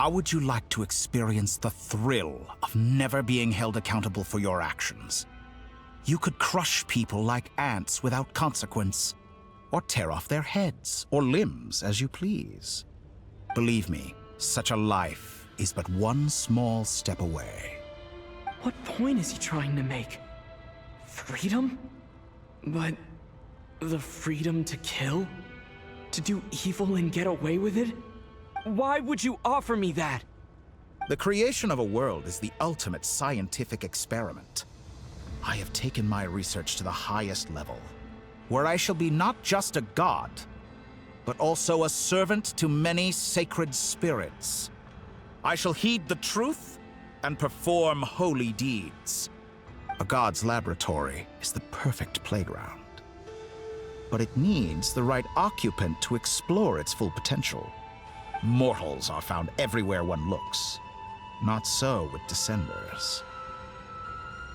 How would you like to experience the thrill of never being held accountable for your actions? You could crush people like ants without consequence, or tear off their heads or limbs as you please. Believe me, such a life is but one small step away. What point is he trying to make? Freedom? But the freedom to kill? To do evil and get away with it? Why would you offer me that? The creation of a world is the ultimate scientific experiment. I have taken my research to the highest level, where I shall be not just a god, but also a servant to many sacred spirits. I shall heed the truth and perform holy deeds. A god's laboratory is the perfect playground, but it needs the right occupant to explore its full potential. Mortals are found everywhere one looks. Not so with Descenders.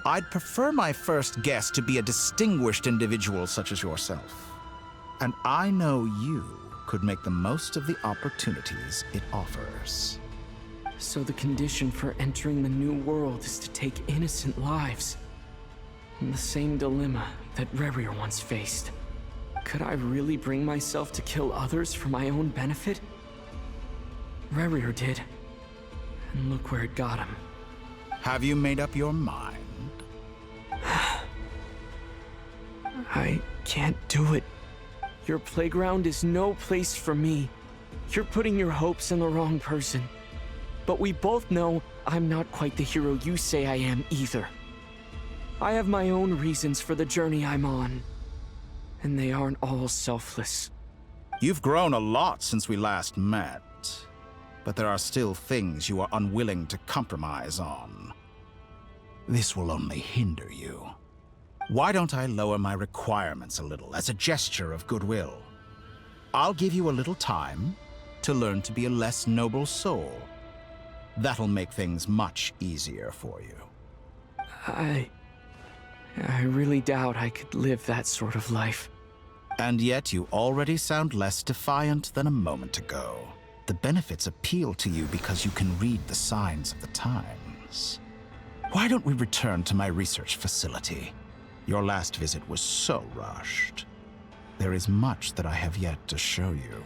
I'd prefer my first guest to be a distinguished individual such as yourself. And I know you could make the most of the opportunities it offers. So the condition for entering the new world is to take innocent lives. The same dilemma that Rerir once faced. Could I really bring myself to kill others for my own benefit? Rerir did. And look where it got him. Have you made up your mind? I can't do it. Your playground is no place for me. You're putting your hopes in the wrong person. But we both know I'm not quite the hero you say I am either. I have my own reasons for the journey I'm on. And they aren't all selfless. You've grown a lot since we last met. But there are still things you are unwilling to compromise on. This will only hinder you. Why don't I lower my requirements a little as a gesture of goodwill? I'll give you a little time to learn to be a less noble soul. That'll make things much easier for you. I really doubt I could live that sort of life. And yet you already sound less defiant than a moment ago. The benefits appeal to you because you can read the signs of the times. Why don't we return to my research facility? Your last visit was so rushed. There is much that I have yet to show you.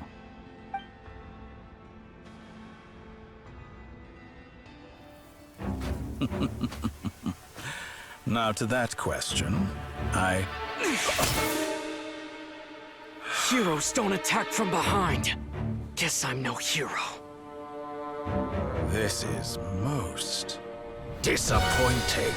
Now to that question, Heroes don't attack from behind. Guess I'm no hero. This is most disappointing.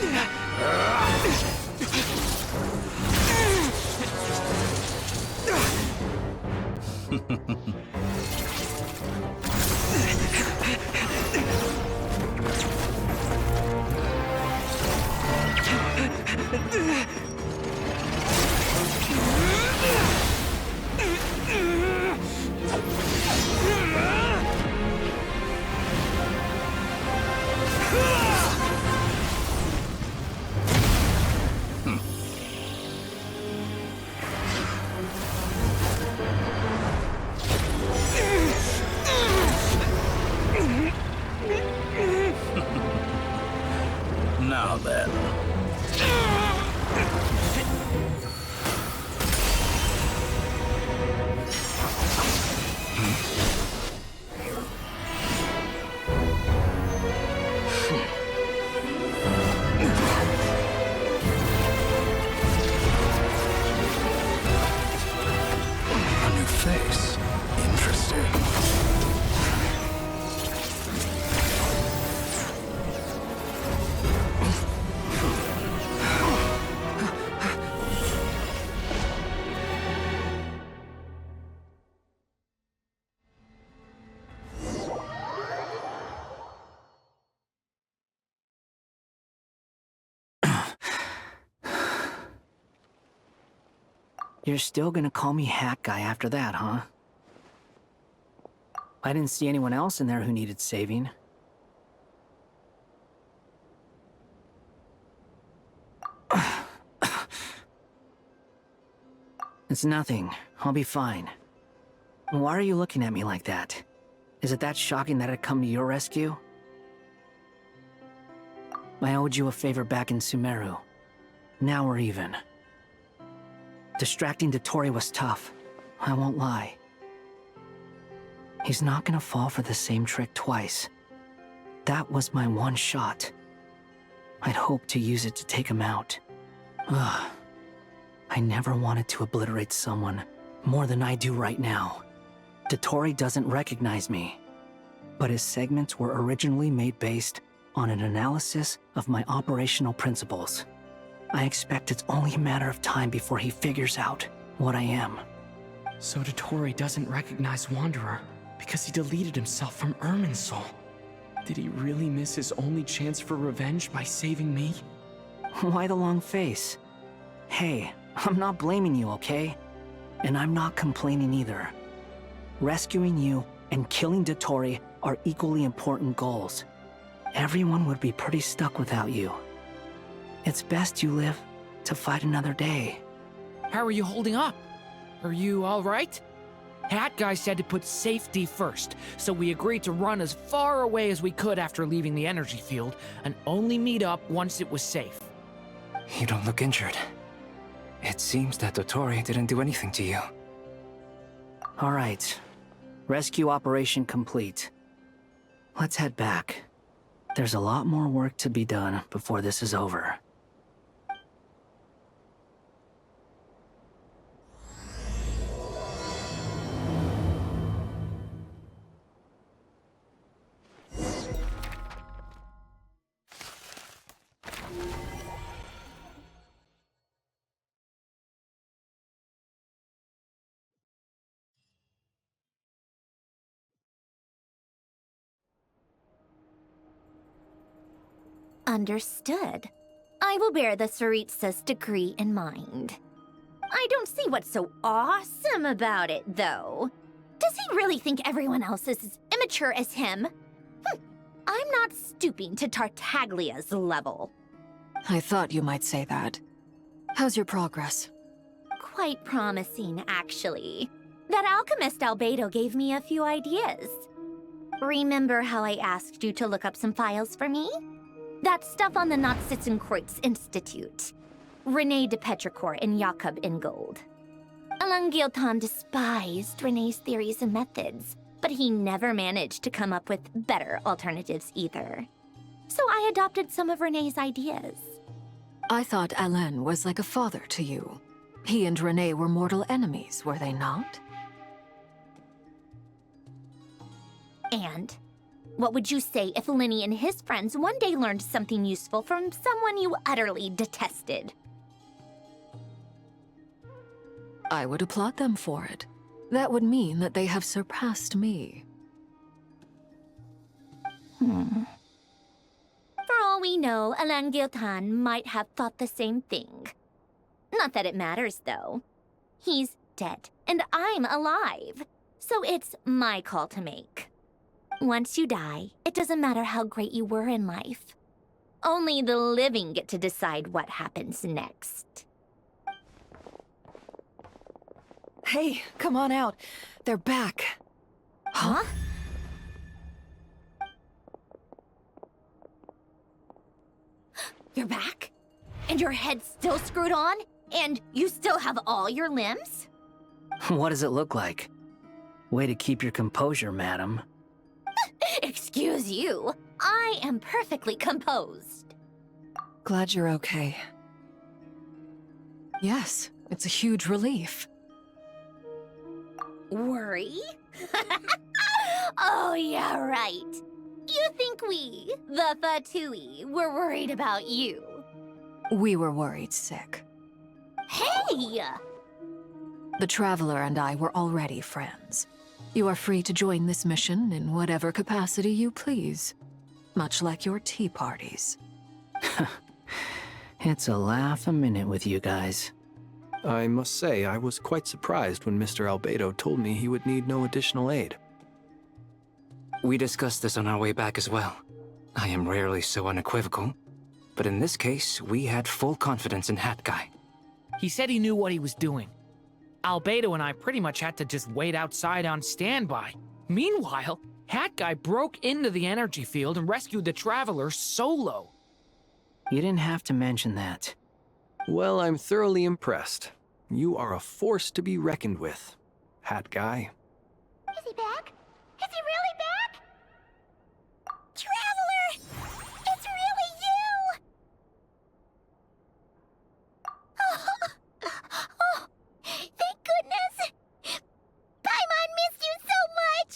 Now then. A new face. Interesting. You're still gonna call me Hat Guy after that, huh? I didn't see anyone else in there who needed saving. It's nothing. I'll be fine. Why are you looking at me like that? Is it that shocking that I'd come to your rescue? I owed you a favor back in Sumeru. Now we're even. Distracting Dotori was tough, I won't lie. He's not gonna fall for the same trick twice. That was my one shot. I'd hoped to use it to take him out. Ugh. I never wanted to obliterate someone more than I do right now. Dotori doesn't recognize me, but his segments were originally made based on an analysis of my operational principles. I expect it's only a matter of time before he figures out what I am. So Dotori doesn't recognize Wanderer because he deleted himself from Irminsul. Did he really miss his only chance for revenge by saving me? Why the long face? Hey, I'm not blaming you, okay? And I'm not complaining either. Rescuing you and killing Dotori are equally important goals. Everyone would be pretty stuck without you. It's best you live to fight another day. How are you holding up? Are you all right? Hat Guy said to put safety first, so we agreed to run as far away as we could after leaving the energy field, and only meet up once it was safe. You don't look injured. It seems that Dotori didn't do anything to you. All right. Rescue operation complete. Let's head back. There's a lot more work to be done before this is over. Understood. I will bear the Tsaritsa's degree in mind. I don't see what's so awesome about it, though. Does he really think everyone else is as immature as him? I'm not stooping to Tartaglia's level. I thought you might say that. How's your progress? Quite promising, actually. That alchemist Albedo gave me a few ideas. Remember how I asked you to look up some files for me? That stuff on the Nazi-Kreuz Institute. René de Petrichor and Jakob Ingold. Alain Guillotin despised René's theories and methods, but he never managed to come up with better alternatives either. So I adopted some of René's ideas. I thought Alain was like a father to you. He and René were mortal enemies, were they not? And what would you say if Lenny and his friends one day learned something useful from someone you utterly detested? I would applaud them for it. That would mean that they have surpassed me. For all we know, Alain Guillotin might have thought the same thing. Not that it matters, though. He's dead, and I'm alive. So it's my call to make. Once you die, it doesn't matter how great you were in life. Only the living get to decide what happens next. Hey, come on out. They're back. Huh? You're back? And your head's still screwed on? And you still have all your limbs? What does it look like? Way to keep your composure, madam. Excuse you. I am perfectly composed. Glad you're okay. Yes, it's a huge relief. Worry? Oh, yeah, right. You think we, the Fatui, were worried about you? We were worried sick. Hey! The Traveler and I were already friends. You are free to join this mission in whatever capacity you please. Much like your tea parties. It's a laugh a minute with you guys. I must say, I was quite surprised when Mr. Albedo told me he would need no additional aid. We discussed this on our way back as well. I am rarely so unequivocal, but in this case, we had full confidence in Hat Guy. He said he knew what he was doing. Albedo and I pretty much had to just wait outside on standby. Meanwhile, Hat Guy broke into the energy field and rescued the Traveler solo. You didn't have to mention that. Well, I'm thoroughly impressed. You are a force to be reckoned with, Hat Guy. Is he back? Is he really back? Traveler! It's really you! Oh, thank goodness! Paimon missed you so much!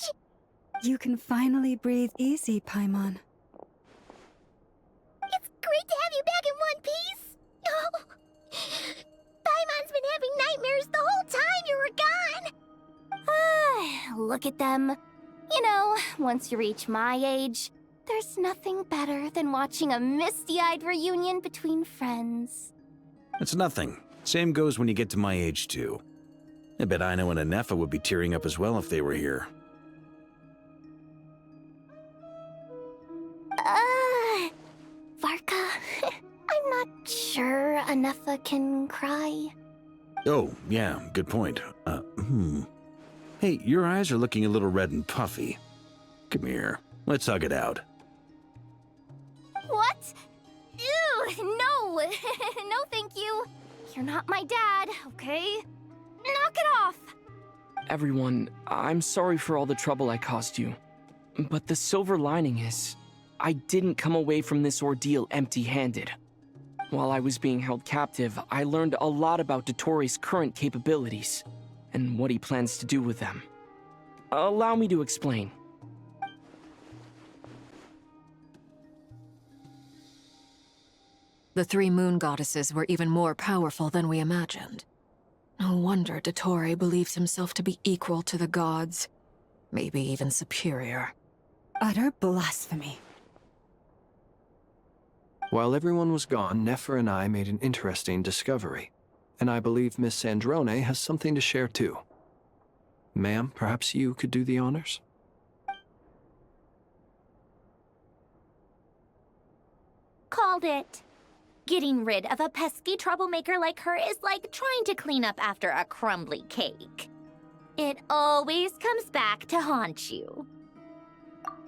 You can finally breathe easy, Paimon. It's great to have you back in one piece! Oh, Paimon's been having nightmares the whole time you were gone! Look at them. You know, once you reach my age, there's nothing better than watching a misty-eyed reunion between friends. It's nothing. Same goes when you get to my age, too. I bet Ino and Anefa would be tearing up as well if they were here. Varka, I'm not sure Anefa can cry. Oh, yeah, good point. Hey, your eyes are looking a little red and puffy. Come here, let's hug it out. What? Ew, no! No, thank you. You're not my dad, okay? Knock it off! Everyone, I'm sorry for all the trouble I caused you. But the silver lining is, I didn't come away from this ordeal empty-handed. While I was being held captive, I learned a lot about Dottoro's current capabilities, and what he plans to do with them. Allow me to explain. The three moon goddesses were even more powerful than we imagined. No wonder Dottore believes himself to be equal to the gods, maybe even superior. Utter blasphemy. While everyone was gone, Nefer and I made an interesting discovery, and I believe Miss Sandrone has something to share too. Ma'am, perhaps you could do the honors? Called it. Getting rid of a pesky troublemaker like her is like trying to clean up after a crumbly cake. It always comes back to haunt you.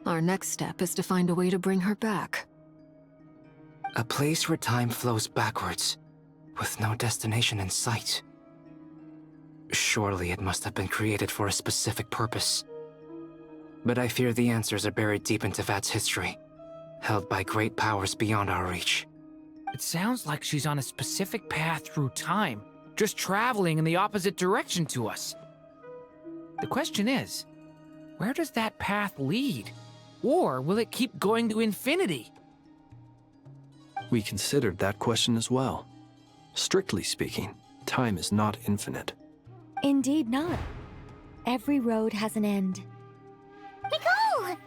Our next step is to find a way to bring her back. A place where time flows backwards, with no destination in sight. Surely it must have been created for a specific purpose. But I fear the answers are buried deep into VIII's history, held by great powers beyond our reach. It sounds like she's on a specific path through time, just traveling in the opposite direction to us. The question is, where does that path lead? Or will it keep going to infinity? We considered that question as well. Strictly speaking, time is not infinite. Indeed not. Every road has an end. Nicole!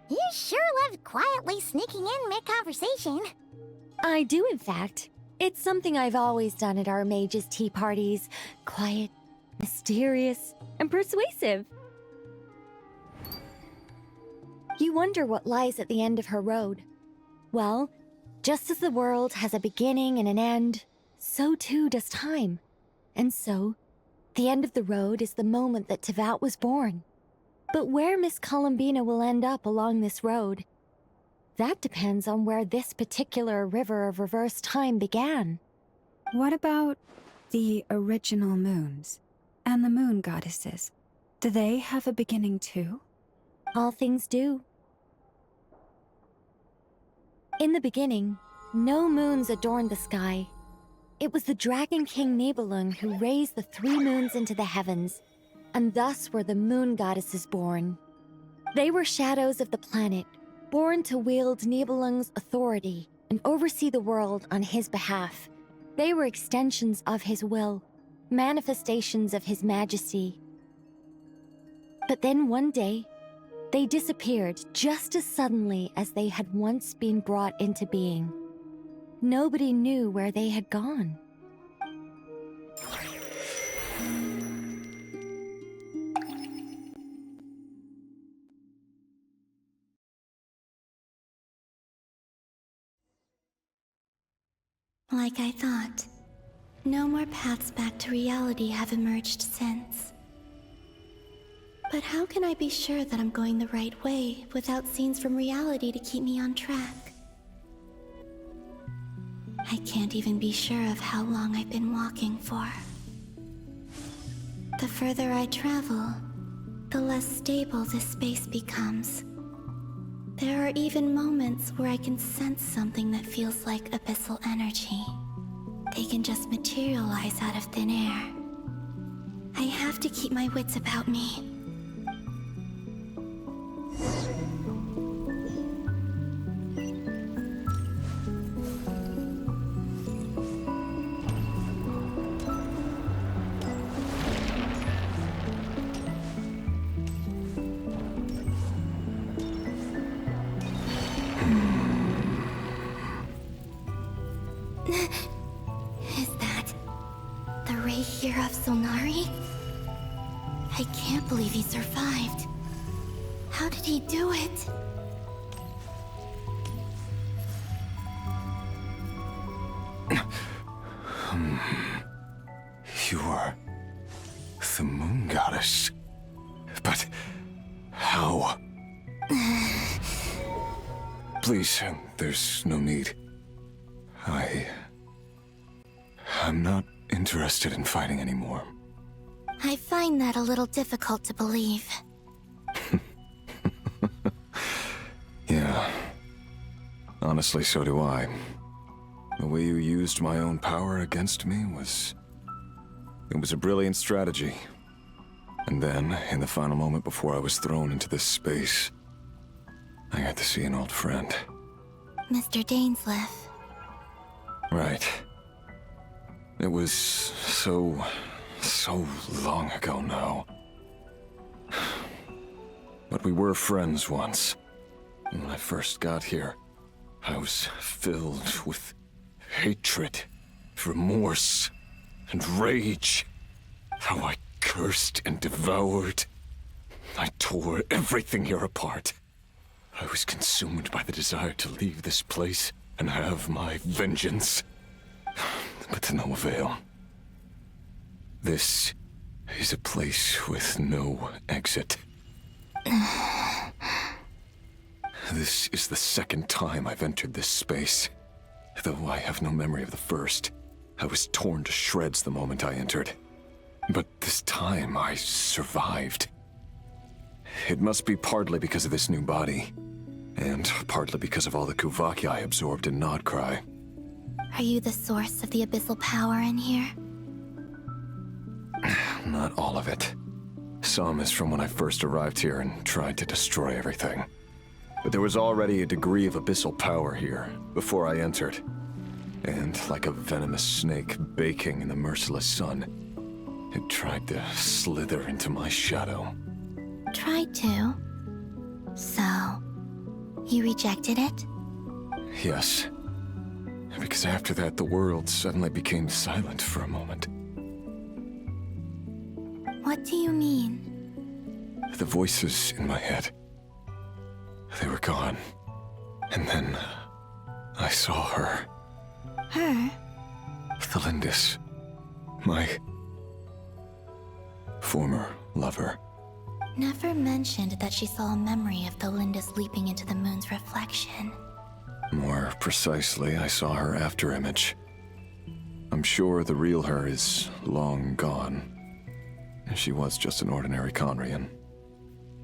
You sure loved quietly sneaking in mid-conversation. I do, in fact. It's something I've always done at our mages' tea parties. Quiet, mysterious, and persuasive. You wonder what lies at the end of her road. Well, just as the world has a beginning and an end, so too does time. And so, the end of the road is the moment that Teyvat was born. But where Miss Columbina will end up along this road, that depends on where this particular river of reverse time began. What about the original moons and the moon goddesses? Do they have a beginning too? All things do. In the beginning, no moons adorned the sky. It was the Dragon King Nibelung who raised the three moons into the heavens, and thus were the moon goddesses born. They were shadows of the planet, born to wield Nibelung's authority and oversee the world on his behalf. They were extensions of his will, manifestations of his majesty. But then one day, they disappeared just as suddenly as they had once been brought into being. Nobody knew where they had gone. Like I thought, no more paths back to reality have emerged since. But how can I be sure that I'm going the right way without scenes from reality to keep me on track? I can't even be sure of how long I've been walking for. The further I travel, the less stable this space becomes. There are even moments where I can sense something that feels like abyssal energy. They can just materialize out of thin air. I have to keep my wits about me. Is that the Ray here of Solnari? I can't believe he survived. How did he do it? You are the Moon Goddess. But how? Please, there's no need. I'm not interested in fighting anymore. I find that a little difficult to believe. Yeah. Honestly, so do I. The way you used my own power against me was... It was a brilliant strategy. And then, in the final moment before I was thrown into this space, I got to see an old friend. Mr. Dainsleif. Right. It was so long ago now. But we were friends once. And when I first got here, I was filled with hatred, remorse, and rage. How I cursed and devoured. I tore everything here apart. I was consumed by the desire to leave this place and have my vengeance. But to no avail. This is a place with no exit. This is the second time I've entered this space. Though I have no memory of the first. I was torn to shreds the moment I entered. But this time I survived. It must be partly because of this new body. And partly because of all the Kuvaki I absorbed in Krai. Are you the source of the abyssal power in here? Not all of it. Some is from when I first arrived here and tried to destroy everything. But there was already a degree of abyssal power here before I entered. And like a venomous snake baking in the merciless sun, it tried to slither into my shadow. Tried to? So, you rejected it? Yes. Because after that, the world suddenly became silent for a moment. What do you mean? The voices in my head, they were gone. And then I saw her. Her? Thelindis. My former lover. Never mentioned that she saw a memory of Thelindis leaping into the moon's reflection. More precisely, I saw her afterimage. I'm sure the real her is long gone. She was just an ordinary Conrian.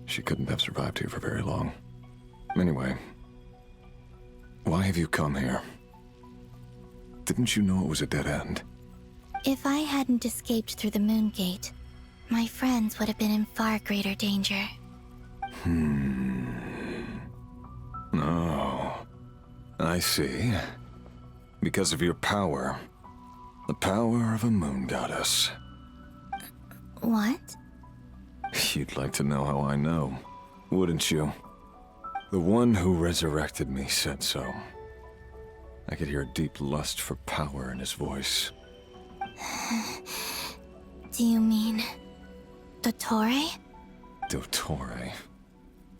She couldn't have survived here for very long. Anyway, why have you come here? Didn't you know it was a dead end? If I hadn't escaped through the moon gate, my friends would have been in far greater danger. Oh, I see. Because of your power. The power of a moon goddess. What? You'd like to know how I know, wouldn't you? The one who resurrected me said so. I could hear a deep lust for power in his voice. Do you mean... Dottore? Dottore.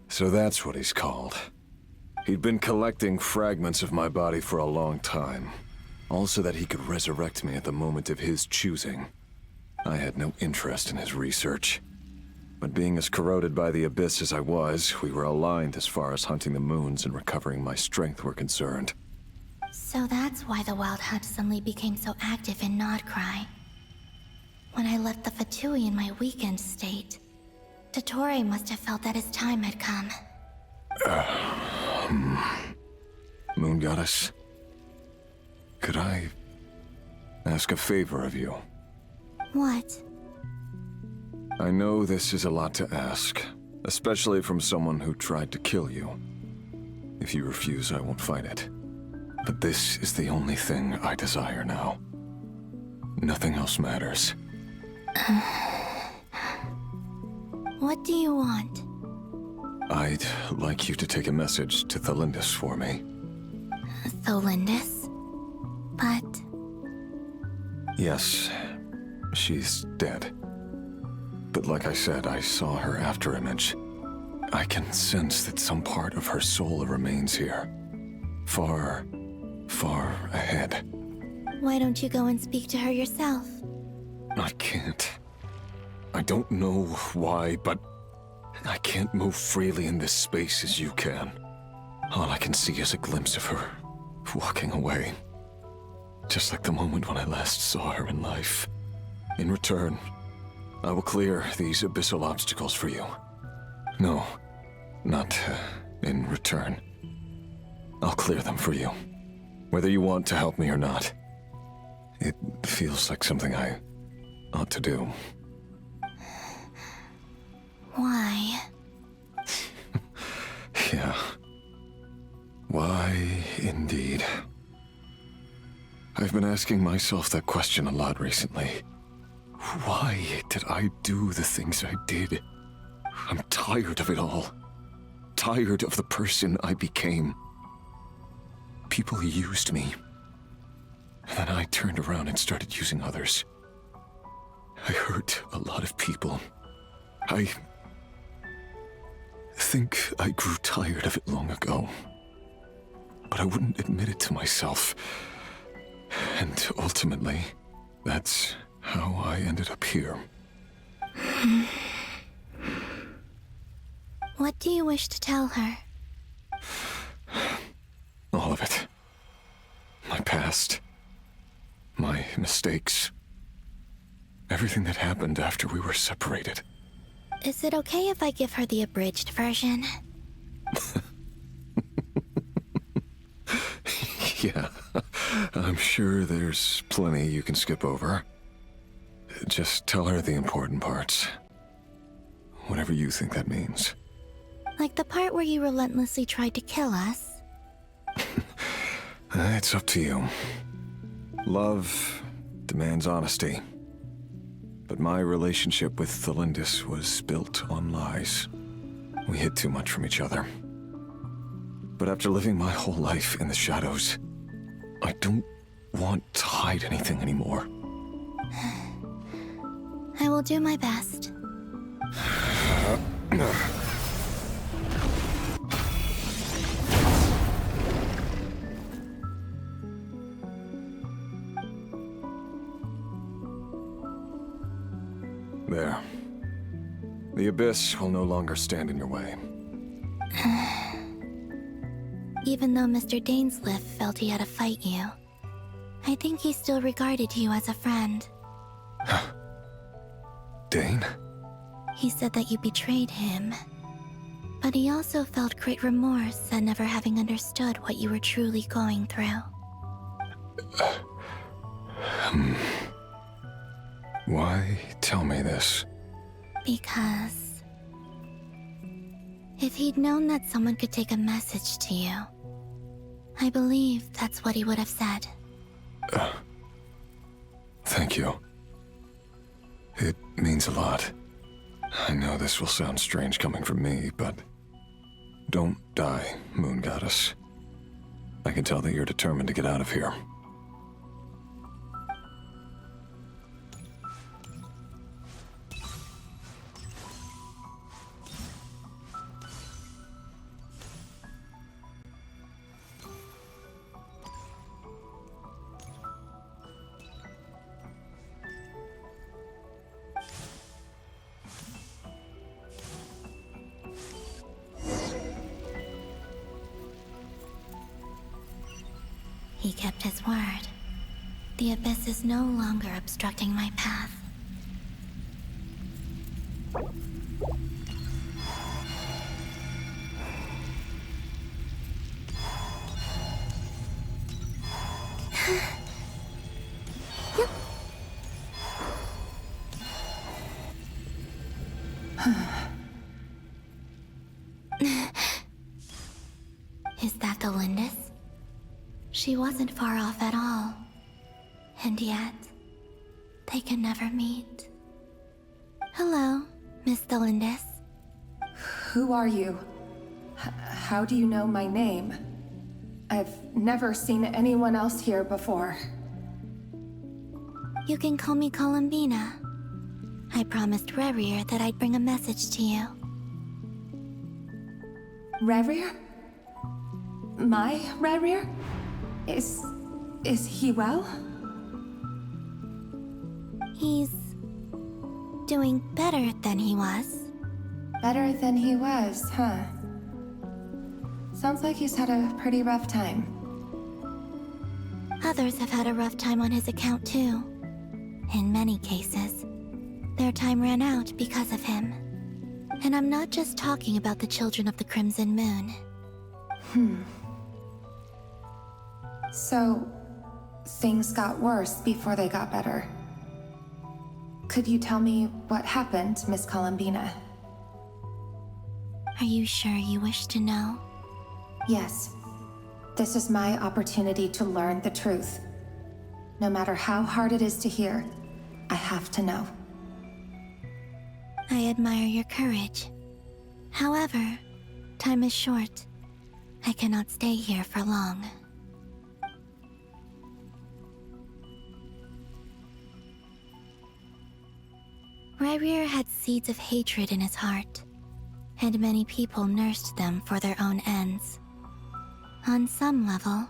So that's what he's called. He'd been collecting fragments of my body for a long time. All so that he could resurrect me at the moment of his choosing. I had no interest in his research. But being as corroded by the Abyss as I was, we were aligned as far as hunting the moons and recovering my strength were concerned. So that's why the Wild Hunt suddenly became so active in Krai. When I left the Fatui in my weakened state, Dottore must have felt that his time had come. Moon Goddess, could I ask a favor of you? What? I know this is a lot to ask, especially from someone who tried to kill you. If you refuse, I won't fight it. But this is the only thing I desire now. Nothing else matters. What do you want? I'd like you to take a message to Thelindis for me. Thelindis? But... Yes, she's dead. But like I said, I saw her afterimage. I can sense that some part of her soul remains here. Far, far ahead. Why don't you go and speak to her yourself? I can't. I don't know why, but I can't move freely in this space as you can. All I can see is a glimpse of her, walking away. Just like the moment when I last saw her in life. In return, I will clear these abyssal obstacles for you. No, not in return. I'll clear them for you, whether you want to help me or not. It feels like something I ought to do. Why? Yeah. Why, indeed. I've been asking myself that question a lot recently. Why did I do the things I did? I'm tired of it all. Tired of the person I became. People used me. And then I turned around and started using others. I hurt a lot of people. I think I grew tired of it long ago. But I wouldn't admit it to myself. And ultimately, that's how I ended up here. What do you wish to tell her? All of it. My past. My mistakes. Everything that happened after we were separated. Is it okay if I give her the abridged version? Yeah, I'm sure there's plenty you can skip over. Just tell her the important parts. Whatever you think that means. Like the part where you relentlessly tried to kill us? It's up to you. Love demands honesty. But my relationship with Thelindis was built on lies. We hid too much from each other. But after living my whole life in the shadows, I don't want to hide anything anymore. I will do my best. There. The Abyss will no longer stand in your way. Even though Mr. Dainsliff felt he had to fight you, I think he still regarded you as a friend. Dane? He said that you betrayed him. But he also felt great remorse at never having understood what you were truly going through. Why tell me this? Because... if he'd known that someone could take a message to you, I believe that's what he would have said. Thank you. It means a lot. I know this will sound strange coming from me, but... don't die, Moon Goddess. I can tell that you're determined to get out of here. kept his word. The Abyss is no longer obstructing my path. Is that the Lindis? She wasn't far off at all. And yet, they can never meet. Hello, Miss the Lindis. Who are you? How do you know my name? I've never seen anyone else here before. You can call me Columbina. I promised Rerir that I'd bring a message to you. Rerir? My Rerir? Is he well? He's doing better than he was. Better than he was, huh? Sounds like he's had a pretty rough time. Others have had a rough time on his account too. In many cases, their time ran out because of him. And I'm not just talking about the children of the Crimson Moon. So, things got worse before they got better. Could you tell me what happened, Miss Columbina? Are you sure you wish to know? Yes. This is my opportunity to learn the truth. No matter how hard it is to hear, I have to know. I admire your courage. However, time is short. I cannot stay here for long. Rerir had seeds of hatred in his heart, and many people nursed them for their own ends. On some level,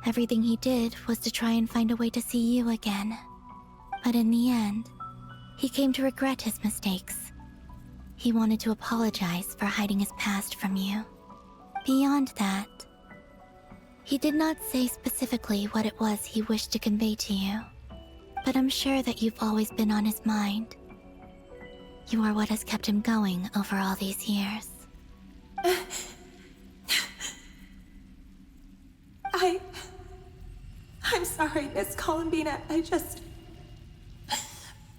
everything he did was to try and find a way to see you again. But in the end, he came to regret his mistakes. He wanted to apologize for hiding his past from you. Beyond that, he did not say specifically what it was he wished to convey to you, but I'm sure that you've always been on his mind. You are what has kept him going over all these years. I'm sorry, Miss Columbina. This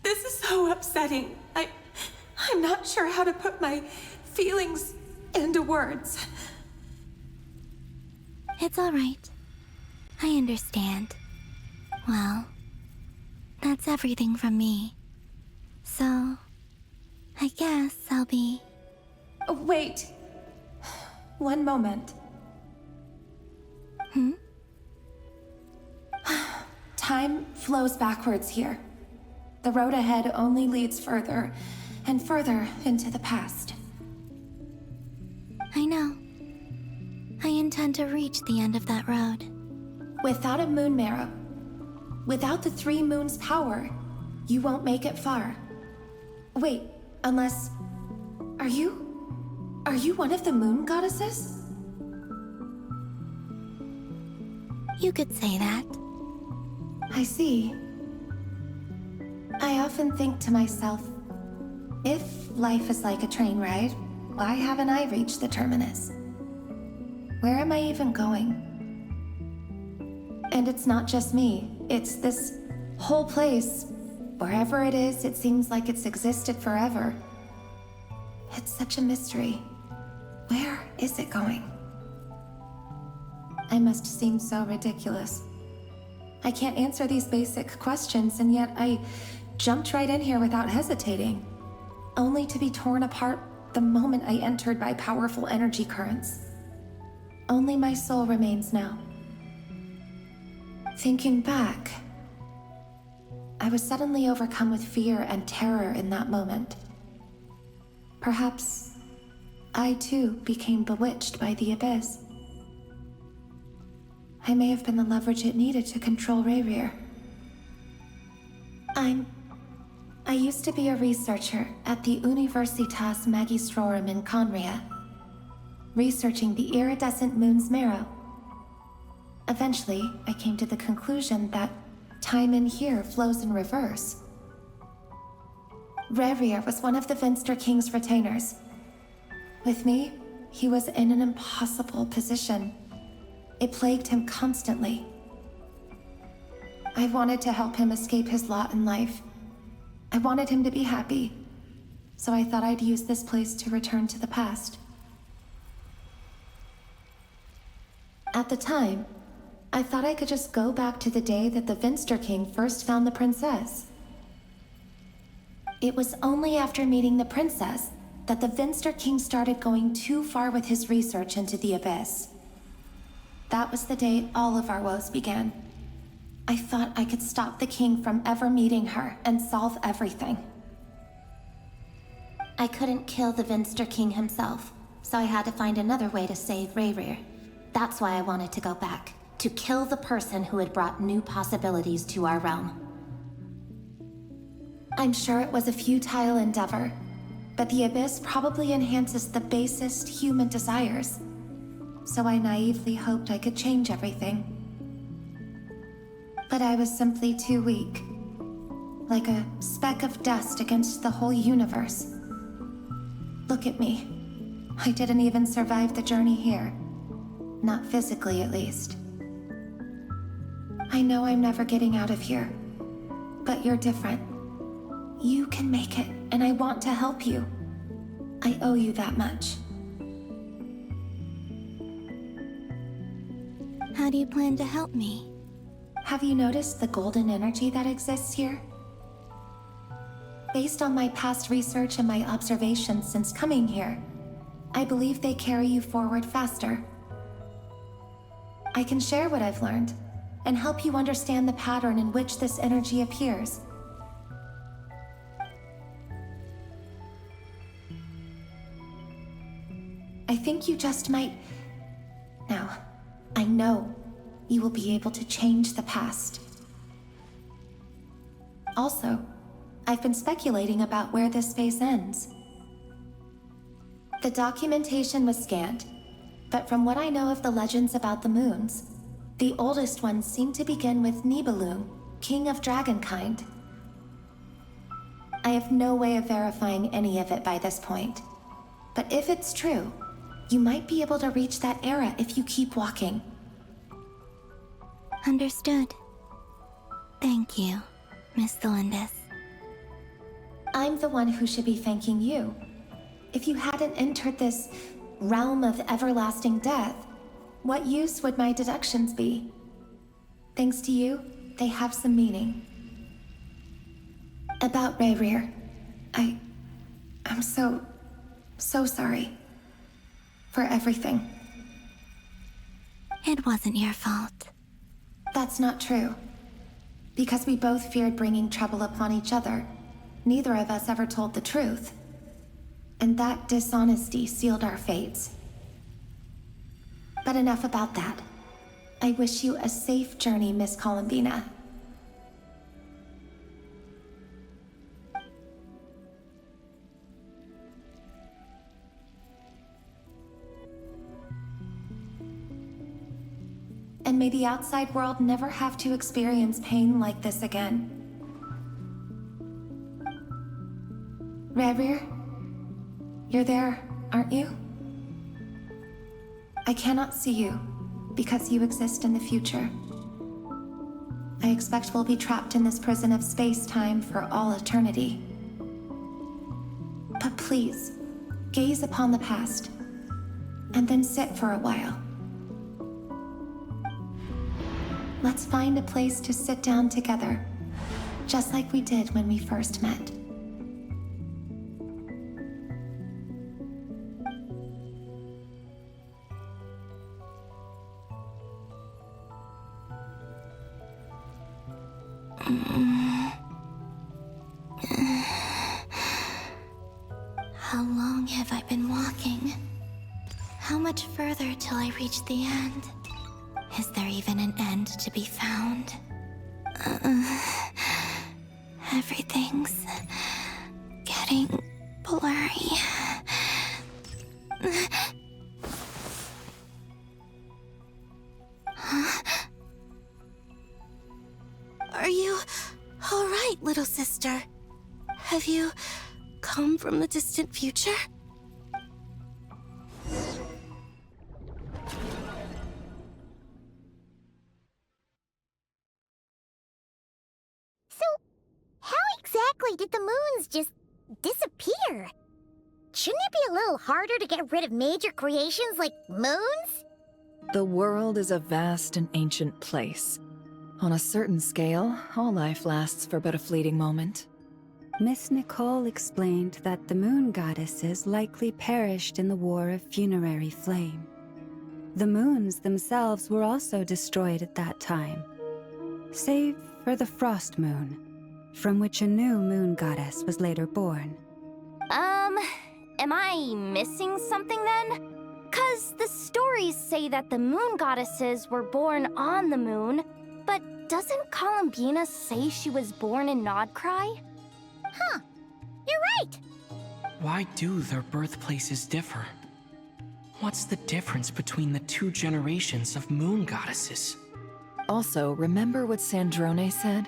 is so upsetting. I'm not sure how to put my feelings into words. It's all right. I understand. Well, that's everything from me. So, I guess I'll be... Wait. One moment. Time flows backwards here. The road ahead only leads further and further into the past. I know. I intend to reach the end of that road. Without a moon marrow, without the three moons' power, you won't make it far. Wait, unless... Are you one of the moon goddesses? You could say that. I see. I often think to myself, if life is like a train ride, why haven't I reached the terminus? Where am I even going? And it's not just me, it's this whole place. Wherever it is, it seems like it's existed forever. It's such a mystery. Where is it going? I must seem so ridiculous. I can't answer these basic questions, and yet I jumped right in here without hesitating, only to be torn apart the moment I entered by powerful energy currents. Only my soul remains now. Thinking back, I was suddenly overcome with fear and terror in that moment. Perhaps I too became bewitched by the Abyss. I may have been the leverage it needed to control Rerir. I used to be a researcher at the Universitas Magistrorum in Conria, researching the iridescent moon's marrow. Eventually, I came to the conclusion that time in here flows in reverse. Rerir was one of the Vinster King's retainers. With me, he was in an impossible position. It plagued him constantly. I wanted to help him escape his lot in life. I wanted him to be happy, so I thought I'd use this place to return to the past. At the time, I thought I could just go back to the day that the Vinster King first found the princess. It was only after meeting the princess that the Vinster King started going too far with his research into the Abyss. That was the day all of our woes began. I thought I could stop the king from ever meeting her and solve everything. I couldn't kill the Vinster King himself, so I had to find another way to save Rerir. That's why I wanted to go back, to kill the person who had brought new possibilities to our realm. I'm sure it was a futile endeavor, but the Abyss probably enhances the basest human desires. So I naively hoped I could change everything. But I was simply too weak. Like a speck of dust against the whole universe. Look at me. I didn't even survive the journey here. Not physically, at least. I know I'm never getting out of here. But you're different. You can make it, and I want to help you. I owe you that much. How do you plan to help me? Have you noticed the golden energy that exists here? Based on my past research and my observations since coming here, I believe they carry you forward faster. I can share what I've learned and help you understand the pattern in which this energy appears. I think you just might... Now, I know you will be able to change the past. Also, I've been speculating about where this space ends. The documentation was scanned, but from what I know of the legends about the moons, the oldest ones seem to begin with Nibelung, king of dragonkind. I have no way of verifying any of it by this point, but if it's true, you might be able to reach that era if you keep walking. Understood. Thank you, Miss Thelindis. I'm the one who should be thanking you. If you hadn't entered this realm of everlasting death, what use would my deductions be? Thanks to you, they have some meaning. About Rerir, I'm so sorry. For everything. It wasn't your fault. That's not true. Because we both feared bringing trouble upon each other, neither of us ever told the truth. And that dishonesty sealed our fates. But enough about that. I wish you a safe journey, Miss Columbina. And may the outside world never have to experience pain like this again. Rerir, you're there, aren't you? I cannot see you, because you exist in the future. I expect we'll be trapped in this prison of space-time for all eternity. But please, gaze upon the past, and then sit for a while. Let's find a place to sit down together, just like we did when we first met. How long have I been walking? How much further till I reach the end? Is there even an end to be found? Everything's getting blurry. Huh? you all right, little sister? Have you come from the distant future? So, how exactly did the moons just disappear? Shouldn't it be a little harder to get rid of major creations like moons? The world is a vast and ancient place. On a certain scale, all life lasts for but a fleeting moment. Miss Nicole explained that the moon goddesses likely perished in the War of Funerary Flame. The moons themselves were also destroyed at that time, save for the Frost Moon, from which a new moon goddess was later born. Am I missing something then? 'Cause the stories say that the moon goddesses were born on the moon, but doesn't Columbina say she was born in Krai? Huh, you're right! Why do their birthplaces differ? What's the difference between the two generations of moon goddesses? Also, remember what Sandrone said?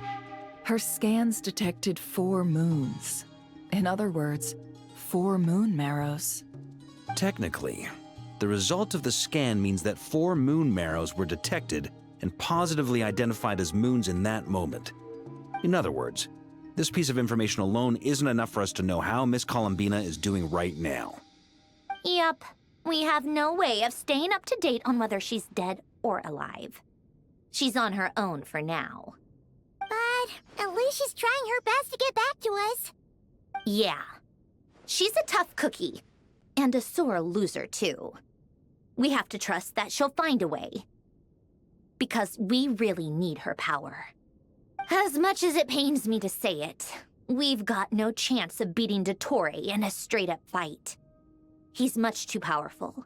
Her scans detected 4 moons. In other words, 4 moon marrows. Technically, the result of the scan means that 4 moon marrows were detected and positively identified as moons in that moment. In other words, this piece of information alone isn't enough for us to know how Miss Columbina is doing right now. Yep, we have no way of staying up to date on whether she's dead or alive. She's on her own for now. But at least she's trying her best to get back to us. Yeah. She's a tough cookie. And a sore loser, too. We have to trust that she'll find a way. Because we really need her power. As much as it pains me to say it, we've got no chance of beating Dottore in a straight-up fight. He's much too powerful.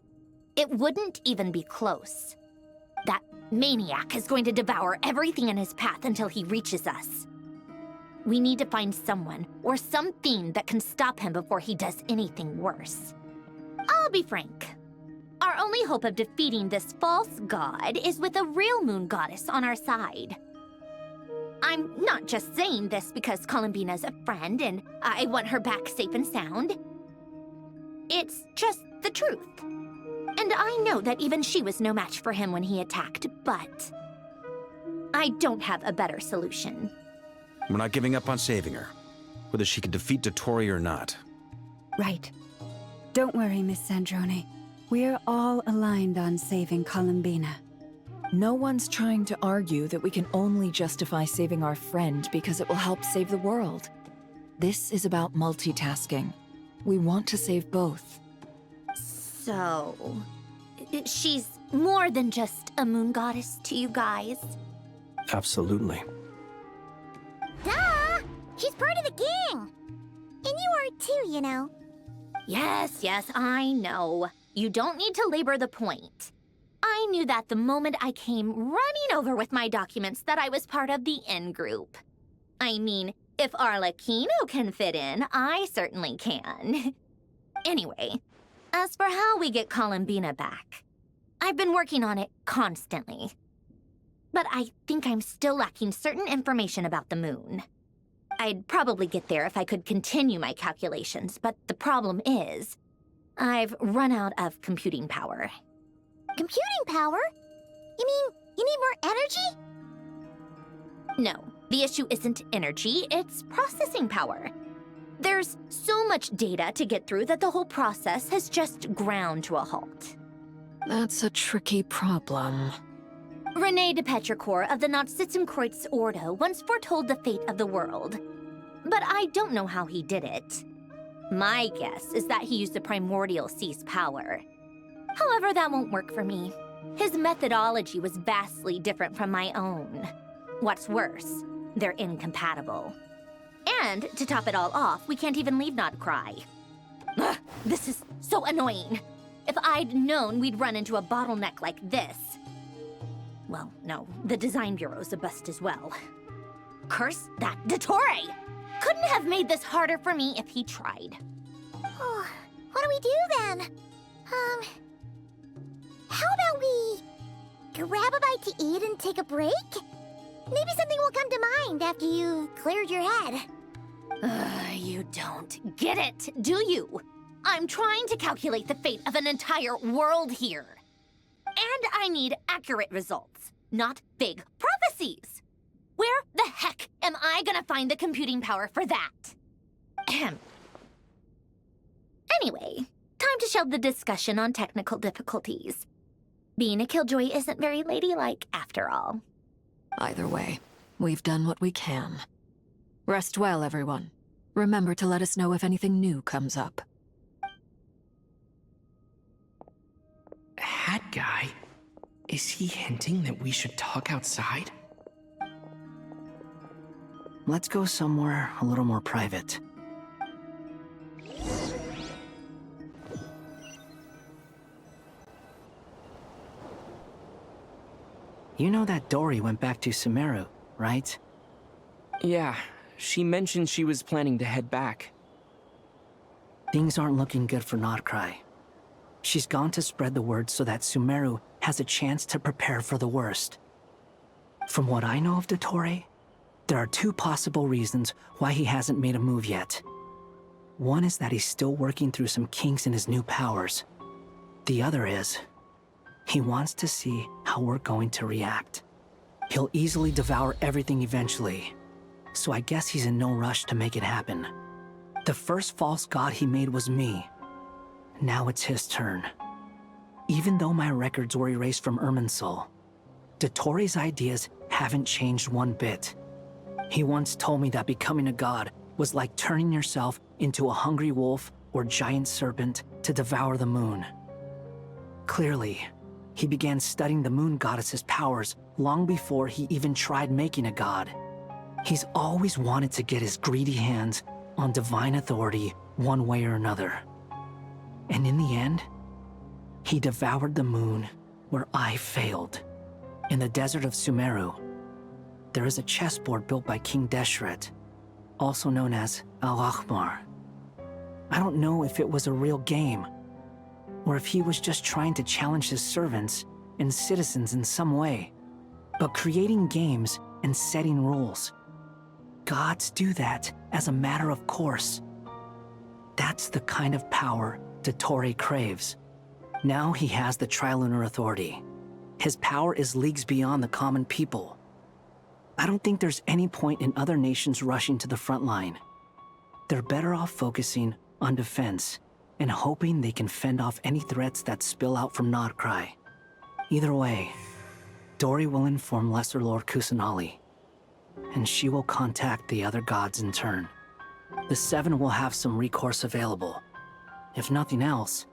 It wouldn't even be close. That maniac is going to devour everything in his path until he reaches us. We need to find someone or something that can stop him before he does anything worse. I'll be frank. Our only hope of defeating this false god is with a real moon goddess on our side. I'm not just saying this because Columbina's a friend and I want her back safe and sound. It's just the truth. And I know that even she was no match for him when he attacked, but I don't have a better solution. We're not giving up on saving her, whether she can defeat Dottore or not. Right. Don't worry, Miss Sandrone. We're all aligned on saving Columbina. No one's trying to argue that we can only justify saving our friend because it will help save the world. This is about multitasking. We want to save both. So, she's more than just a moon goddess to you guys? Absolutely. Duh! She's part of the gang! And you are too, you know. Yes, I know. You don't need to labor the point. I knew that the moment I came running over with my documents that I was part of the in-group. I mean, if Arlecchino can fit in, I certainly can. Anyway, as for how we get Columbina back, I've been working on it constantly. But I think I'm still lacking certain information about the moon. I'd probably get there if I could continue my calculations, but the problem is, I've run out of computing power. Computing power? You mean you need more energy? No, the issue isn't energy, it's processing power. There's so much data to get through that the whole process has just ground to a halt. That's a tricky problem. René de Petrichor of the Nazissenkreuz Ordo once foretold the fate of the world. But I don't know how he did it. My guess is that he used the primordial sea's power. However, that won't work for me. His methodology was vastly different from my own. What's worse, they're incompatible. And to top it all off, we can't even leave Krai. Ugh, this is so annoying. If I'd known we'd run into a bottleneck like this. Well, no, the design bureau's a bust as well. Curse that Dottore! Couldn't have made this harder for me if he tried. Oh, what do we do then? How about we grab a bite to eat and take a break? Maybe something will come to mind after you've cleared your head. You don't get it, do you? I'm trying to calculate the fate of an entire world here. And I need accurate results, not big prophecies. Where the heck am I gonna find the computing power for that? Ahem. Anyway, time to shelve the discussion on technical difficulties. Being a killjoy isn't very ladylike, after all. Either way, we've done what we can. Rest well, everyone. Remember to let us know if anything new comes up. Hat guy? Is he hinting that we should talk outside? Let's go somewhere a little more private. You know that Dory went back to Sumeru, right? Yeah, she mentioned she was planning to head back. Things aren't looking good for Krai. She's gone to spread the word so that Sumeru has a chance to prepare for the worst. From what I know of Dottore, there are two possible reasons why he hasn't made a move yet. One is that he's still working through some kinks in his new powers. The other is, he wants to see how we're going to react. He'll easily devour everything eventually, so I guess he's in no rush to make it happen. The first false god he made was me. Now it's his turn. Even though my records were erased from Irminsul, Dottore's ideas haven't changed one bit. He once told me that becoming a god was like turning yourself into a hungry wolf or giant serpent to devour the moon. Clearly, he began studying the moon goddess's powers long before he even tried making a god. He's always wanted to get his greedy hands on divine authority one way or another. And in the end, he devoured the moon where I failed. In the desert of Sumeru, there is a chessboard built by King Deshret, also known as Al-Ahmar. I don't know if it was a real game, or if he was just trying to challenge his servants and citizens in some way. But creating games and setting rules, gods do that as a matter of course. That's the kind of power Dottore craves. Now he has the Trilunar Authority. His power is leagues beyond the common people. I don't think there's any point in other nations rushing to the front line. They're better off focusing on defense and hoping they can fend off any threats that spill out from Krai. Either way, Dory will inform Lesser Lord Kusanali, and she will contact the other gods in turn. The Seven will have some recourse available. If nothing else,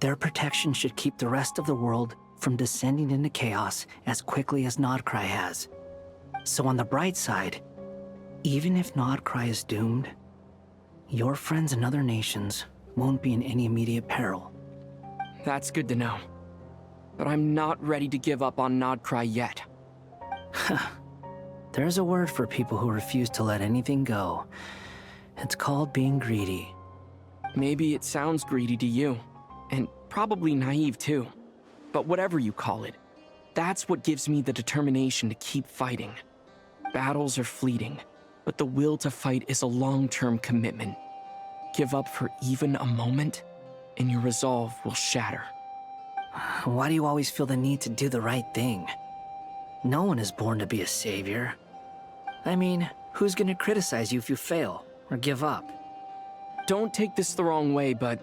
their protection should keep the rest of the world from descending into chaos as quickly as Krai has. So on the bright side, even if Krai is doomed, your friends in other nations won't be in any immediate peril. That's good to know. But I'm not ready to give up on Krai yet. There's a word for people who refuse to let anything go. It's called being greedy. Maybe it sounds greedy to you, and probably naive too. But whatever you call it, that's what gives me the determination to keep fighting. Battles are fleeting, but the will to fight is a long-term commitment. Give up for even a moment, and your resolve will shatter. Why do you always feel the need to do the right thing? No one is born to be a savior. I mean, who's gonna criticize you if you fail, or give up? Don't take this the wrong way, but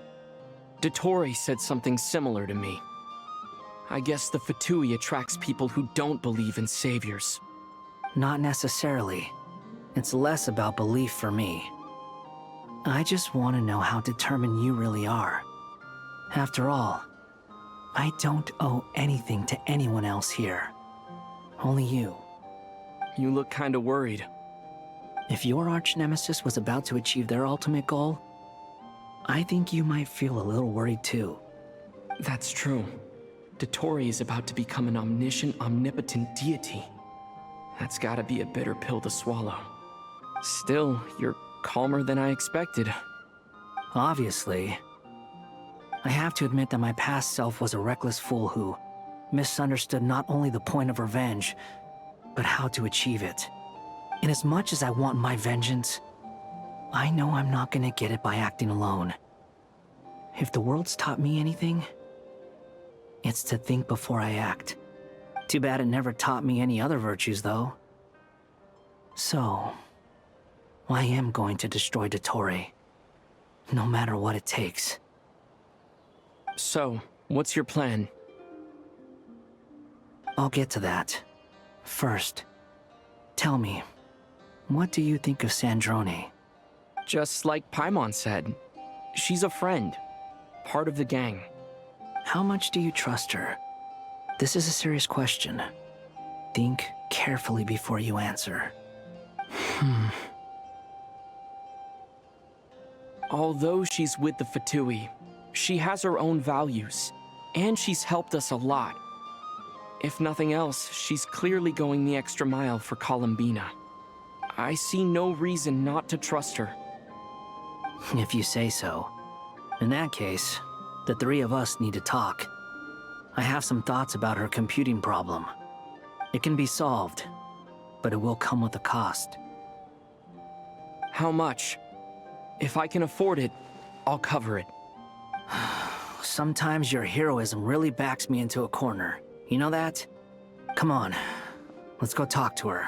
Dottore said something similar to me. I guess the Fatui attracts people who don't believe in saviors. Not necessarily. It's less about belief for me. I just want to know how determined you really are. After all, I don't owe anything to anyone else here. Only you. You look kinda worried. If your arch-nemesis was about to achieve their ultimate goal, I think you might feel a little worried too. That's true. Dottore is about to become an omniscient, omnipotent deity. That's gotta be a bitter pill to swallow. Still, you're calmer than I expected. Obviously. I have to admit that my past self was a reckless fool who misunderstood not only the point of revenge, but how to achieve it. And as much as I want my vengeance, I know I'm not gonna get it by acting alone. If the world's taught me anything, it's to think before I act. Too bad it never taught me any other virtues, though. So, I am going to destroy Dottore, no matter what it takes. So, what's your plan? I'll get to that. First, tell me, what do you think of Sandrone? Just like Paimon said, she's a friend, part of the gang. How much do you trust her? This is a serious question. Think carefully before you answer. Although she's with the Fatui, she has her own values, and she's helped us a lot. If nothing else, she's clearly going the extra mile for Columbina. I see no reason not to trust her. If you say so. In that case, the three of us need to talk. I have some thoughts about her computing problem. It can be solved, but it will come with a cost. How much? If I can afford it, I'll cover it. Sometimes your heroism really backs me into a corner. You know that? Come on, let's go talk to her.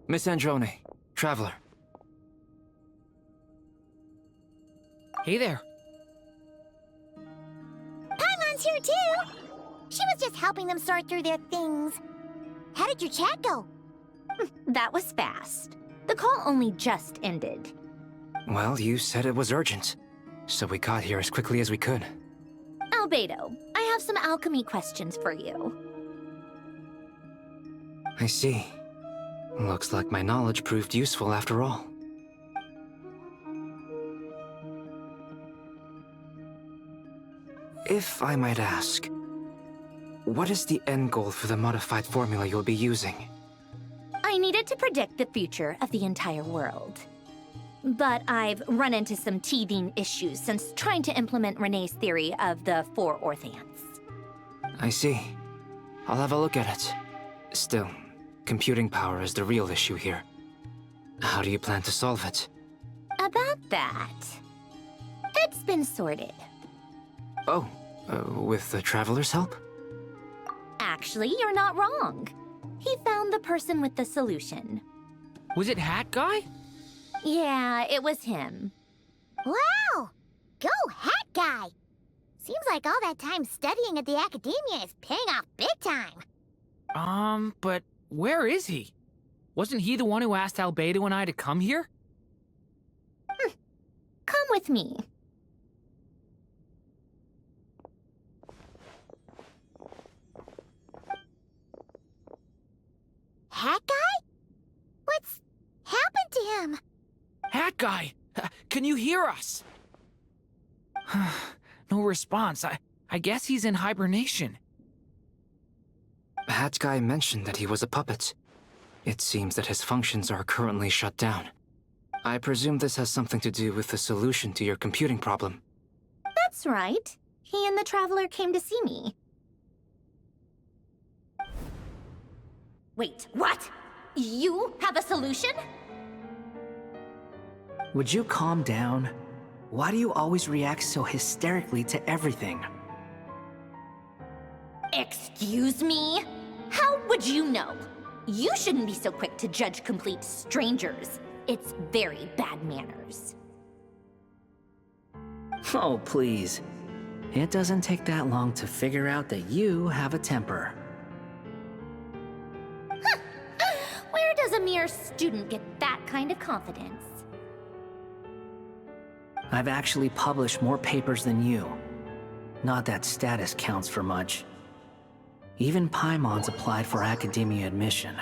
Miss Androne, Traveler. Hey there. Paimon's here too! She was just helping them sort through their things. How did your chat go? That was fast. The call only just ended. Well, you said it was urgent, so we got here as quickly as we could. Albedo, I have some alchemy questions for you. I see. Looks like my knowledge proved useful after all. If I might ask, what is the end goal for the modified formula you'll be using? I needed to predict the future of the entire world. But I've run into some teething issues since trying to implement Renee's theory of the 4 Orthants. I see. I'll have a look at it. Still, computing power is the real issue here. How do you plan to solve it? About that, it's been sorted. Oh, with the Traveler's help? Actually, you're not wrong. He found the person with the solution. Was it Hat Guy? Yeah, it was him. Wow! Go Hat Guy! Seems like all that time studying at the Academia is paying off big time. But where is he? Wasn't he the one who asked Albedo and I to come here? Come with me. Hat Guy? What's happened to him? Hat Guy! Can you hear us? No response. I guess he's in hibernation. Hat Guy mentioned that he was a puppet. It seems that his functions are currently shut down. I presume this has something to do with the solution to your computing problem. That's right. He and the Traveler came to see me. Wait, what? You have a solution? Would you calm down? Why do you always react so hysterically to everything? Excuse me? How would you know? You shouldn't be so quick to judge complete strangers. It's very bad manners. Oh, please. It doesn't take that long to figure out that you have a temper. Where does a mere student get that kind of confidence? I've actually published more papers than you. Not that status counts for much. Even Paimons applied for academia admission.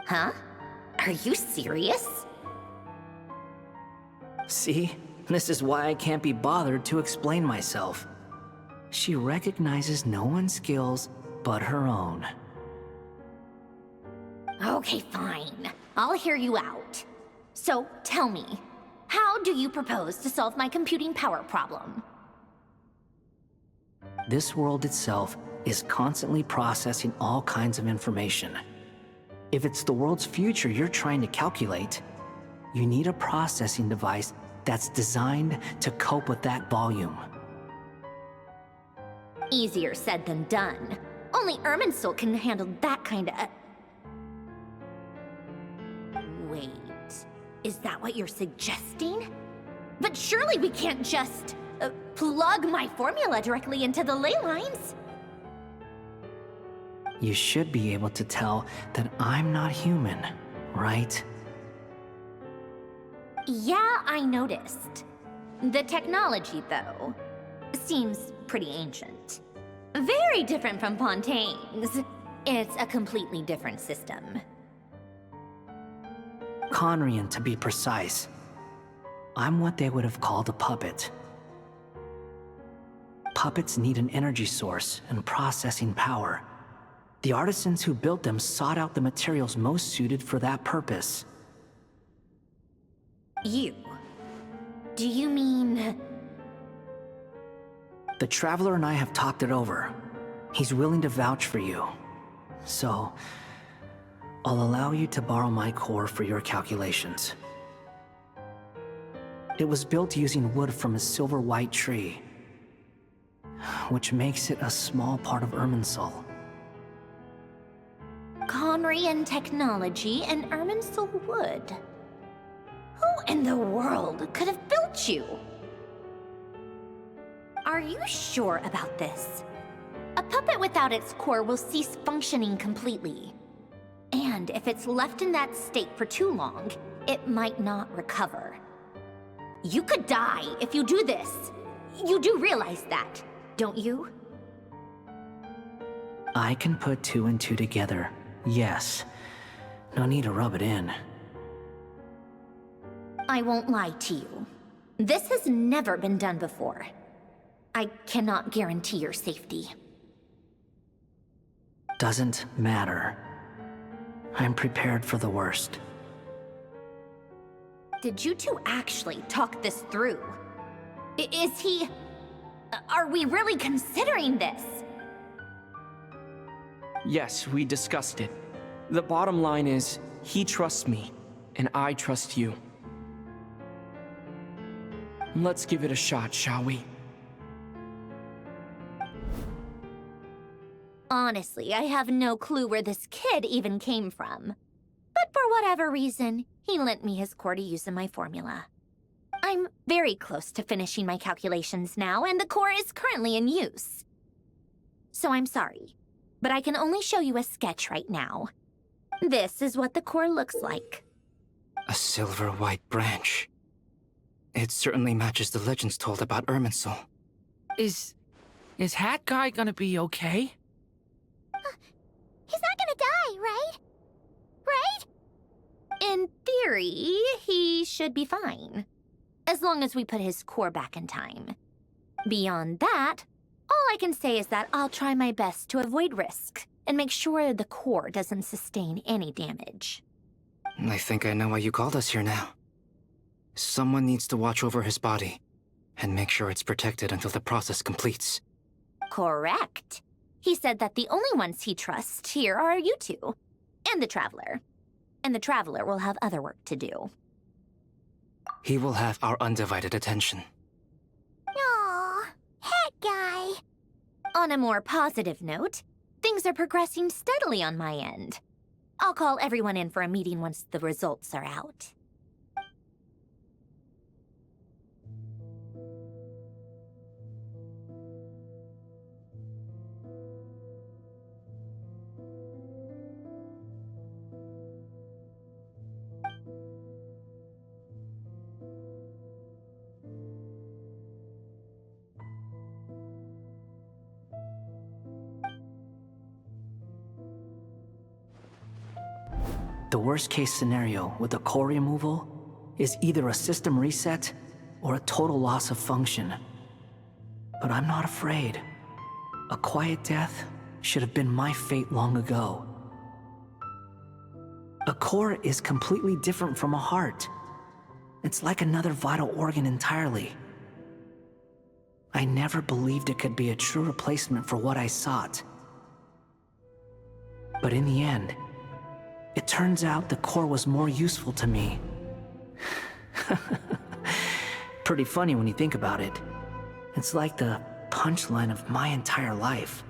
Huh? Are you serious? See? This is why I can't be bothered to explain myself. She recognizes no one's skills but her own. Okay, fine. I'll hear you out. So, tell me, how do you propose to solve my computing power problem? This world itself is constantly processing all kinds of information. If it's the world's future you're trying to calculate, you need a processing device that's designed to cope with that volume. Easier said than done. Only Irminsul can handle that kind of... Wait, is that what you're suggesting? But surely we can't just plug my formula directly into the ley lines. You should be able to tell that I'm not human, right? Yeah, I noticed. The technology, though, seems pretty ancient. Very different from Fontaine's. It's a completely different system. Conrian, to be precise. I'm what they would have called a puppet. Puppets need an energy source and processing power. The artisans who built them sought out the materials most suited for that purpose. You? Do you mean... The Traveler and I have talked it over. He's willing to vouch for you. So, I'll allow you to borrow my core for your calculations. It was built using wood from a silver-white tree, which makes it a small part of Irminsul. Conrian technology and Irminsul wood. Who in the world could have built you? Are you sure about this? A puppet without its core will cease functioning completely. And if it's left in that state for too long, it might not recover. You could die if you do this. You do realize that, don't you? I can put two and two together, yes. No need to rub it in. I won't lie to you. This has never been done before. I cannot guarantee your safety. Doesn't matter. I'm prepared for the worst. Did you two actually talk this through? Is he... Are we really considering this? Yes, we discussed it. The bottom line is, he trusts me, and I trust you. Let's give it a shot, shall we? Honestly, I have no clue where this kid even came from. But for whatever reason, he lent me his core to use in my formula. I'm very close to finishing my calculations now, and the core is currently in use. So I'm sorry, but I can only show you a sketch right now. This is what the core looks like. A silver-white branch. It certainly matches the legends told about Irminsul. Is Hat Guy gonna be okay? He's not gonna die, right? Right? In theory, he should be fine. As long as we put his core back in time. Beyond that, all I can say is that I'll try my best to avoid risk and make sure the core doesn't sustain any damage. I think I know why you called us here now. Someone needs to watch over his body and make sure it's protected until the process completes. Correct. He said that the only ones he trusts here are you two, and the Traveler. And the Traveler will have other work to do. He will have our undivided attention. Aww, Hat Guy. On a more positive note, things are progressing steadily on my end. I'll call everyone in for a meeting once the results are out. The worst case scenario with the core removal is either a system reset or a total loss of function. But I'm not afraid. A quiet death should have been my fate long ago. A core is completely different from a heart. It's like another vital organ entirely. I never believed it could be a true replacement for what I sought. But in the end, it turns out the core was more useful to me. Pretty funny when you think about it. It's like the punchline of my entire life.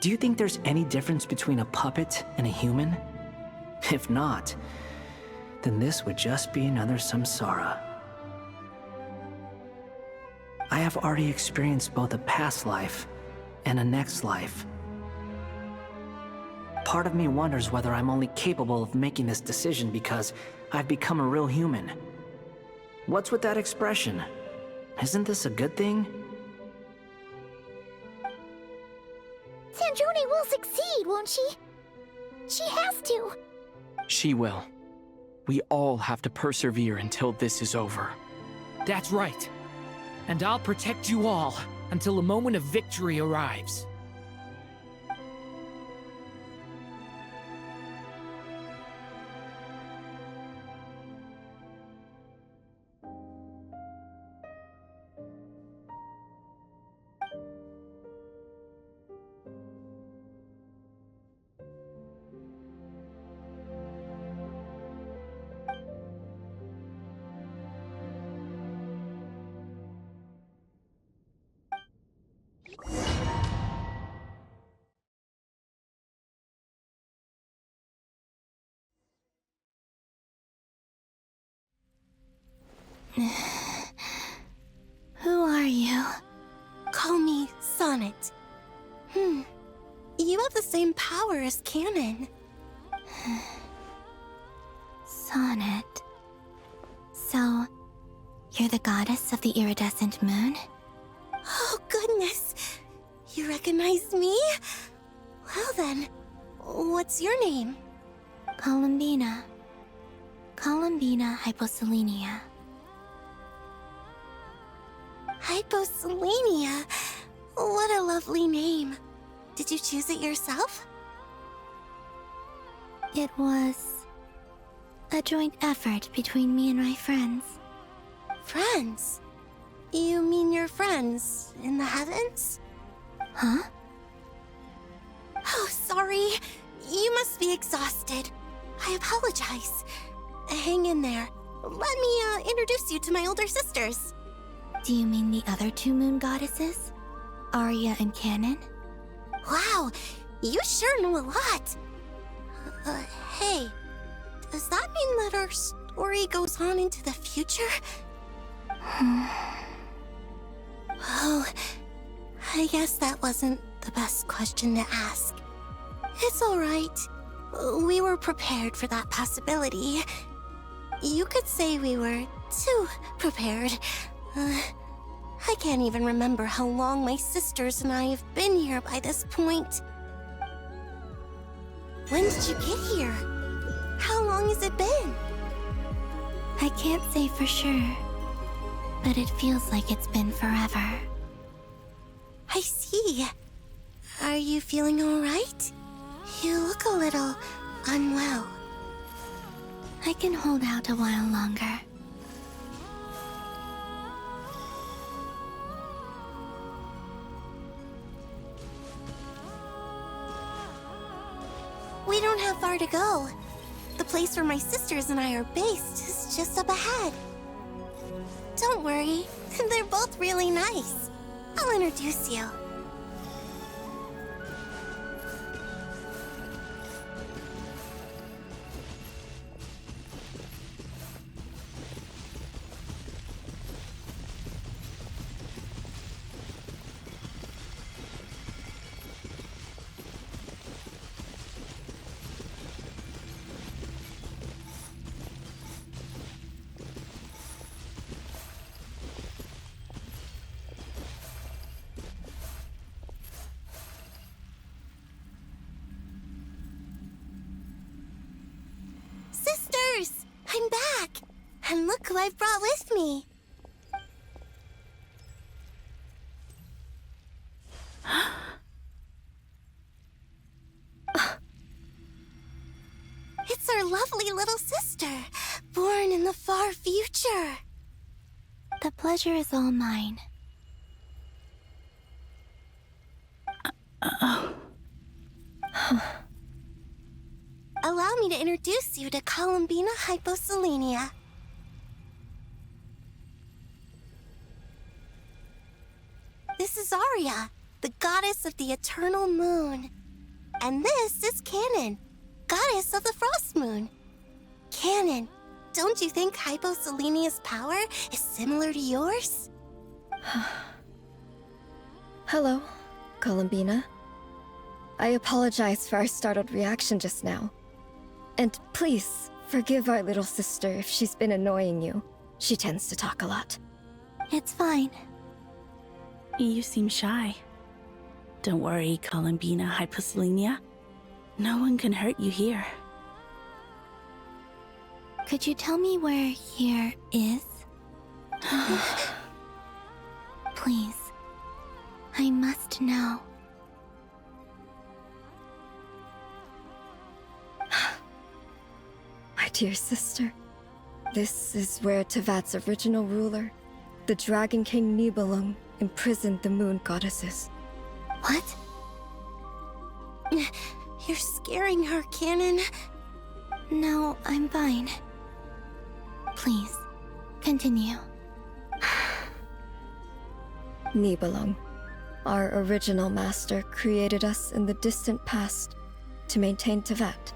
Do you think there's any difference between a puppet and a human? If not, then this would just be another samsara. I have already experienced both a past life and a next life. Part of me wonders whether I'm only capable of making this decision because I've become a real human. What's with that expression? Isn't this a good thing? Sandrone will succeed, won't she? She has to. She will. We all have to persevere until this is over. That's right. And I'll protect you all until a moment of victory arrives. Who are you? Call me Sonnet. You have the same power as Canon. Sonnet. So, you're the goddess of the iridescent moon? Oh, goodness! You recognize me? Well then, what's your name? Columbina. Columbina Hyposelenia. Hyposelenia? What a lovely name. Did you choose it yourself? It was a joint effort between me and my friends. Friends? You mean your friends in the heavens? Huh? Oh, sorry. You must be exhausted. I apologize. Hang in there. Let me introduce you to my older sisters. Do you mean the other two moon goddesses? Arya and Canon? Wow, you sure know a lot. Hey, does that mean that our story goes on into the future? Oh, I guess that wasn't the best question to ask. It's alright. We were prepared for that possibility. You could say we were too prepared. I can't even remember how long my sisters and I have been here by this point. When did you get here? How long has it been? I can't say for sure, but it feels like it's been forever. I see. Are you feeling all right? You look a little unwell. I can hold out a while longer. We don't have far to go. The place where my sisters and I are based is just up ahead. Don't worry, they're both really nice. I'll introduce you. And look who I've brought with me. It's our lovely little sister, born in the far future. The pleasure is all mine. Allow me to introduce you to Columbina Hyposelenia. This is Arya, the goddess of the eternal moon. And this is Canon, goddess of the frost moon. Canon, don't you think Hyposelenia's power is similar to yours? Hello, Columbina. I apologize for our startled reaction just now. And please, forgive our little sister if she's been annoying you. She tends to talk a lot. It's fine. You seem shy. Don't worry, Columbina Hyposelenia. No one can hurt you here. Could you tell me where here is? Please. I must know. My dear sister, this is where Tevat's original ruler, the Dragon King Nibelung, imprisoned the moon goddesses. What? You're scaring her, Canon. No, I'm fine. Please, continue. Nibelung, our original master, created us in the distant past to maintain Tevat.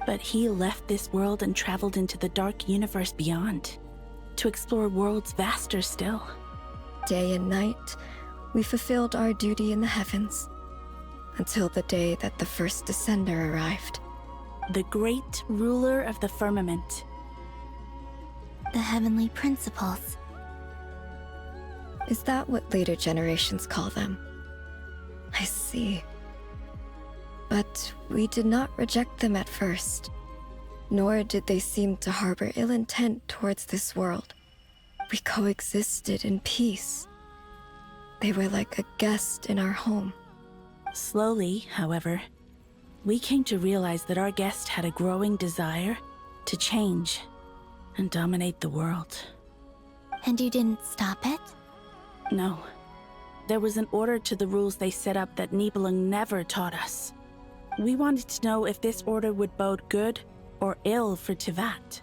But he left this world and traveled into the dark universe beyond, to explore worlds vaster still. Day and night, we fulfilled our duty in the heavens, until the day that the first Descender arrived. The great ruler of the firmament. The heavenly principles. Is that what later generations call them? I see. But we did not reject them at first, nor did they seem to harbor ill intent towards this world. We coexisted in peace. They were like a guest in our home. Slowly, however, we came to realize that our guest had a growing desire to change and dominate the world. And you didn't stop it? No. There was an order to the rules they set up that Nibelung never taught us. We wanted to know if this order would bode good or ill for Tevat.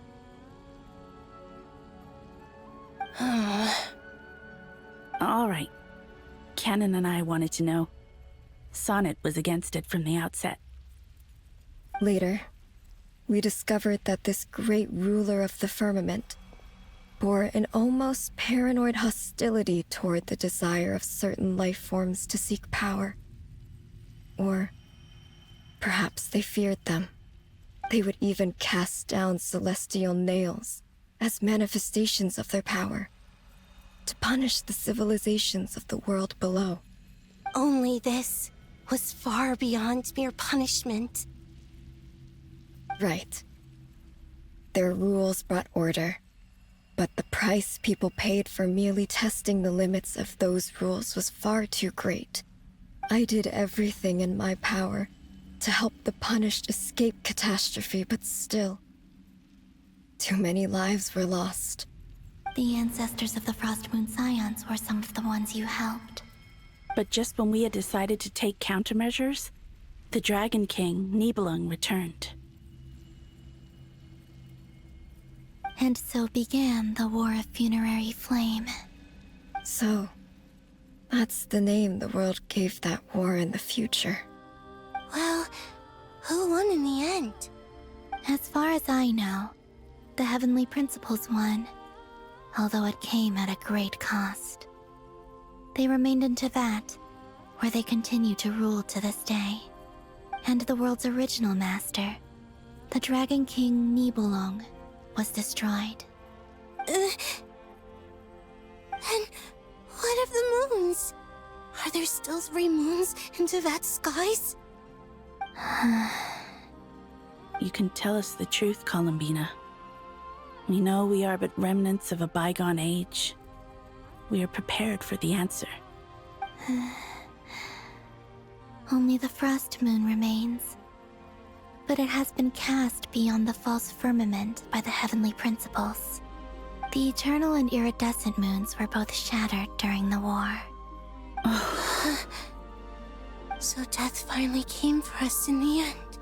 All right. Canon and I wanted to know. Sonnet was against it from the outset. Later, we discovered that this great ruler of the firmament bore an almost paranoid hostility toward the desire of certain life forms to seek power. Or perhaps they feared them. They would even cast down celestial nails as manifestations of their power, to punish the civilizations of the world below. Only this was far beyond mere punishment. Right. Their rules brought order, but the price people paid for merely testing the limits of those rules was far too great. I did everything in my power to help the punished escape catastrophe, but still, too many lives were lost. The ancestors of the Frost Moon Scions were some of the ones you helped. But just when we had decided to take countermeasures, the Dragon King, Nibelung, returned. And so began the War of Funerary Flame. So, that's the name the world gave that war in the future. Well, who won in the end? As far as I know, the Heavenly Principles won, although it came at a great cost. They remained in Tevat, where they continue to rule to this day. And the world's original master, the Dragon King Nibelung, was destroyed. And what of the moons? Are there still 3 moons in Tevat's skies? You can tell us the truth, Columbina. We know we are but remnants of a bygone age. We are prepared for the answer. Only the frost moon remains. But it has been cast beyond the false firmament by the heavenly principles. The eternal and iridescent moons were both shattered during the war. So death finally came for us in the end.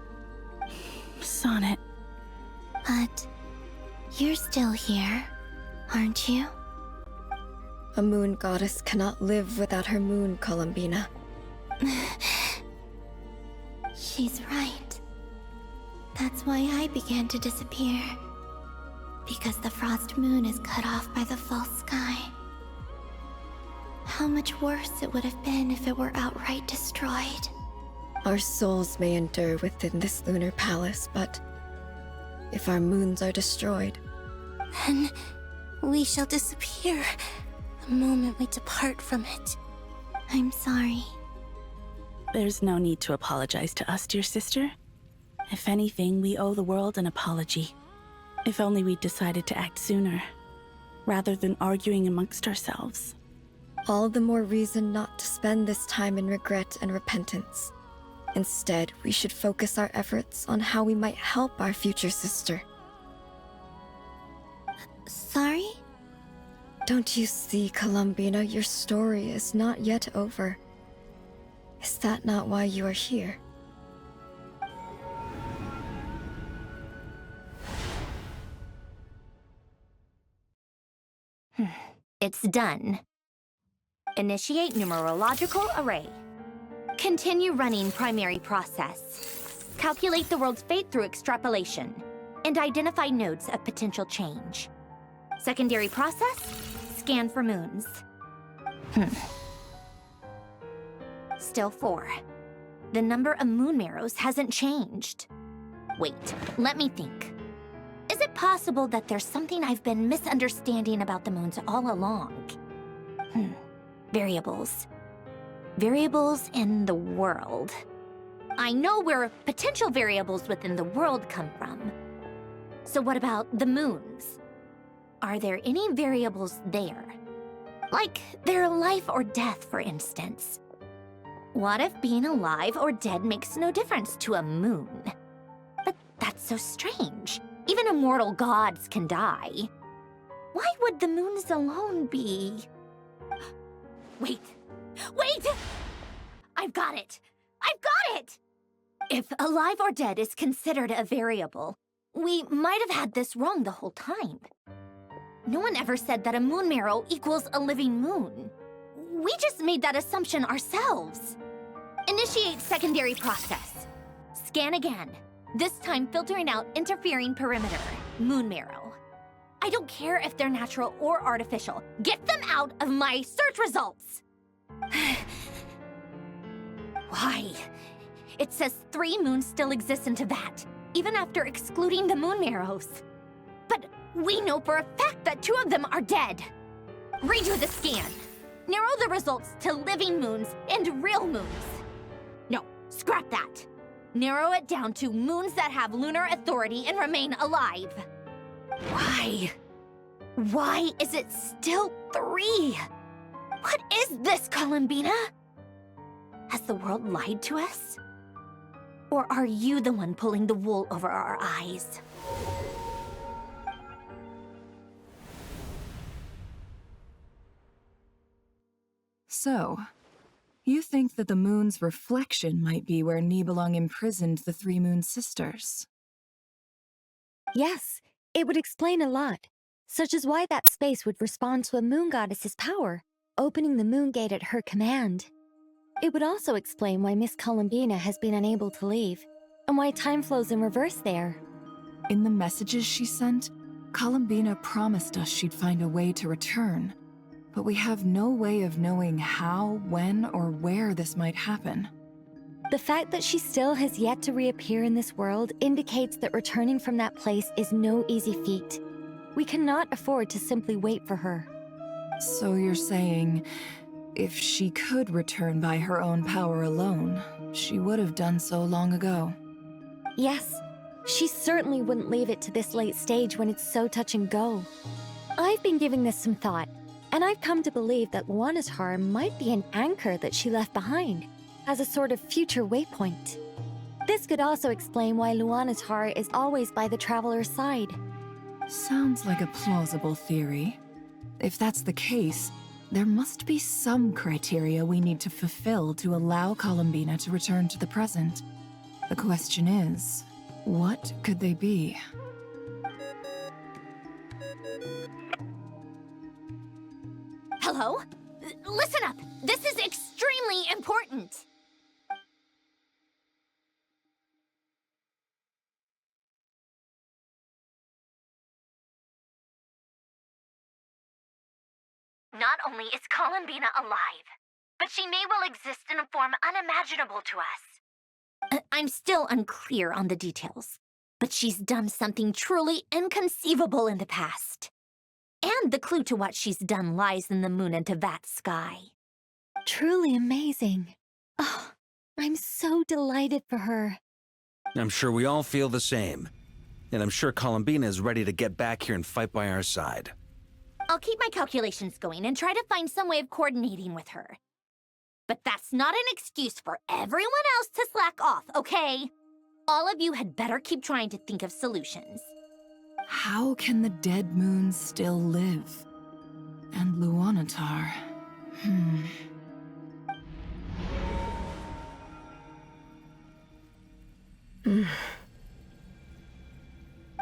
Sonnet. But you're still here, aren't you? A moon goddess cannot live without her moon, Columbina. She's right. That's why I began to disappear. Because the frost moon is cut off by the false sky. How much worse it would have been if it were outright destroyed. Our souls may endure within this lunar palace, but if our moons are destroyed, then we shall disappear the moment we depart from it. I'm sorry. There's no need to apologize to us, dear sister. If anything, we owe the world an apology. If only we'd decided to act sooner, rather than arguing amongst ourselves. all the more reason not to spend this time in regret and repentance. Instead, we should focus our efforts on how we might help our future sister. Sorry? Don't you see, Columbina, your story is not yet over. Is that not why you are here? It's done. Initiate numerological array. Continue running primary process. Calculate the world's fate through extrapolation. And identify nodes of potential change. Secondary process, scan for moons. Still 4. The number of moon marrows hasn't changed. Wait, let me think. Is it possible that there's something I've been misunderstanding about the moons all along? Variables. Variables in the world. I know where potential variables within the world come from. So what about the moons? Are there any variables there? Like their life or death, for instance. What if being alive or dead makes no difference to a moon? But that's so strange. Even immortal gods can die. Why would the moons alone be? Wait! Wait! I've got it! I've got it! If alive or dead is considered a variable, we might have had this wrong the whole time. No one ever said that a moon marrow equals a living moon. We just made that assumption ourselves. Initiate secondary process. Scan again. This time filtering out interfering perimeter, moon marrow. I don't care if they're natural or artificial. Get them out of my search results! Why? It says 3 moons still exist in Tibet, even after excluding the moon marrows. But we know for a fact that 2 of them are dead. Redo the scan. Narrow the results to living moons and real moons. No, scrap that. Narrow it down to moons that have lunar authority and remain alive. Why? Why is it still 3? What is this, Columbina? Has the world lied to us? Or are you the one pulling the wool over our eyes? So, you think that the moon's reflection might be where Nibelung imprisoned the 3 moon sisters? Yes, it would explain a lot, such as why that space would respond to a moon goddess's power, opening the moon gate at her command. It would also explain why Miss Columbina has been unable to leave, and why time flows in reverse there. In the messages she sent, Columbina promised us she'd find a way to return, but we have no way of knowing how, when, or where this might happen. The fact that she still has yet to reappear in this world indicates that returning from that place is no easy feat. We cannot afford to simply wait for her. So you're saying, if she could return by her own power alone, she would have done so long ago. Yes, She certainly wouldn't leave it to this late stage when it's so touch and go. I've been giving this some thought, and I've come to believe that Luanatar might be an anchor that she left behind, as a sort of future waypoint. This could also explain why Luanatar is always by the Traveler's side. Sounds like a plausible theory. If that's the case, there must be some criteria we need to fulfill to allow Columbina to return to the present. The question is, what could they be? Hello? Listen up! This is extremely important! Not only is Columbina alive, but she may well exist in a form unimaginable to us. I'm still unclear on the details, but she's done something truly inconceivable in the past. And the clue to what she's done lies in the moon and Tevat's sky. Truly amazing. Oh, I'm so delighted for her. I'm sure we all feel the same. And I'm sure Columbina is ready to get back here and fight by our side. I'll keep my calculations going and try to find some way of coordinating with her. But that's not an excuse for everyone else to slack off, okay? All of you had better keep trying to think of solutions. How can the dead moons still live? And Luanatar...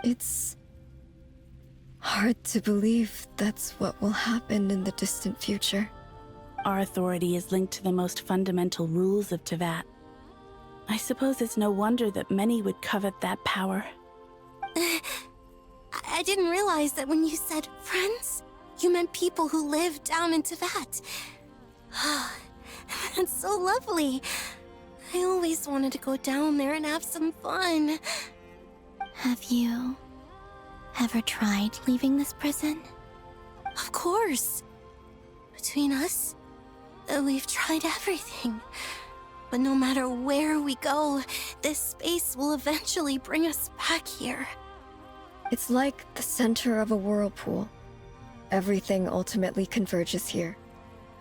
It's hard to believe that's what will happen in the distant future. Our authority is linked to the most fundamental rules of Tevat. I suppose it's no wonder that many would covet that power. I didn't realize that when you said friends, you meant people who live down in Tevat. That's so lovely. I always wanted to go down there and have some fun. Have you ever tried leaving this prison? Of course. Between us, we've tried everything. But no matter where we go, this space will eventually bring us back here. It's like the center of a whirlpool. Everything ultimately converges here,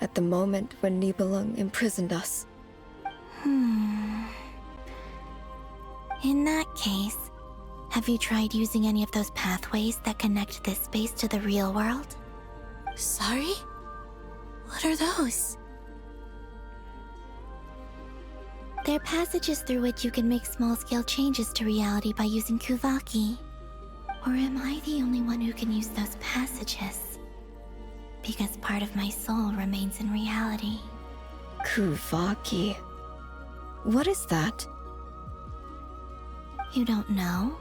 at the moment when Nibelung imprisoned us. In that case, have you tried using any of those pathways that connect this space to the real world? Sorry? What are those? They're passages through which you can make small-scale changes to reality by using Kuvaki. Or am I the only one who can use those passages? Because part of my soul remains in reality. Kuvaki. What is that? You don't know?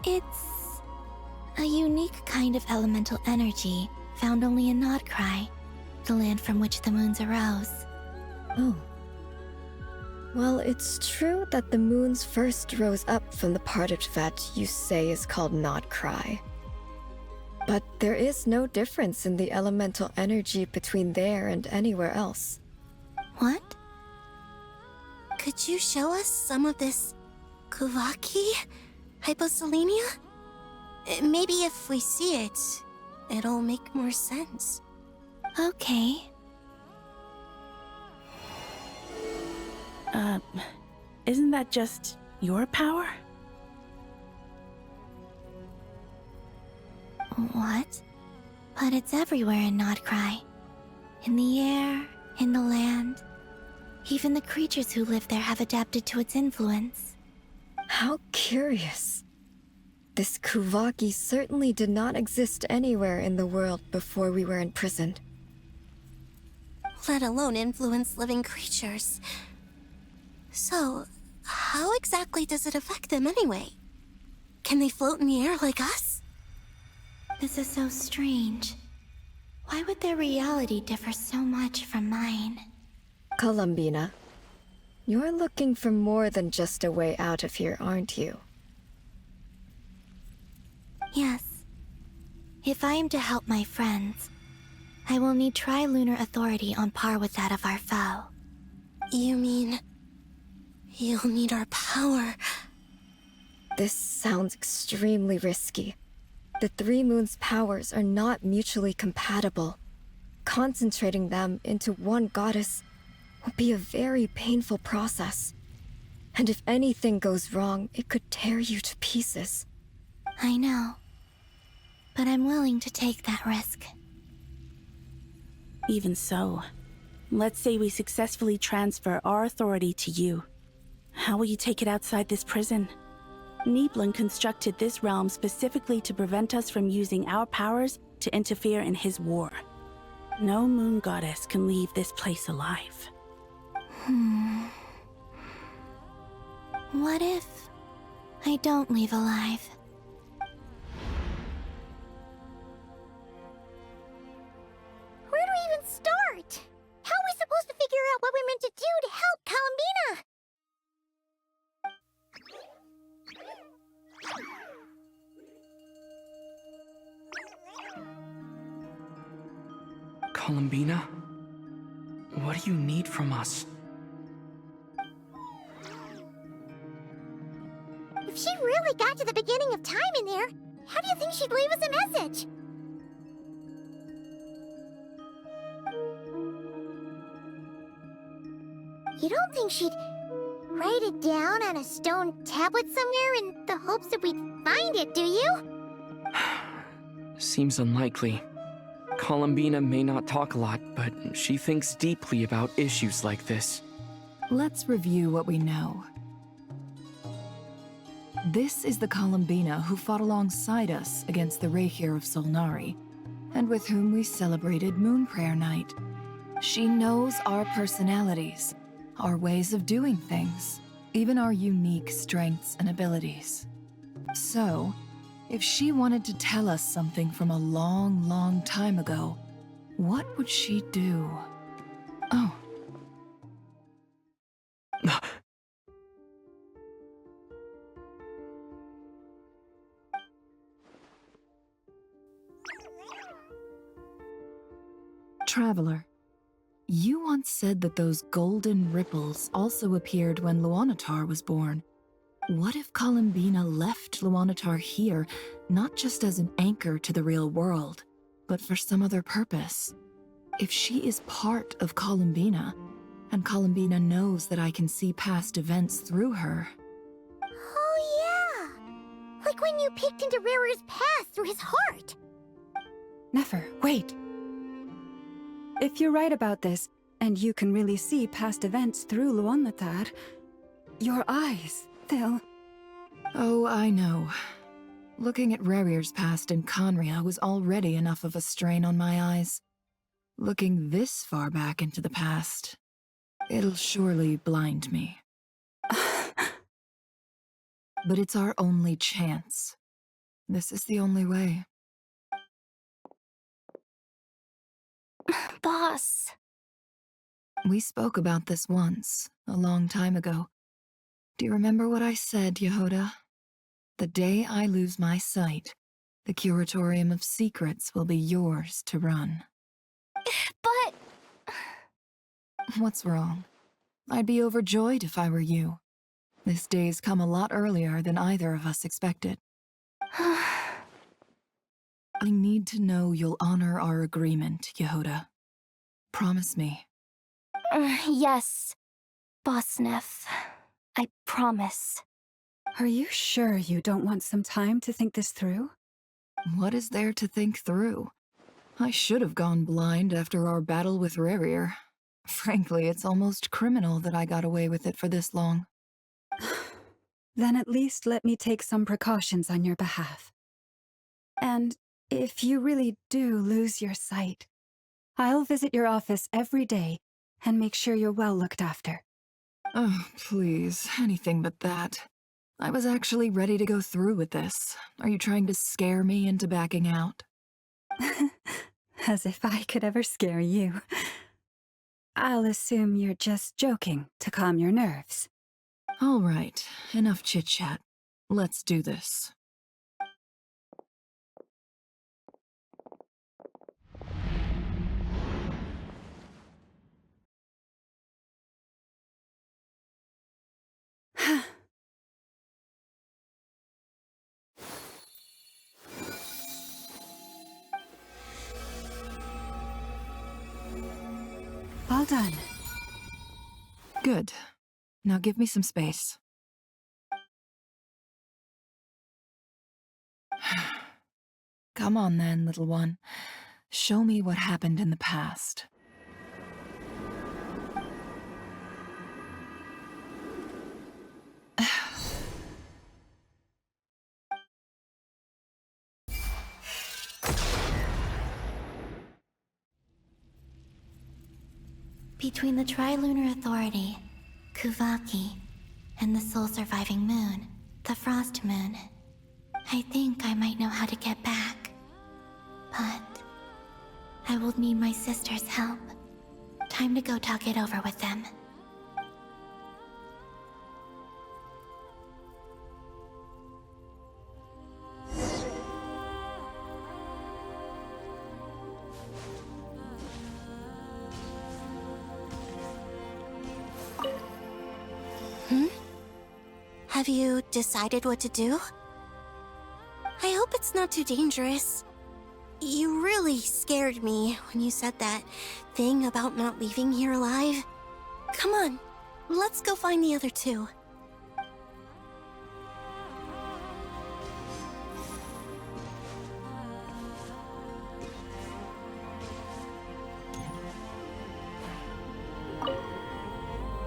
It's a unique kind of elemental energy found only in Krai, the land from which the moons arose. Oh. Well, it's true that the moons first rose up from the part of Tevat you say is called Krai. But there is no difference in the elemental energy between there and anywhere else. What? Could you show us some of this Kuvaki hyposelenia? Maybe if we see it, it'll make more sense. Okay. Isn't that just your power? What? But it's everywhere in Krai. In the air, in the land. Even the creatures who live there have adapted to its influence. How curious. This Kuvaki certainly did not exist anywhere in the world before we were imprisoned. Let alone influence living creatures. So, how exactly does it affect them anyway? Can they float in the air like us? This is so strange. Why would their reality differ so much from mine? Columbina, you're looking for more than just a way out of here, aren't you? Yes. If I am to help my friends, I will need tri-lunar authority on par with that of our foe. You mean... you'll need our power? This sounds extremely risky. The three moons' powers are not mutually compatible. Concentrating them into one goddess will be a very painful process. And if anything goes wrong, it could tear you to pieces. I know. But I'm willing to take that risk. Even so, let's say we successfully transfer our authority to you. How will you take it outside this prison? Nibelung constructed this realm specifically to prevent us from using our powers to interfere in his war. No moon goddess can leave this place alive. What if I don't leave alive? Where do we even start? How are we supposed to figure out what we're meant to do to help Columbina? Columbina? What do you need from us? If she really got to the beginning of time in there, how do you think she'd leave us a message? You don't think she'd write it down on a stone tablet somewhere in the hopes that we'd find it, do you? Seems unlikely. Columbina may not talk a lot, but she thinks deeply about issues like this. Let's review what we know. This is the Columbina who fought alongside us against the Reikir of Solnari, and with whom we celebrated Moon Prayer Night. She knows our personalities, our ways of doing things, even our unique strengths and abilities. So, if she wanted to tell us something from a long, long time ago, what would she do? Oh. Traveler, you once said that those golden ripples also appeared when Luanatar was born. What if Columbina left Luanatar here, not just as an anchor to the real world, but for some other purpose? If she is part of Columbina, and Columbina knows that I can see past events through her... Oh yeah! Like when you peeked into Rare's past through his heart! Nefer, wait! If you're right about this, and you can really see past events through Luanatar, your eyes, they'll... Oh, I know. Looking at Rare's past in Conria was already enough of a strain on my eyes. Looking this far back into the past, it'll surely blind me. But it's our only chance. This is the only way. Boss. We spoke about this once, a long time ago. Do you remember what I said, Yehoda? The day I lose my sight, the Curatorium of Secrets will be yours to run. But... What's wrong? I'd be overjoyed if I were you. This day's come a lot earlier than either of us expected. I need to know you'll honor our agreement, Yehoda. Promise me. Yes, Boss Neff. I promise. Are you sure you don't want some time to think this through? What is there to think through? I should have gone blind after our battle with Rerir. Frankly, it's almost criminal that I got away with it for this long. Then at least let me take some precautions on your behalf. And if you really do lose your sight, I'll visit your office every day and make sure you're well looked after. Oh, please, anything but that. I was actually ready to go through with this. Are you trying to scare me into backing out? As if I could ever scare you. I'll assume you're just joking to calm your nerves. All right, enough chit-chat. Let's do this. done. Good. Now give me some space. Come on then, little one. Show me what happened in the past. Between the Trilunar Authority, Kuvaki, and the soul-surviving moon, the Frost Moon, I think I might know how to get back. But I will need my sister's help. Time to go talk it over with them. Have you decided what to do? I hope it's not too dangerous. You really scared me when you said that thing about not leaving here alive. Come on, let's go find the other two.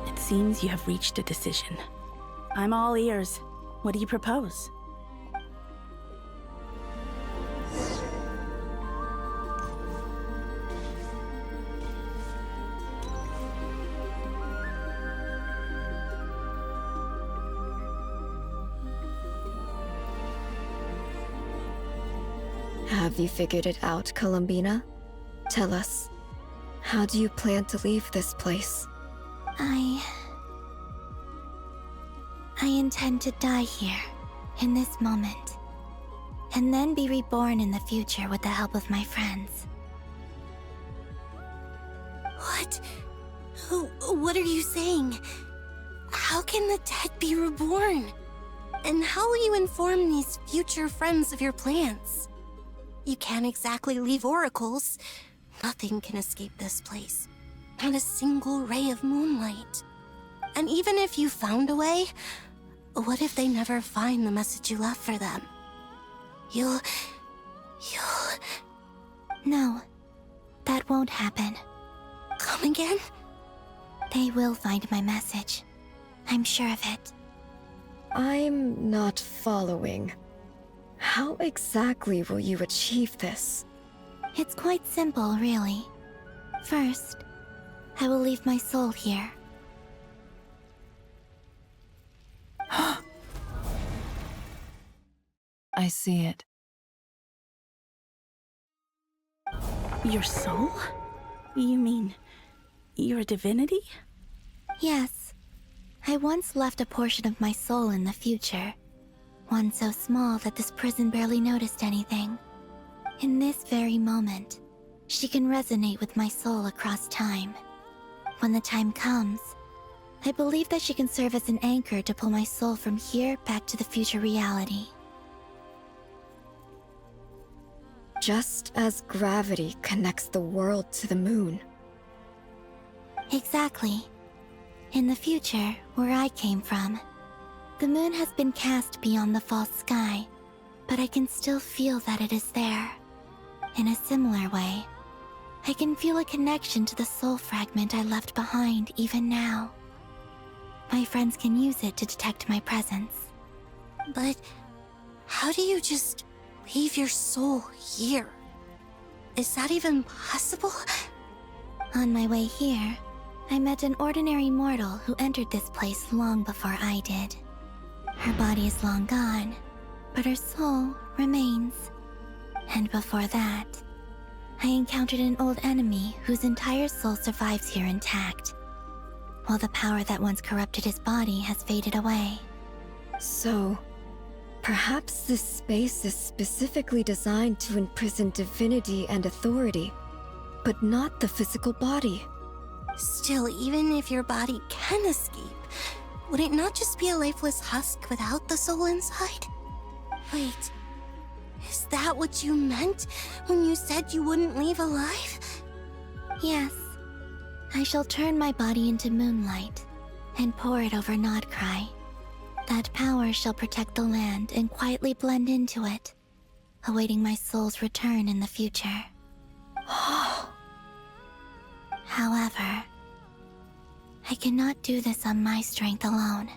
It seems you have reached a decision. I'm all ears. What do you propose? Have you figured it out, Columbina? Tell us, how do you plan to leave this place? I intend to die here, in this moment, and then be reborn in the future with the help of my friends. What? What are you saying? How can the dead be reborn? And how will you inform these future friends of your plans? You can't exactly leave oracles. Nothing can escape this place. Not a single ray of moonlight. And even if you found a way, what if they never find the message you left for them? You'll... No, that won't happen. Come again? They will find my message. I'm sure of it. I'm not following. How exactly will you achieve this? It's quite simple, really. First, I will leave my soul here. I see it. Your soul? You mean you're a divinity? Yes. I once left a portion of my soul in the future. One so small that this prison barely noticed anything. In this very moment, she can resonate with my soul across time. When the time comes, I believe that she can serve as an anchor to pull my soul from here back to the future reality. Just as gravity connects the world to the moon. Exactly. In the future, where I came from, the moon has been cast beyond the false sky, but I can still feel that it is there. In a similar way, I can feel a connection to the soul fragment I left behind even now. My friends can use it to detect my presence. But how do you just leave your soul here? Is that even possible? On my way here, I met an ordinary mortal who entered this place long before I did. Her body is long gone, but her soul remains. And before that, I encountered an old enemy whose entire soul survives here intact, while the power that once corrupted his body has faded away. So, perhaps this space is specifically designed to imprison divinity and authority, but not the physical body. Still, even if your body can escape, would it not just be a lifeless husk without the soul inside? Wait, is that what you meant when you said you wouldn't leave alive? Yes. I shall turn my body into moonlight and pour it over Krai. That power shall protect the land and quietly blend into it, awaiting my soul's return in the future. However, I cannot do this on my strength alone.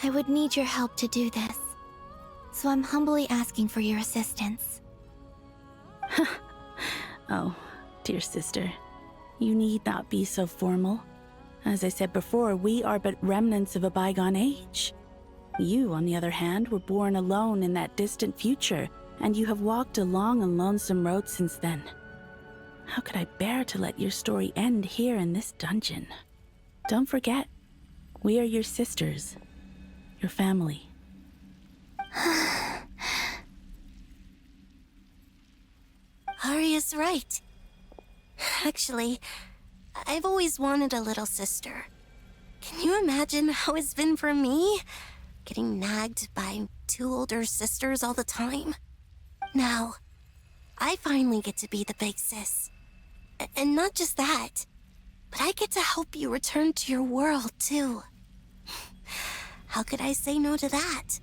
I would need your help to do this, so I'm humbly asking for your assistance. Oh, dear sister, you need not be so formal. As I said before, we are but remnants of a bygone age. You, on the other hand, were born alone in that distant future, and you have walked a long and lonesome road since then. How could I bear to let your story end here in this dungeon? Don't forget, we are your sisters, your family. Arya's right. Actually, I've always wanted a little sister. Can you imagine how it's been for me? Getting nagged by 2 older sisters all the time. Now, I finally get to be the big sis. And not just that, but I get to help you return to your world, too. How could I say no to that?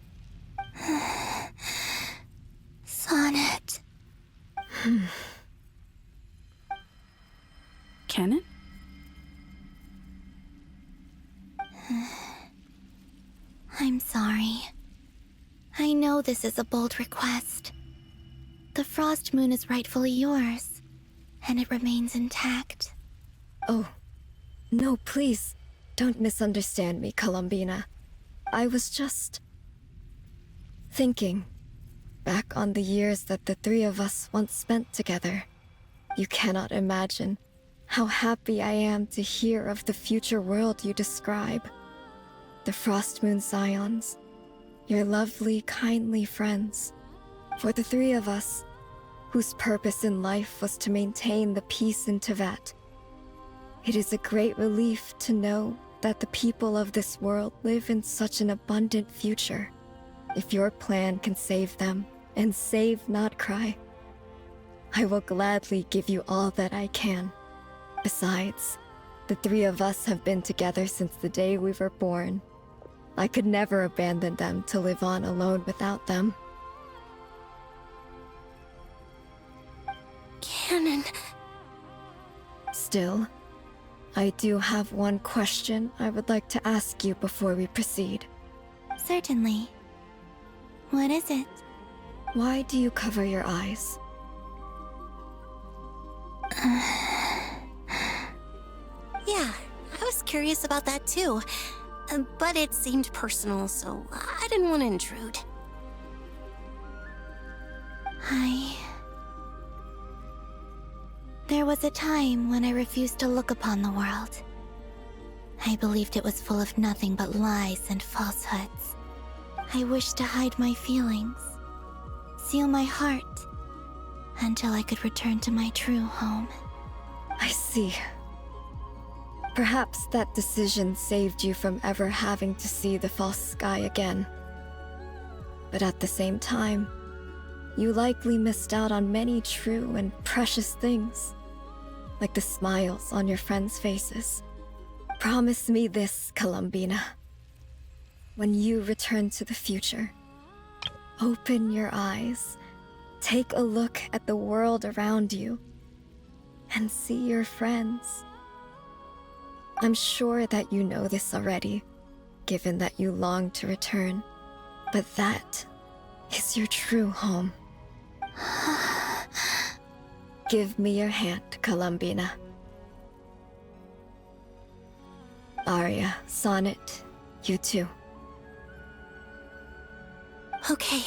Sonnet. Canon? I'm sorry. I know this is a bold request. The Frost Moon is rightfully yours, and it remains intact. Oh, no, please, don't misunderstand me, Columbina. I was just thinking back on the years that the 3 of us once spent together. You cannot imagine how happy I am to hear of the future world you describe. The Frost Moon Scions, your lovely, kindly friends. For the 3 of us, whose purpose in life was to maintain the peace in Teyvat, it is a great relief to know that the people of this world live in such an abundant future. If your plan can save them, and save Krai, I will gladly give you all that I can. Besides, the 3 of us have been together since the day we were born. I could never abandon them to live on alone without them. Canon. Still, I do have one question I would like to ask you before we proceed. Certainly. What is it? Why do you cover your eyes? Yeah, I was curious about that too. But it seemed personal, so I didn't want to intrude. There was a time when I refused to look upon the world. I believed it was full of nothing but lies and falsehoods. I wished to hide my feelings, seal my heart, until I could return to my true home. I see. Perhaps that decision saved you from ever having to see the false sky again. But at the same time, you likely missed out on many true and precious things, like the smiles on your friends' faces. Promise me this, Columbina. When you return to the future, open your eyes, take a look at the world around you, and see your friends. I'm sure that you know this already, given that you long to return, but that is your true home. Give me your hand, Columbina. Arya, Sonnet, you too. Okay.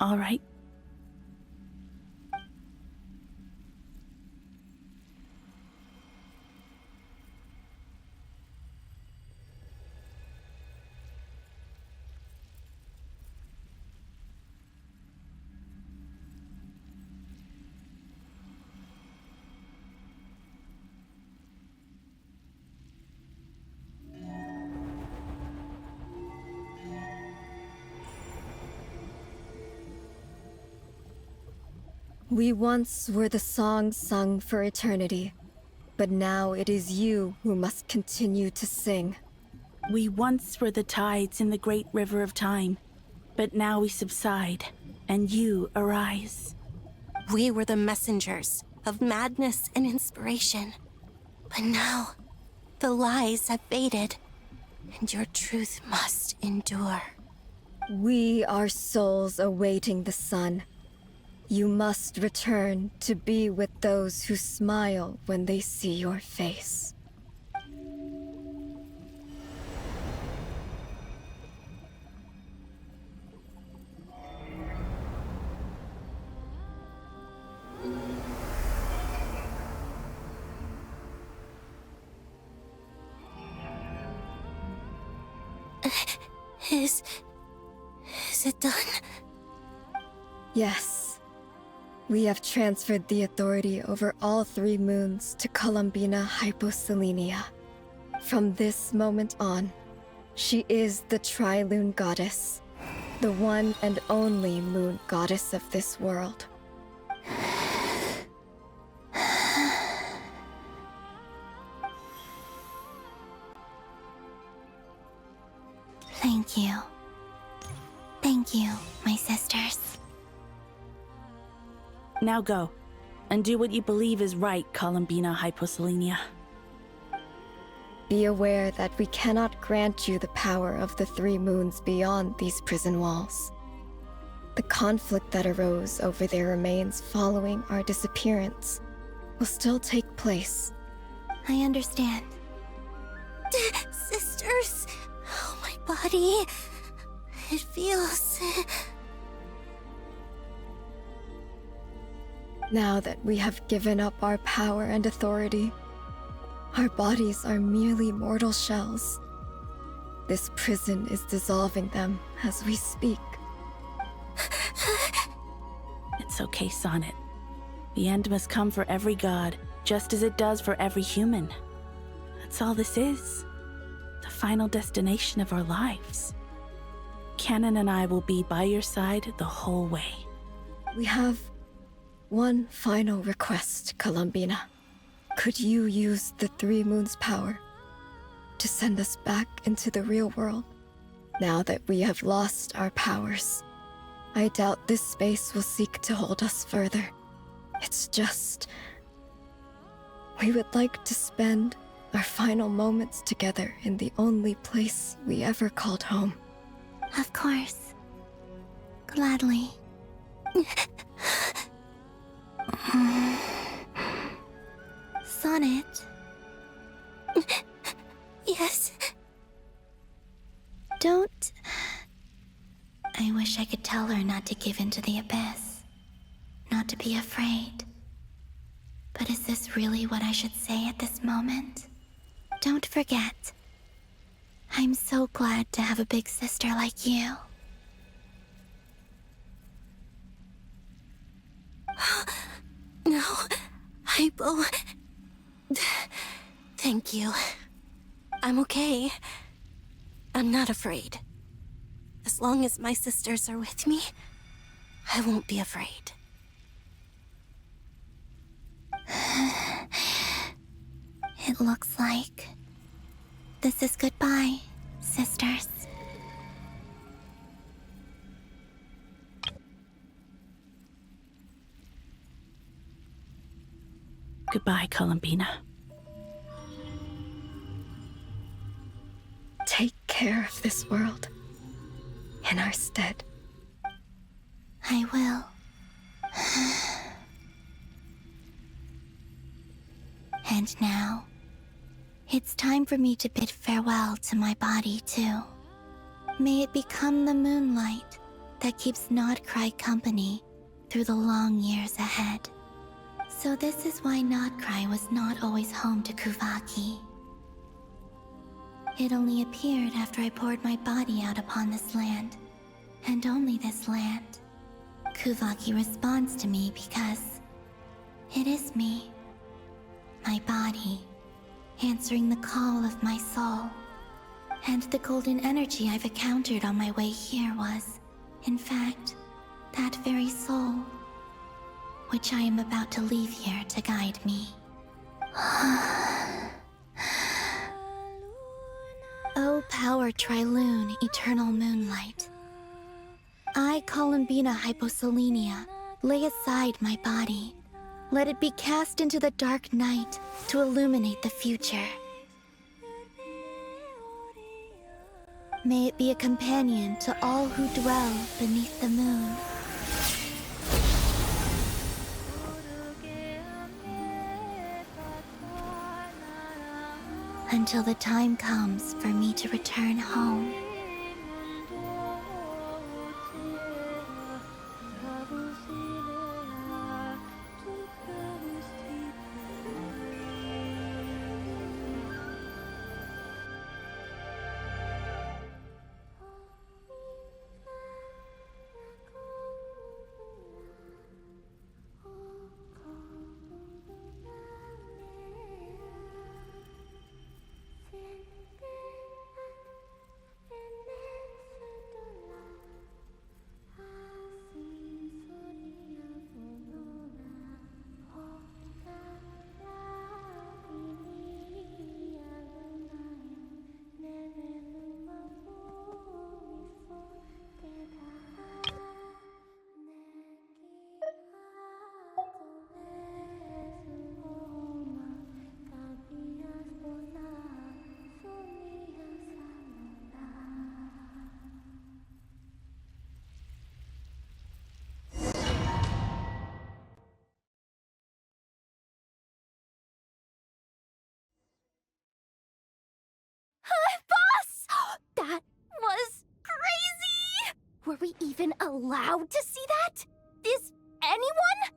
All right. We once were the songs sung for eternity, But now it is you who must continue to sing. We once were the tides in the great river of time, but now we subside, and you arise. We were the messengers of madness and inspiration. But now, the lies have faded, and your truth must endure. We are souls awaiting the sun. You must return to be with those who smile when they see your face. Is it done? Yes. We have transferred the authority over all 3 moons to Columbina Hyposelenia. From this moment on, she is the Tri-Lune Goddess, the one and only moon goddess of this world. Thank you. Thank you, my sisters. Now go, and do what you believe is right, Columbina Hyposelenia. Be aware that we cannot grant you the power of the 3 moons beyond these prison walls. The conflict that arose over their remains following our disappearance will still take place. I understand. Sisters, oh, my body. It feels... Now that we have given up our power and authority, our bodies are merely mortal shells. This prison is dissolving them as we speak. It's okay, Sonnet. The end must come for every god, just as it does for every human. That's all this is. The final destination of our lives. Canon and I will be by your side the whole way. We have one final request, Columbina. Could you use the 3 moons' power to send us back into the real world? Now that we have lost our powers, I doubt this space will seek to hold us further. It's just... we would like to spend our final moments together in the only place we ever called home. Of course. Gladly. Sonnet? Yes? Don't... I wish I could tell her not to give in to the abyss. Not to be afraid. But is this really what I should say at this moment? Don't forget. I'm so glad to have a big sister like you. No, Hypo... Thank you. I'm okay. I'm not afraid. As long as my sisters are with me, I won't be afraid. It looks like this is goodbye, sisters. Goodbye, Columbina. Take care of this world in our stead. I will. And now, it's time for me to bid farewell to my body, too. May it become the moonlight that keeps Not Krai company through the long years ahead. So this is why Not Krai was not always home to Kuvaki. It only appeared after I poured my body out upon this land, and only this land. Kuvaki responds to me because it is me, my body, answering the call of my soul. And the golden energy I've encountered on my way here was, in fact, that very soul, which I am about to leave here to guide me. O power Trilune, eternal moonlight. I, Columbina Hyposelenia, lay aside my body. Let it be cast into the dark night to illuminate the future. May it be a companion to all who dwell beneath the moon. Until the time comes for me to return home. Boss! That was crazy! Were we even allowed to see that? Is anyone?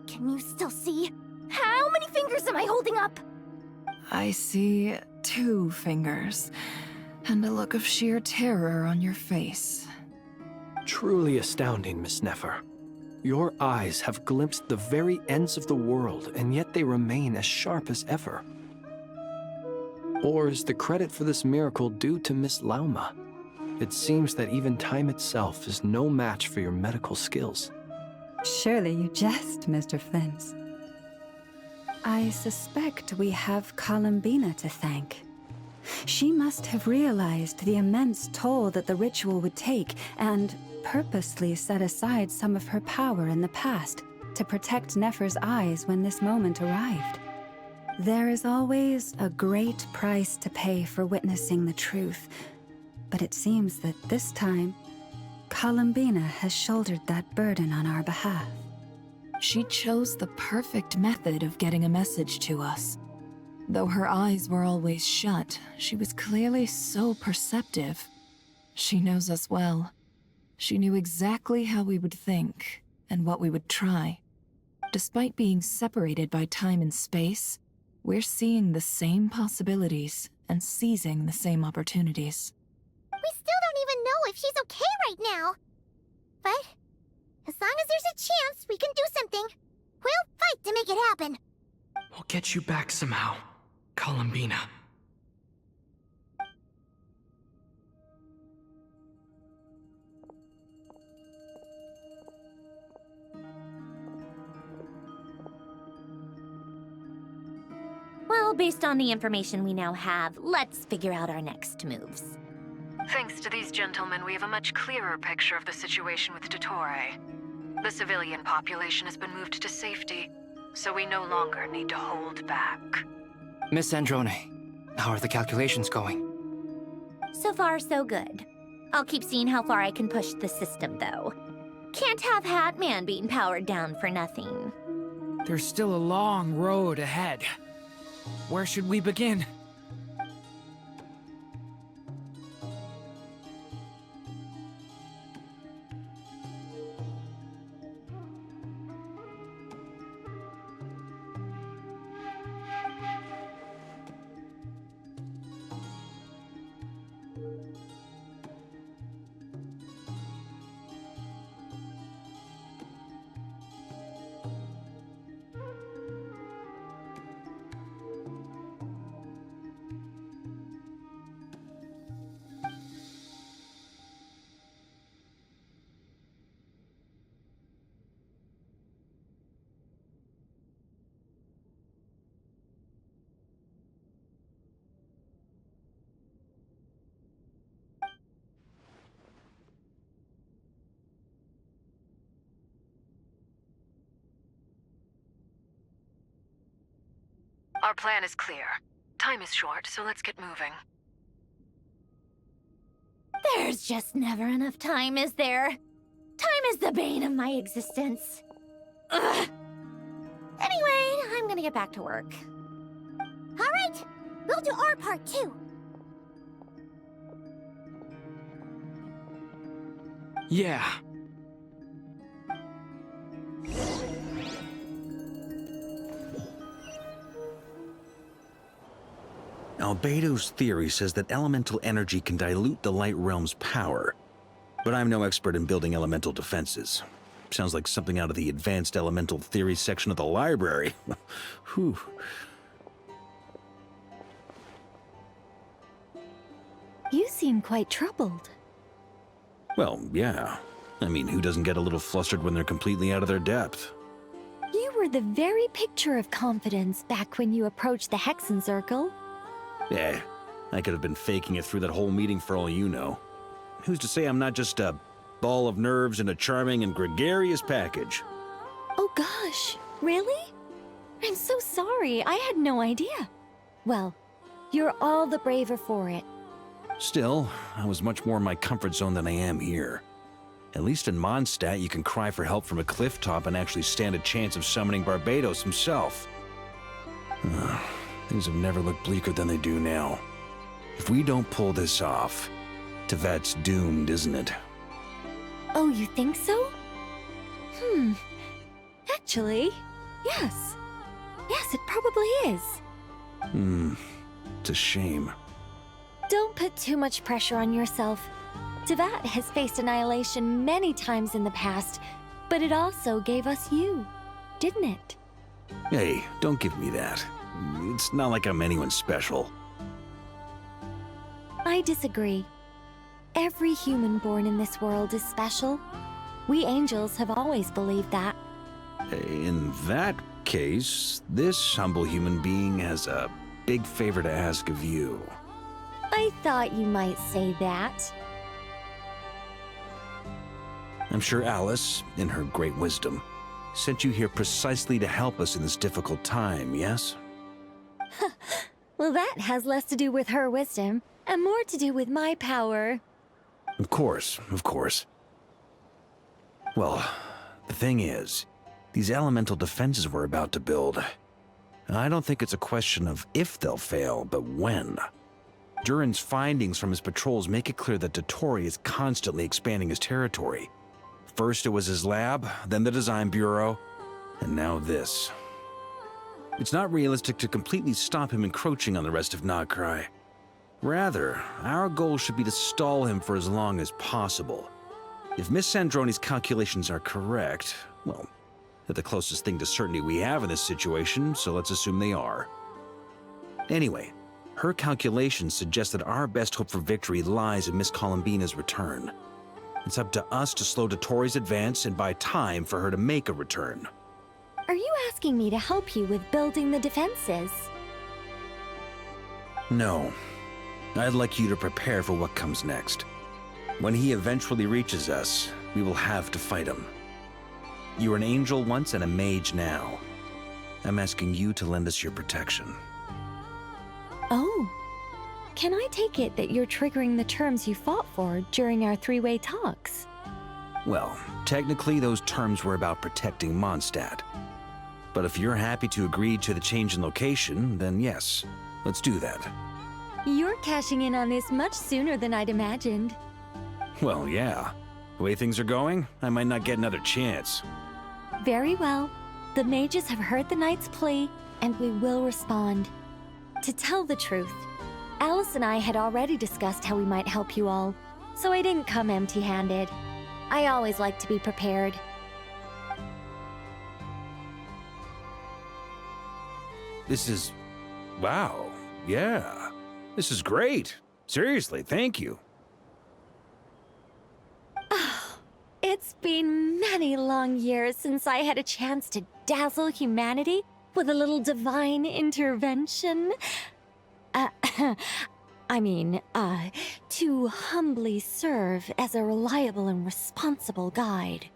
Can you still see? How many fingers am I holding up? I see 2 fingers, and a look of sheer terror on your face. Truly astounding, Miss Nefer. Your eyes have glimpsed the very ends of the world, and yet they remain as sharp as ever. Or is the credit for this miracle due to Miss Lauma? It seems that even time itself is no match for your medical skills. Surely you jest, Mr. Flins. I suspect we have Columbina to thank. She must have realized the immense toll that the ritual would take and purposely set aside some of her power in the past to protect Nefer's eyes when this moment arrived. There is always a great price to pay for witnessing the truth, but it seems that this time, Columbina has shouldered that burden on our behalf. She chose the perfect method of getting a message to us. Though her eyes were always shut, she was clearly so perceptive. She knows us well. She knew exactly how we would think and what we would try. Despite being separated by time and space, we're seeing the same possibilities and seizing the same opportunities. We still don't even know if she's okay right now. But as long as there's a chance we can do something, we'll fight to make it happen. We'll get you back somehow, Columbina. Well, based on the information we now have, let's figure out our next moves. Thanks to these gentlemen, we have a much clearer picture of the situation with Dottore. The civilian population has been moved to safety, so we no longer need to hold back. Miss Androne, how are the calculations going? So far, so good. I'll keep seeing how far I can push the system, though. Can't have Hatman being powered down for nothing. There's still a long road ahead. Where should we begin? Our plan is clear. Time is short, so let's get moving. There's just never enough time, is there? Time is the bane of my existence. Ugh. Anyway, I'm gonna get back to work. All right, we'll do our part too. Yeah. Albedo's theory says that elemental energy can dilute the light realm's power. But I'm no expert in building elemental defenses. Sounds like something out of the advanced elemental theory section of the library. Whew. You seem quite troubled. Well, yeah. I mean, who doesn't get a little flustered when they're completely out of their depth? You were the very picture of confidence back when you approached the Hexen Circle. Eh, I could have been faking it through that whole meeting for all you know. Who's to say I'm not just a ball of nerves in a charming and gregarious package? Oh gosh, really? I'm so sorry, I had no idea. Well, you're all the braver for it. Still, I was much more in my comfort zone than I am here. At least in Mondstadt, you can cry for help from a cliff top and actually stand a chance of summoning Barbados himself. Things have never looked bleaker than they do now. If we don't pull this off, Tevat's doomed, isn't it? Oh, you think so? Actually, yes. Yes, it probably is. It's a shame. Don't put too much pressure on yourself. Tevat has faced annihilation many times in the past, but it also gave us you, didn't it? Hey, don't give me that. It's not like I'm anyone special. I disagree. Every human born in this world is special. We angels have always believed that. In that case, this humble human being has a big favor to ask of you. I thought you might say that. I'm sure Alice, in her great wisdom, sent you here precisely to help us in this difficult time, yes? Well, that has less to do with her wisdom, and more to do with my power. Of course, of course. Well, the thing is, these elemental defenses we're about to build, I don't think it's a question of if they'll fail, but when. Durin's findings from his patrols make it clear that Dottore is constantly expanding his territory. First it was his lab, then the design bureau, and now this. It's not realistic to completely stop him encroaching on the rest of Krai. Rather, our goal should be to stall him for as long as possible. If Miss Sandroni's calculations are correct, well, they're the closest thing to certainty we have in this situation, so let's assume they are. Anyway, her calculations suggest that our best hope for victory lies in Miss Columbina's return. It's up to us to slow Dottore's advance and buy time for her to make a return. Are you asking me to help you with building the defenses? No. I'd like you to prepare for what comes next. When he eventually reaches us, we will have to fight him. You were an angel once and a mage now. I'm asking you to lend us your protection. Oh. Can I take it that you're triggering the terms you fought for during our three-way talks? Well, technically those terms were about protecting Mondstadt. But if you're happy to agree to the change in location, then yes, let's do that. You're cashing in on this much sooner than I'd imagined. Well, yeah. The way things are going, I might not get another chance. Very well. The mages have heard the knight's plea, and we will respond. To tell the truth, Alice and I had already discussed how we might help you all, so I didn't come empty-handed. I always like to be prepared. This is... wow. Yeah. This is great. Seriously, thank you. It's been many long years since I had a chance to dazzle humanity with a little divine intervention. To humbly serve as a reliable and responsible guide.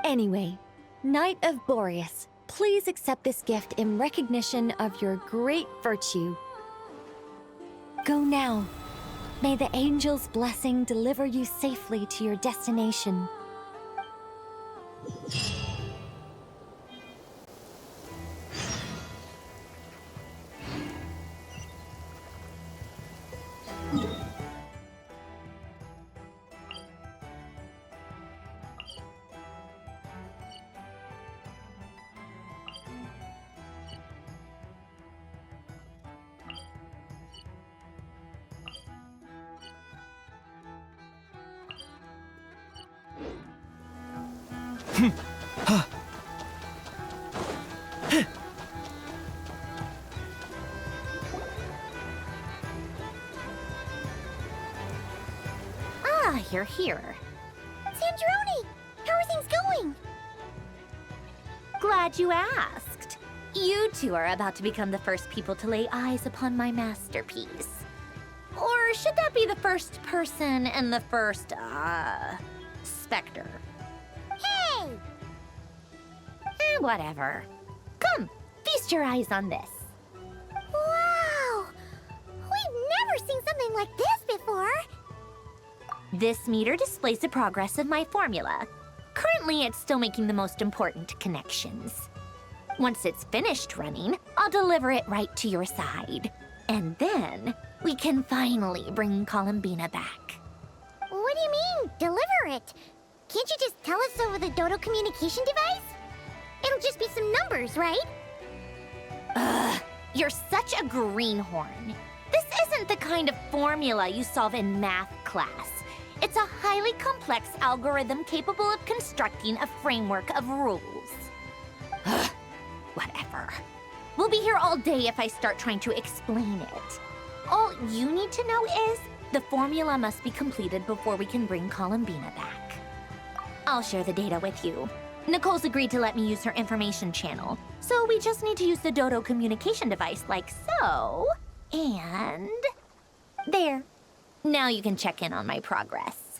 Anyway, Knight of Boreas, please accept this gift in recognition of your great virtue. Go now. May the angel's blessing deliver you safely to your destination. Ah, you're here. Sandrone! How are things going? Glad you asked. You two are about to become the first people to lay eyes upon my masterpiece. Or should that be the first person and the first, specter? Hey! Whatever. Come, feast your eyes on this. Wow! We've never seen something like this before! This meter displays the progress of my formula. Currently, it's still making the most important connections. Once it's finished running, I'll deliver it right to your side. And then, we can finally bring Columbina back. What do you mean, deliver it? Can't you just tell us over the Dodo communication device? It'll just be some numbers, right? Ugh, you're such a greenhorn. This isn't the kind of formula you solve in math class. It's a highly complex algorithm capable of constructing a framework of rules. Ugh, whatever. We'll be here all day if I start trying to explain it. All you need to know is the formula must be completed before we can bring Columbina back. I'll share the data with you. Nicole's agreed to let me use her information channel, so we just need to use the Dodo communication device like so, and there. Now you can check in on my progress.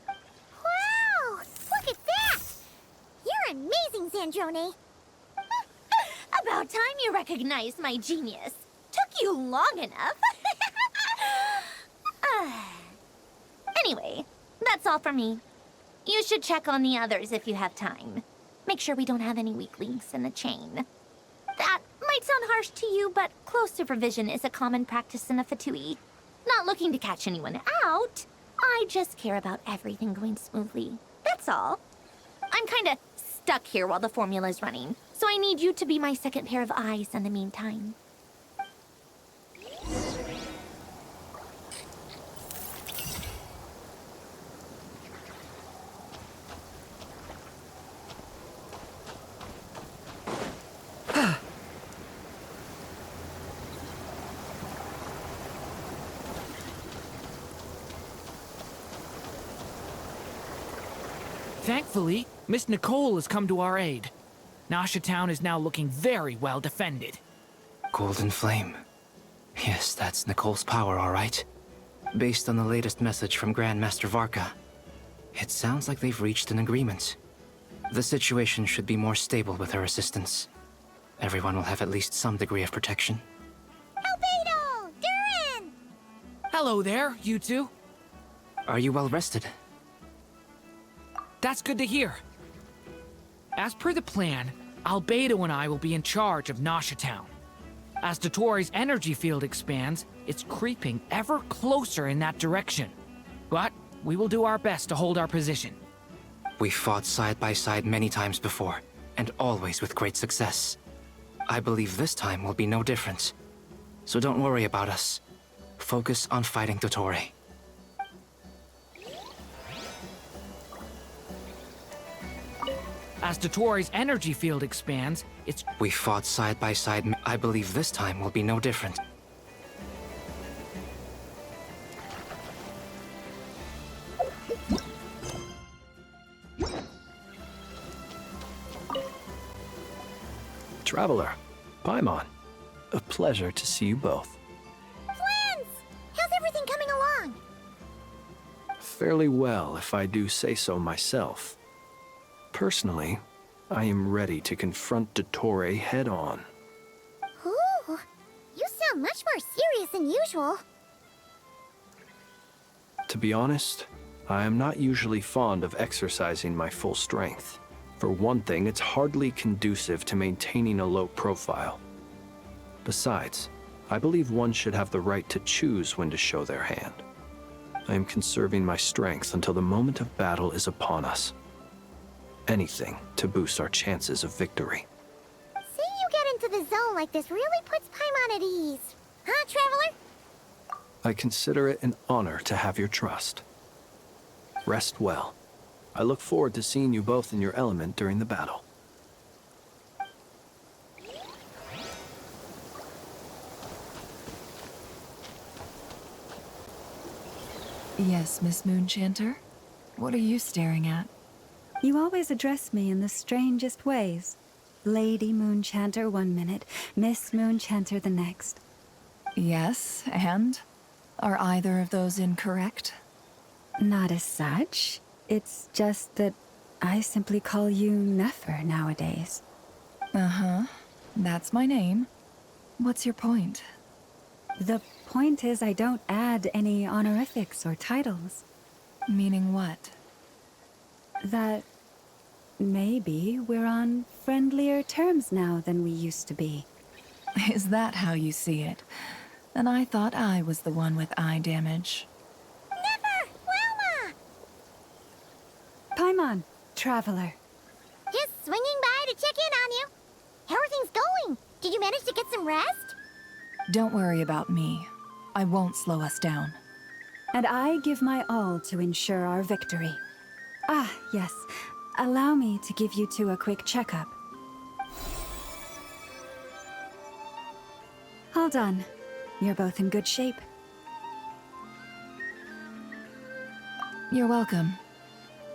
Wow! Look at that! You're amazing, Sandrone! About time you recognized my genius. Took you long enough. Anyway, that's all for me. You should check on the others if you have time. Make sure we don't have any weak links in the chain. That might sound harsh to you, but close supervision is a common practice in a Fatui. Not looking to catch anyone out. I just care about everything going smoothly. That's all. I'm kinda stuck here while the formula's running, so I need you to be my second pair of eyes in the meantime. Thankfully, Miss Nicole has come to our aid. Nasha Town is now looking very well defended. Golden Flame. Yes, that's Nicole's power, all right. Based on the latest message from Grandmaster Varka, it sounds like they've reached an agreement. The situation should be more stable with her assistance. Everyone will have at least some degree of protection. Albedo! Durin! Hello there, you two. Are you well rested? That's good to hear. As per the plan, Albedo and I will be in charge of Nasha Town. As Dotori's energy field expands, it's creeping ever closer in that direction. But we will do our best to hold our position. We fought side by side many times before, and always with great success. I believe this time will be no different. So don't worry about us. Focus on fighting Dotori. As Dotori's energy field expands, it's... We fought side by side. I believe this time will be no different. Traveler, Paimon, a pleasure to see you both. Flans! How's everything coming along? Fairly well, if I do say so myself. Personally, I am ready to confront Dottore head-on. Ooh, you sound much more serious than usual. To be honest, I am not usually fond of exercising my full strength. For one thing, it's hardly conducive to maintaining a low profile. Besides, I believe one should have the right to choose when to show their hand. I am conserving my strength until the moment of battle is upon us. Anything to boost our chances of victory. Seeing you get into the zone like this really puts Paimon at ease. Huh, Traveler? I consider it an honor to have your trust. Rest well. I look forward to seeing you both in your element during the battle. Yes, Miss Moonchanter? What are you staring at? You always address me in the strangest ways. Lady Moonchanter one minute, Miss Moonchanter the next. Yes, and? Are either of those incorrect? Not as such. It's just that I simply call you Nefer nowadays. Uh-huh. That's my name. What's your point? The point is I don't add any honorifics or titles. Meaning what? That maybe we're on friendlier terms now than we used to be. Is that how you see it? And I thought I was the one with eye damage. Never! Wilma! Paimon, Traveler. Just swinging by to check in on you. How are things going? Did you manage to get some rest? Don't worry about me. I won't slow us down. And I give my all to ensure our victory. Ah, yes. Allow me to give you two a quick checkup. All done. You're both in good shape. You're welcome.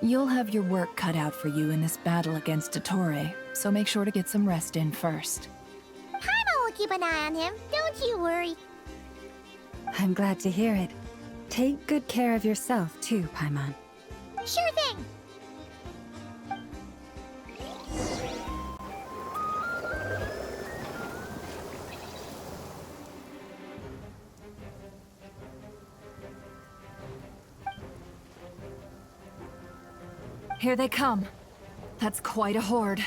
You'll have your work cut out for you in this battle against Dottore, so make sure to get some rest in first. Paimon will keep an eye on him, don't you worry. I'm glad to hear it. Take good care of yourself, too, Paimon. Sure thing! Here they come. That's quite a horde.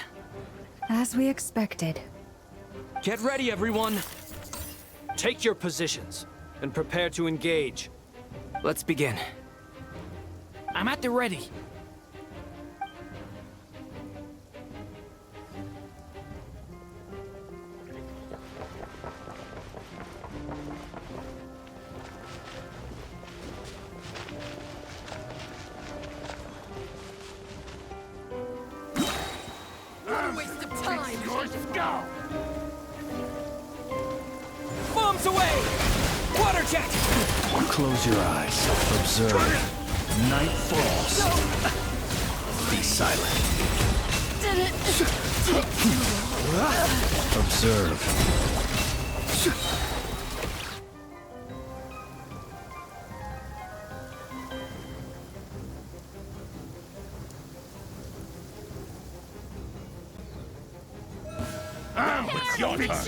As we expected. Get ready, everyone! Take your positions, and prepare to engage. Let's begin. I'm at the ready. What a waste of time! Yours go! Bombs away! Water jet! Close your eyes. Observe. Night falls. Be silent. Observe.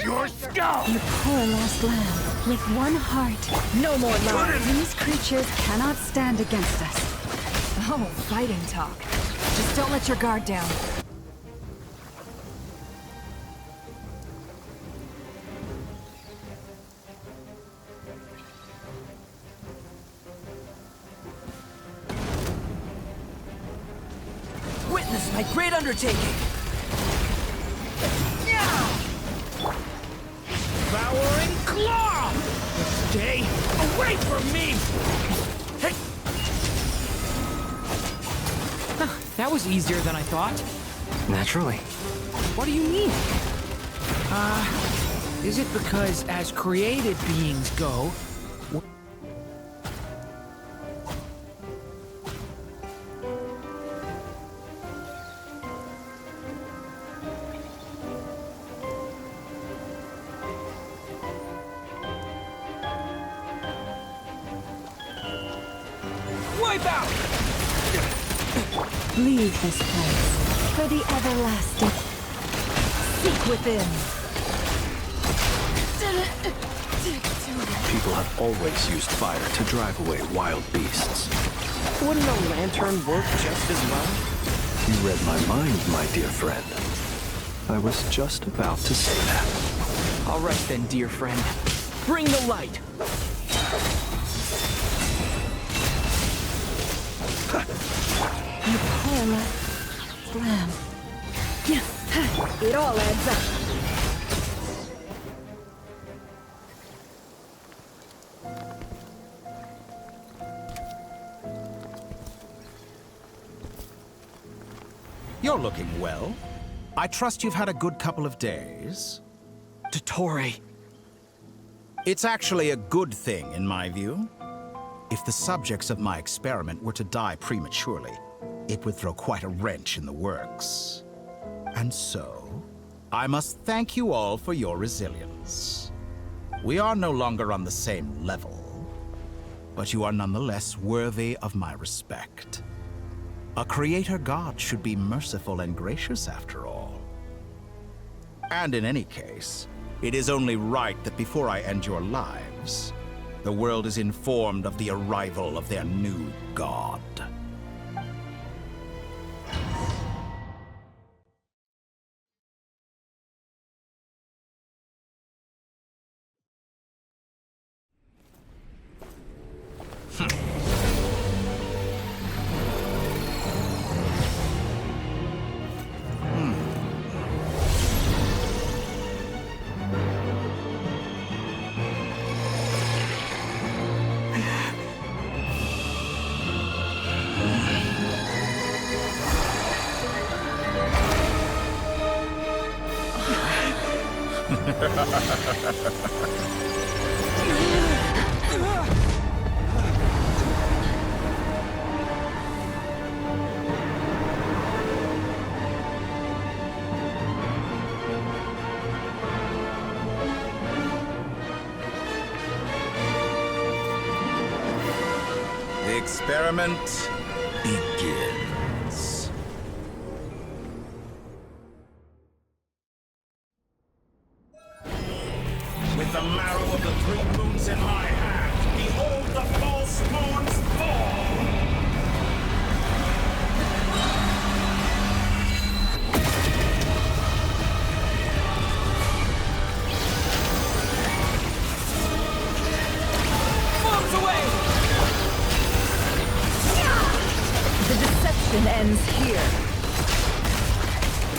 Your skull! You poor lost lamb. With one heart. No more lies. These creatures cannot stand against us. Oh, fighting talk. Just don't let your guard down. Witness my great undertaking! Devouring claw! Stay away from me! That was easier than I thought. Naturally. What do you mean? Is it because as created beings go... Wipe out! Leave this place. For the everlasting. Seek within. People have always used fire to drive away wild beasts. Wouldn't a lantern work just as well? You read my mind, my dear friend. I was just about to say that. All right then, dear friend. Bring the light. Nicola. Slam. It all adds up. You're looking well. I trust you've had a good couple of days. Dottore. It's actually a good thing, in my view. If the subjects of my experiment were to die prematurely, it would throw quite a wrench in the works. And so, I must thank you all for your resilience. We are no longer on the same level, but you are nonetheless worthy of my respect. A creator god should be merciful and gracious after all. And in any case, it is only right that before I end your lives, the world is informed of the arrival of their new god. The experiment begins. With the marrow of the 3 moons in my hand, behold the false moons fall! Moves away! The deception ends here.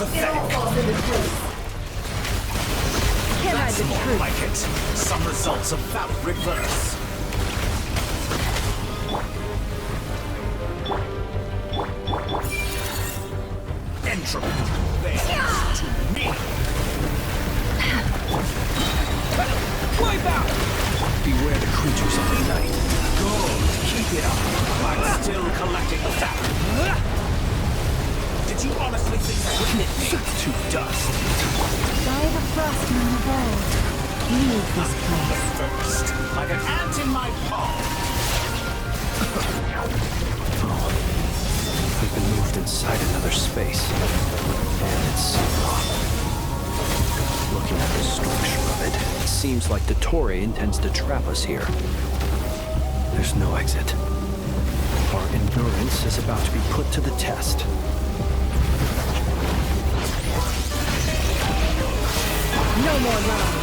It all falls into place. Can I That's the more truth? like it. Some results about reverse. Entropy bears to me. Wipe out! Beware the creatures of the night. Good. Keep it up. I'm still collecting data. Did you honestly think I would knit me to dust? By the frost in the world. Leave this place. First, like an ant in my palm. We've been moved inside another space. And it's looking at the structure of it. It seems like Dottore intends to trap us here. There's no exit. Our endurance is about to be put to the test. No more love.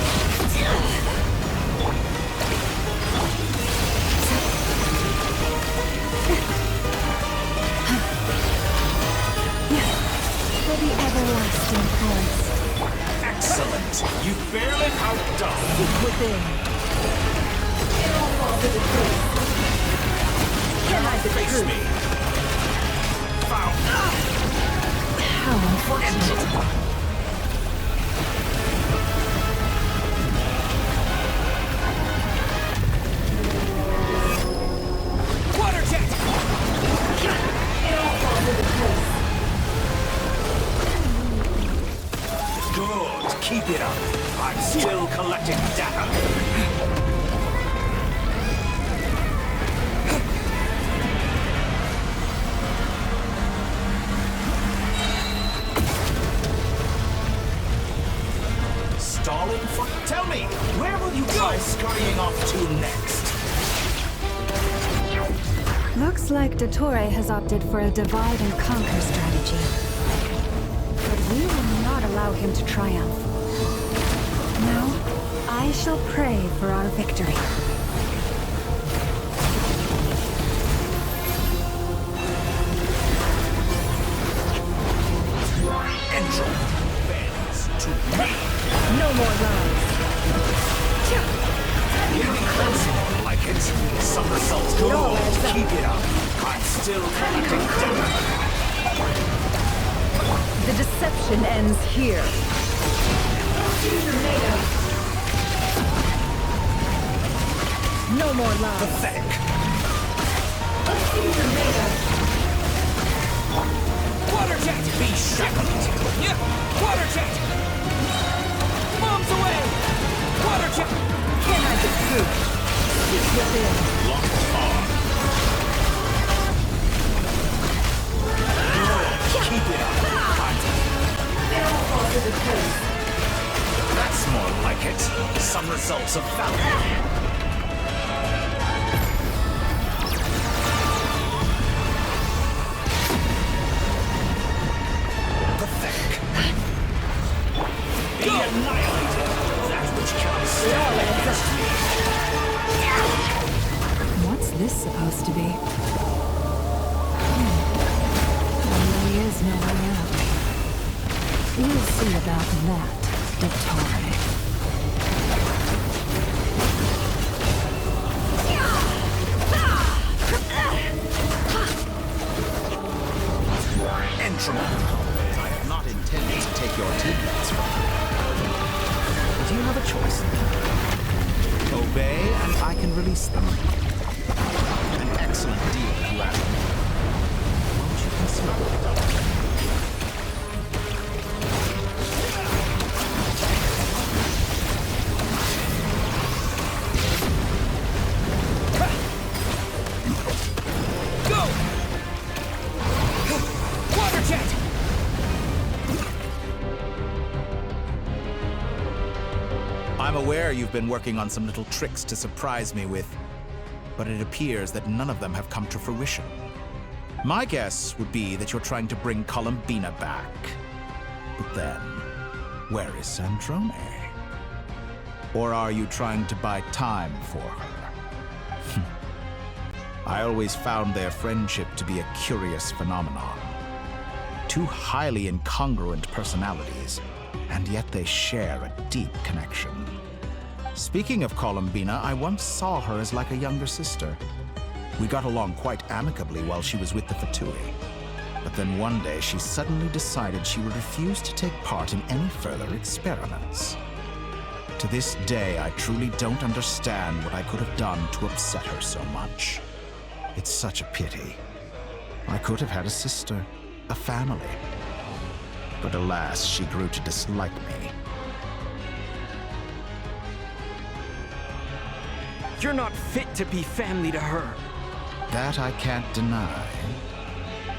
For the everlasting forest. Excellent. You barely outdone. Seek within. It all falls into place. Can I the Face truth? me. Found. How unfortunate. Water jet! It all falls into place. Good. Keep it up. I'm still collecting data. Looks like Dottore has opted for a divide and conquer strategy. But we will not allow him to triumph. No, I shall pray for our victory. Entry bends to me. No more lies. Getting closer, like it. Somersaults go. Keep it up. I'm still collecting data. The deception ends here. No more lies. Pathetic. Water jet! Be shackled. Yeah! Water jet! Bombs away! Water jet! Can I get through? Seek within. Locked on. Keep it up. That's more like it. Some results of value. Pathetic. Be annihilated. That which cannot stand against me. What's this supposed to be? There really is no way out. We'll see about that, Dottore. I have not intended to take your teammates from you. But you have a choice. Obey, and I can release them. An excellent deal, if you ask me. Won't you consider it? I'm aware you've been working on some little tricks to surprise me with, but it appears that none of them have come to fruition. My guess would be that you're trying to bring Columbina back. But then, where is Sandrone? Or are you trying to buy time for her? I always found their friendship to be a curious phenomenon. Two highly incongruent personalities, and yet they share a deep connection. Speaking of Columbina, I once saw her as like a younger sister. We got along quite amicably while she was with the VIII. But then one day she suddenly decided she would refuse to take part in any further experiments. To this day, I truly don't understand what I could have done to upset her so much. It's such a pity. I could have had a sister, a family. But alas, she grew to dislike me. You're not fit to be family to her. That I can't deny.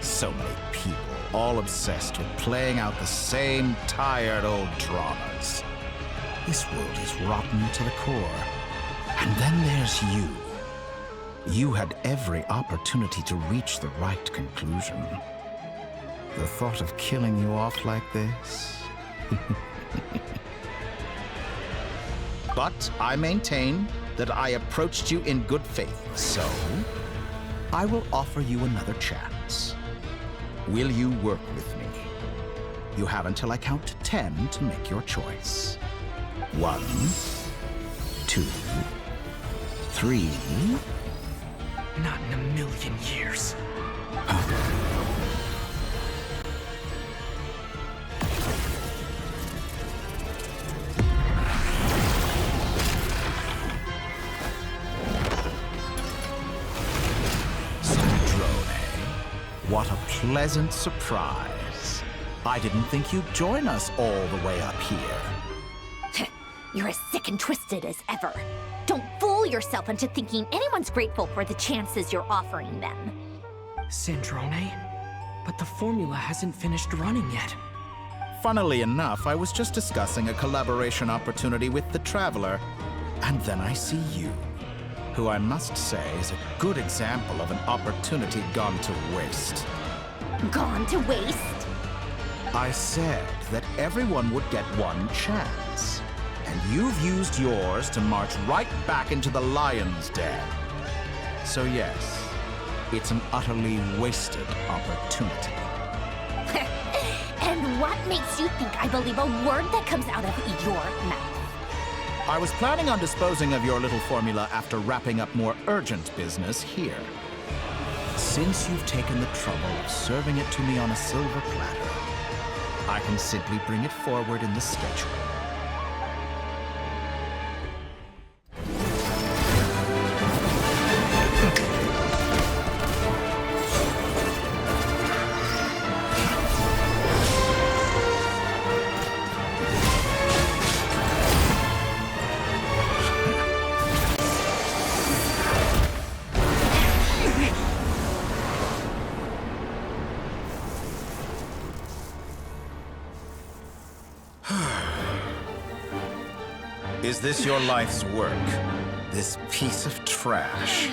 So many people, all obsessed with playing out the same tired old dramas. This world is rotten to the core. And then there's you. You had every opportunity to reach the right conclusion. The thought of killing you off like this? But I maintain that I approached you in good faith, so I will offer you another chance. Will you work with me? You have until I count to 10 to make your choice. 1, 2, 3. Not in a million years. What a pleasant surprise. I didn't think you'd join us all the way up here. You're as sick and twisted as ever. Don't fool yourself into thinking anyone's grateful for the chances you're offering them. Sandrone? But the formula hasn't finished running yet. Funnily enough, I was just discussing a collaboration opportunity with the Traveler, and then I see you. who I must say is a good example of an opportunity gone to waste. Gone to waste? I said that everyone would get one chance, and you've used yours to march right back into the lion's den. So yes, it's an utterly wasted opportunity. And what makes you think I believe a word that comes out of your mouth? I was planning on disposing of your little formula after wrapping up more urgent business here. Since you've taken the trouble of serving it to me on a silver platter, I can simply bring it forward in the schedule. Is this your life's work? This piece of trash?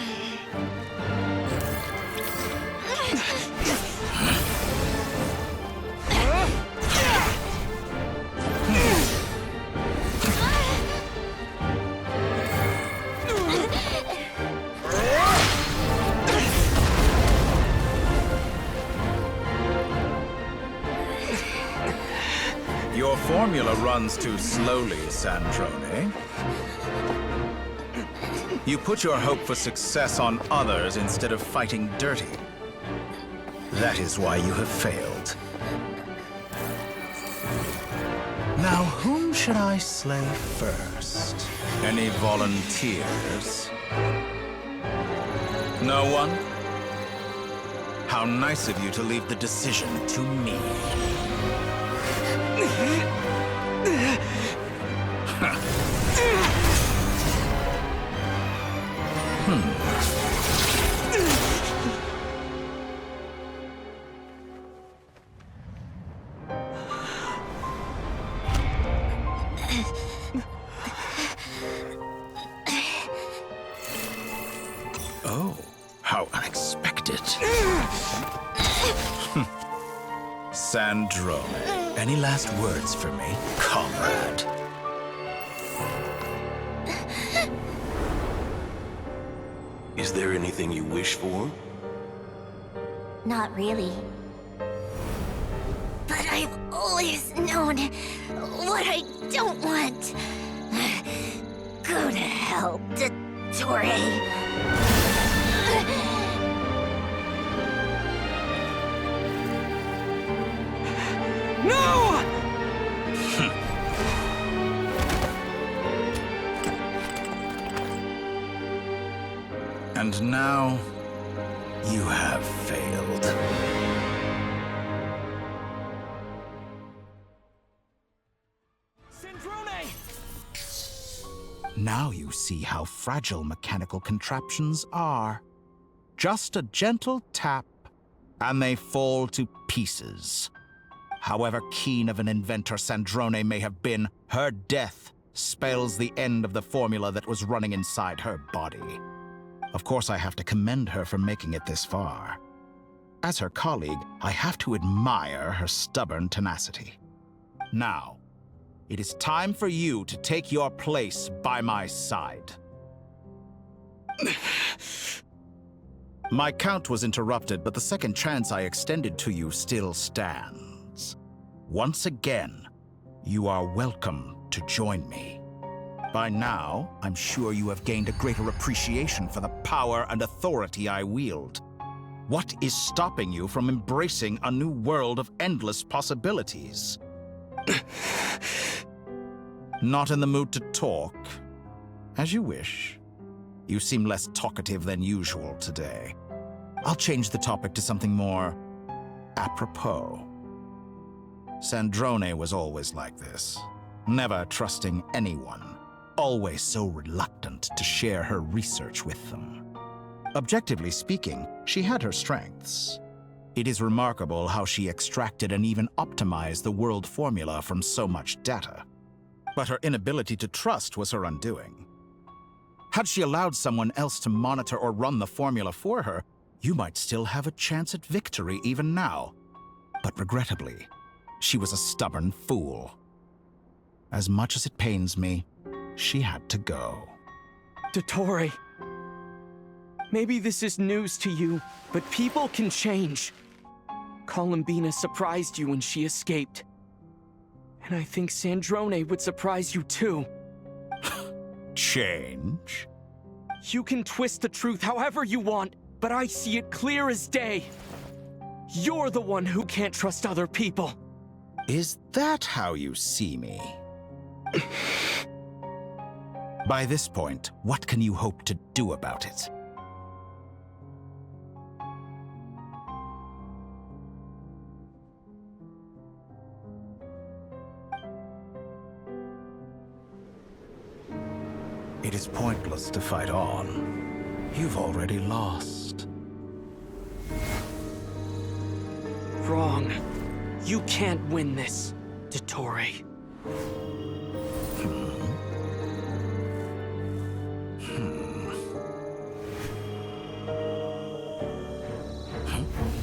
Your formula runs too slowly, Sandrone. You put your hope for success on others instead of fighting dirty. That is why you have failed. Now, whom should I slay first? Any volunteers? No one? How nice of you to leave the decision to me. Oh, how unexpected. Sandrone, any last words for me, comrade? Is there anything you wish for? Not really. But I've always known what I don't want. Go to hell, Dottore. No! And now, you have failed. Sandrone! Now you see how fragile mechanical contraptions are. Just a gentle tap, and they fall to pieces. However keen of an inventor Sandrone may have been, her death spells the end of the formula that was running inside her body. Of course, I have to commend her for making it this far. As her colleague, I have to admire her stubborn tenacity. Now, it is time for you to take your place by my side. My count was interrupted, but the second chance I extended to you still stands. Once again, you are welcome to join me. By now, I'm sure you have gained a greater appreciation for the power and authority I wield. What is stopping you from embracing a new world of endless possibilities? Not in the mood to talk? As you wish. You seem less talkative than usual today. I'll change the topic to something more apropos. Sandrone was always like this, never trusting anyone, always so reluctant to share her research with them. Objectively speaking, she had her strengths. It is remarkable how she extracted and even optimized the world formula from so much data. But her inability to trust was her undoing. Had she allowed someone else to monitor or run the formula for her, you might still have a chance at victory even now. But regrettably, she was a stubborn fool. As much as it pains me, she had to go. Dottore, maybe this is news to you, but people can change. Columbina surprised you when she escaped. And I think Sandrone would surprise you too. Change? You can twist the truth however you want, but I see it clear as day. You're the one who can't trust other people. Is that how you see me? By this point, what can you hope to do about it? It is pointless to fight on. You've already lost. Wrong. You can't win this, Dottore.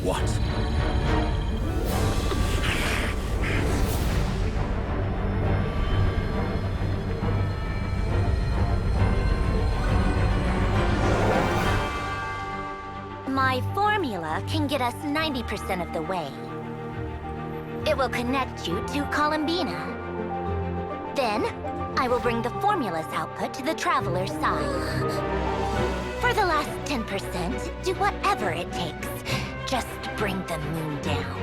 What? My formula can get us 90% of the way. It will connect you to Columbina. Then, I will bring the formula's output to the Traveler's side. For the last 10%, do whatever it takes. Just bring the moon down.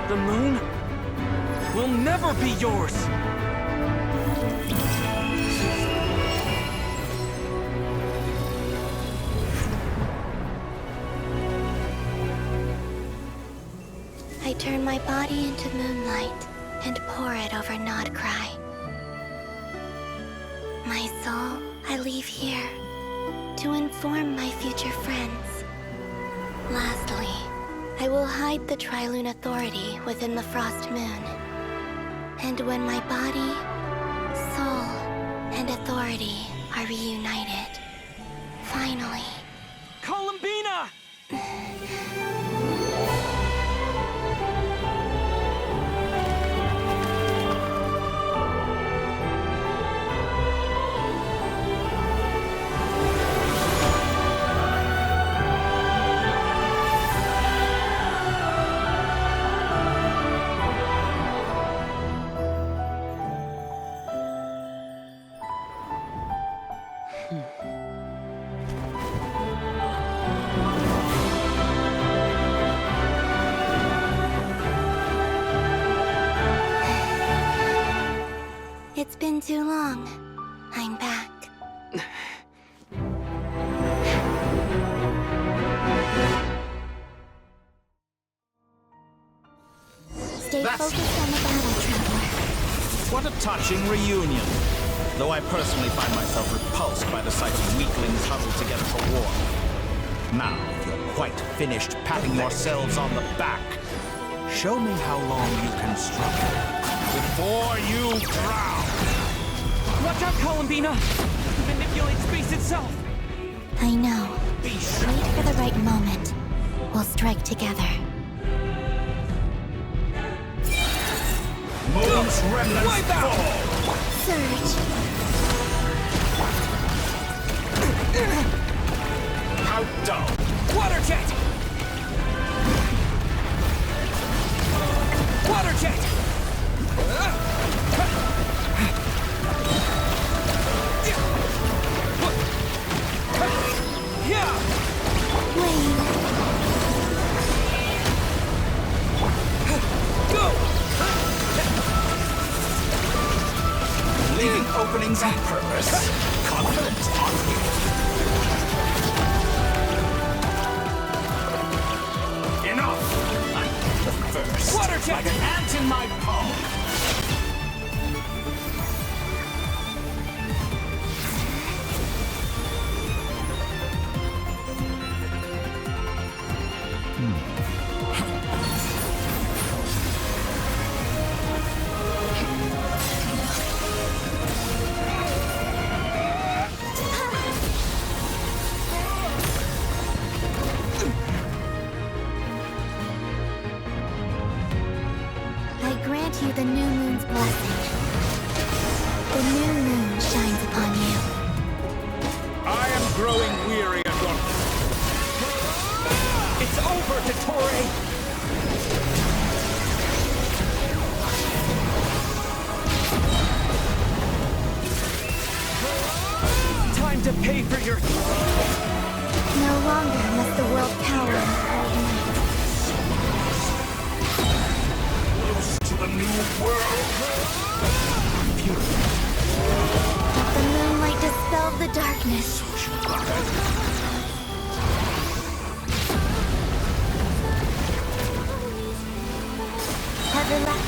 The moon will never be yours! I turn my body into moonlight and pour it over Nod Krai. My soul, I leave here to inform my future friends. Lastly, I will hide the Trilune Authority within the Frost Moon. And when my body, soul, and authority are reunited, finally... Columbina! It's been too long. I'm back. Stay focused on the battle, Traveler. What a touching reunion. Though I personally find myself repulsed by the sight of weaklings huddled together for war. Now, if you're quite finished patting yourselves on the back, show me how long you can struggle before you drown. Watch out, Columbina! Manipulate space itself! I know. Wait for the right moment. We'll strike together. Moon's remnants fall! Surge! How dull! Water jet! Water jet! openings on purpose. Confident on you. Enough! I'm the first. Water jet! Like an ant in my palm. I grant you the new moon's blessing. The new moon shines upon you. I am growing weary of your... It's over, Dottore! Time to pay for your... No longer must the world cower in cold night. Close to the new world. Let the moonlight dispel the darkness. Heather left.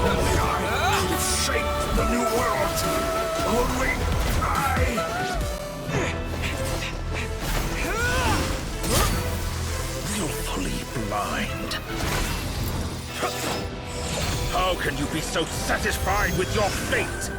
Only I could shape the new world. Only I. Willfully blind. How can you be so satisfied with your fate?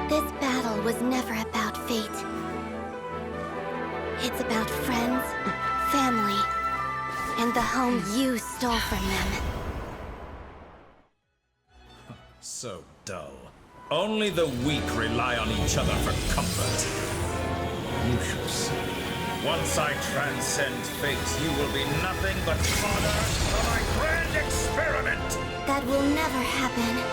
This battle was never about fate. It's about friends, family, and the home you stole from them. So dull. Only the weak rely on each other for comfort. You shall see. Once I transcend fate, you will be nothing but fodder for my grand experiment! That will never happen.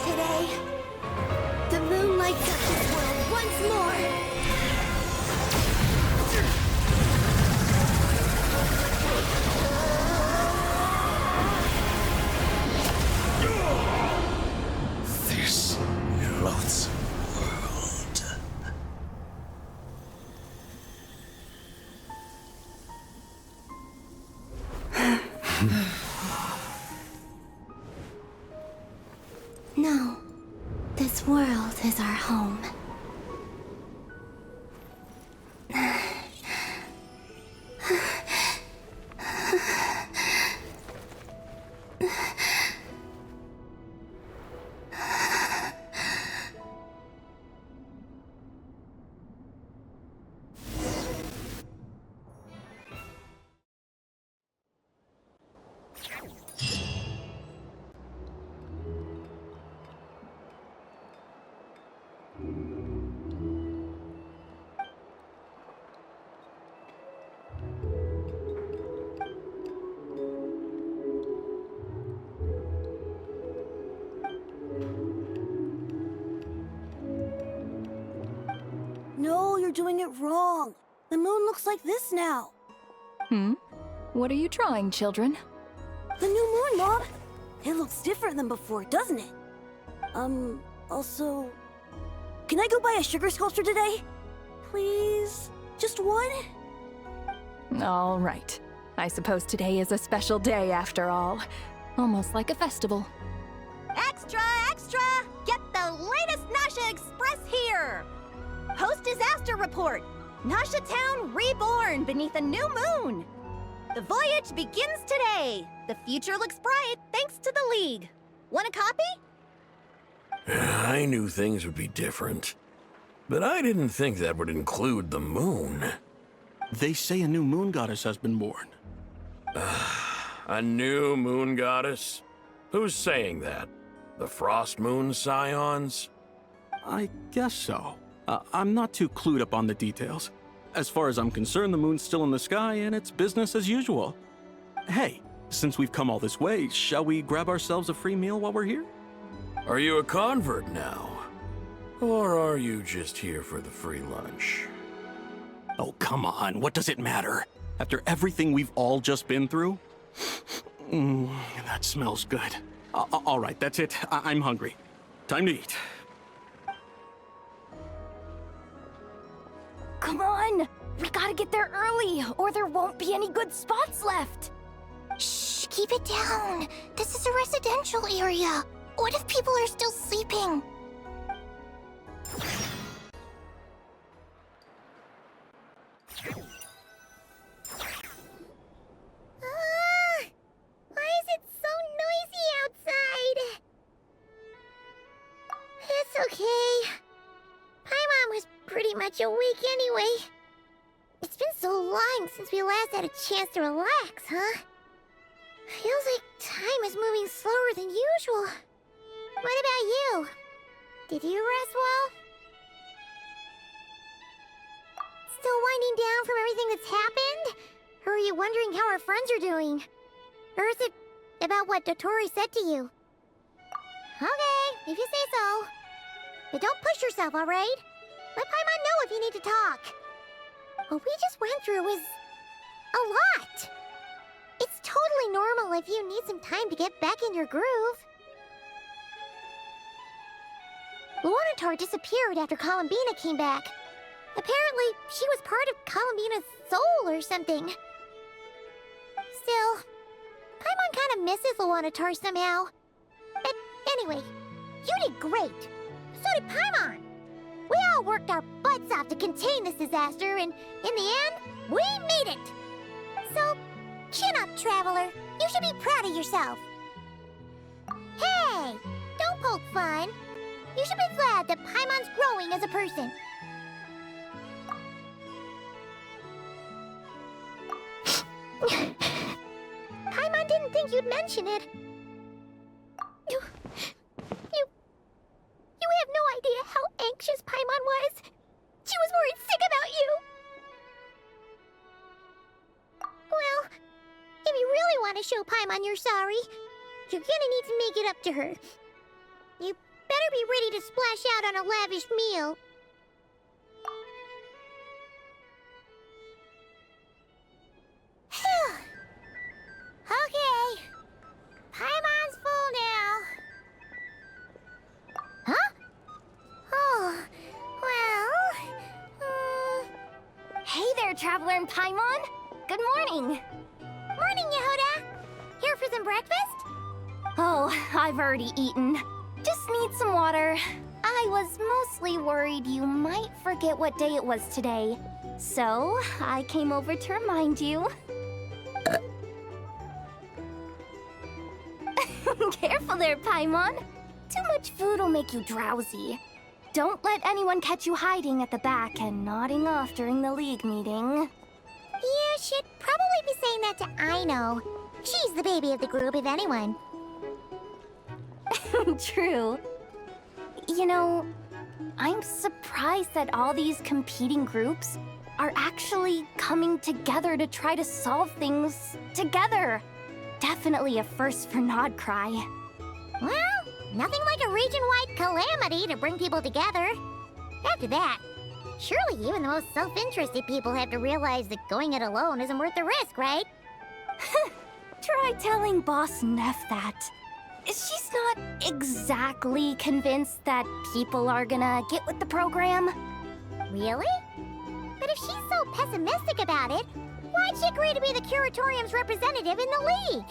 Today, the moon lights up this world once more. This loathsome world. No, this world is our home. are doing it wrong. The moon looks like this now. What are you drawing, children? The new moon, Mom! It looks different than before, doesn't it? Also... Can I go buy a sugar sculpture today? Please? Just one? All right. I suppose today is a special day after all. Almost like a festival. Extra, extra! Get the latest Nasha Express here! Post-disaster report! Nasha Town reborn beneath a new moon! The voyage begins today! The future looks bright thanks to the League. Want a copy? I knew things would be different, but I didn't think that would include the moon. They say a new moon goddess has been born. A new moon goddess? Who's saying that? The Frost Moon Scions? I guess so. I'm not too clued up on the details. As far as I'm concerned, the moon's still in the sky and it's business as usual. Hey, since we've come all this way, shall we grab ourselves a free meal while we're here? Are you a convert now? Or are you just here for the free lunch? Oh, come on. What does it matter? After everything we've all just been through? That smells good. All right, that's it. I'm hungry. Time to eat. Come on! We gotta get there early, or there won't be any good spots left! Shh, keep it down. This is a residential area. What if people are still sleeping? Why is it so noisy outside? It's okay. Paimon was pretty much awake anyway. It's been so long since we last had a chance to relax, huh? Feels like time is moving slower than usual. What about you? Did you rest well? Still winding down from everything that's happened? Or are you wondering how our friends are doing? Or is it about what Dotori said to you? Okay, if you say so. But don't push yourself, alright? Let Paimon know if you need to talk. What we just went through was a lot. It's totally normal if you need some time to get back in your groove. Luonatar disappeared after Columbina came back. Apparently, she was part of Columbina's soul or something. Still, Paimon kind of misses Luonatar somehow. But anyway, you did great. So did Paimon. We all worked our butts off to contain this disaster, and in the end, we made it. So, chin up, Traveler. You should be proud of yourself. Hey, don't poke fun. You should be glad that Paimon's growing as a person. Paimon didn't think you'd mention it. You have no idea how anxious Paimon was. She was worried sick about you. Well, if you really want to show Paimon you're sorry, you're gonna need to make it up to her. You better be ready to splash out on a lavish meal. Okay. Paimon's full now. Huh? Oh, well... Hey there, Traveler and Paimon! Good morning! Morning, Yehuda! Here for some breakfast? Oh, I've already eaten. Just need some water. I was mostly worried you might forget what day it was today. So, I came over to remind you. Careful there, Paimon. Too much food will make you drowsy. Don't let anyone catch you hiding at the back and nodding off during the League meeting. You should probably be saying that to Aino. She's the baby of the group, if anyone. True. You know, I'm surprised that all these competing groups are actually coming together to try to solve things together. Definitely a first for Nod Krai. Well, nothing like a region-wide calamity to bring people together. After that, Surely even the most self-interested people have to realize that going it alone isn't worth the risk, right? Try telling Boss Neff that. She's not exactly convinced that people are gonna get with the program. Really? But if she's so pessimistic about it, why'd she agree to be the Curatorium's representative in the League?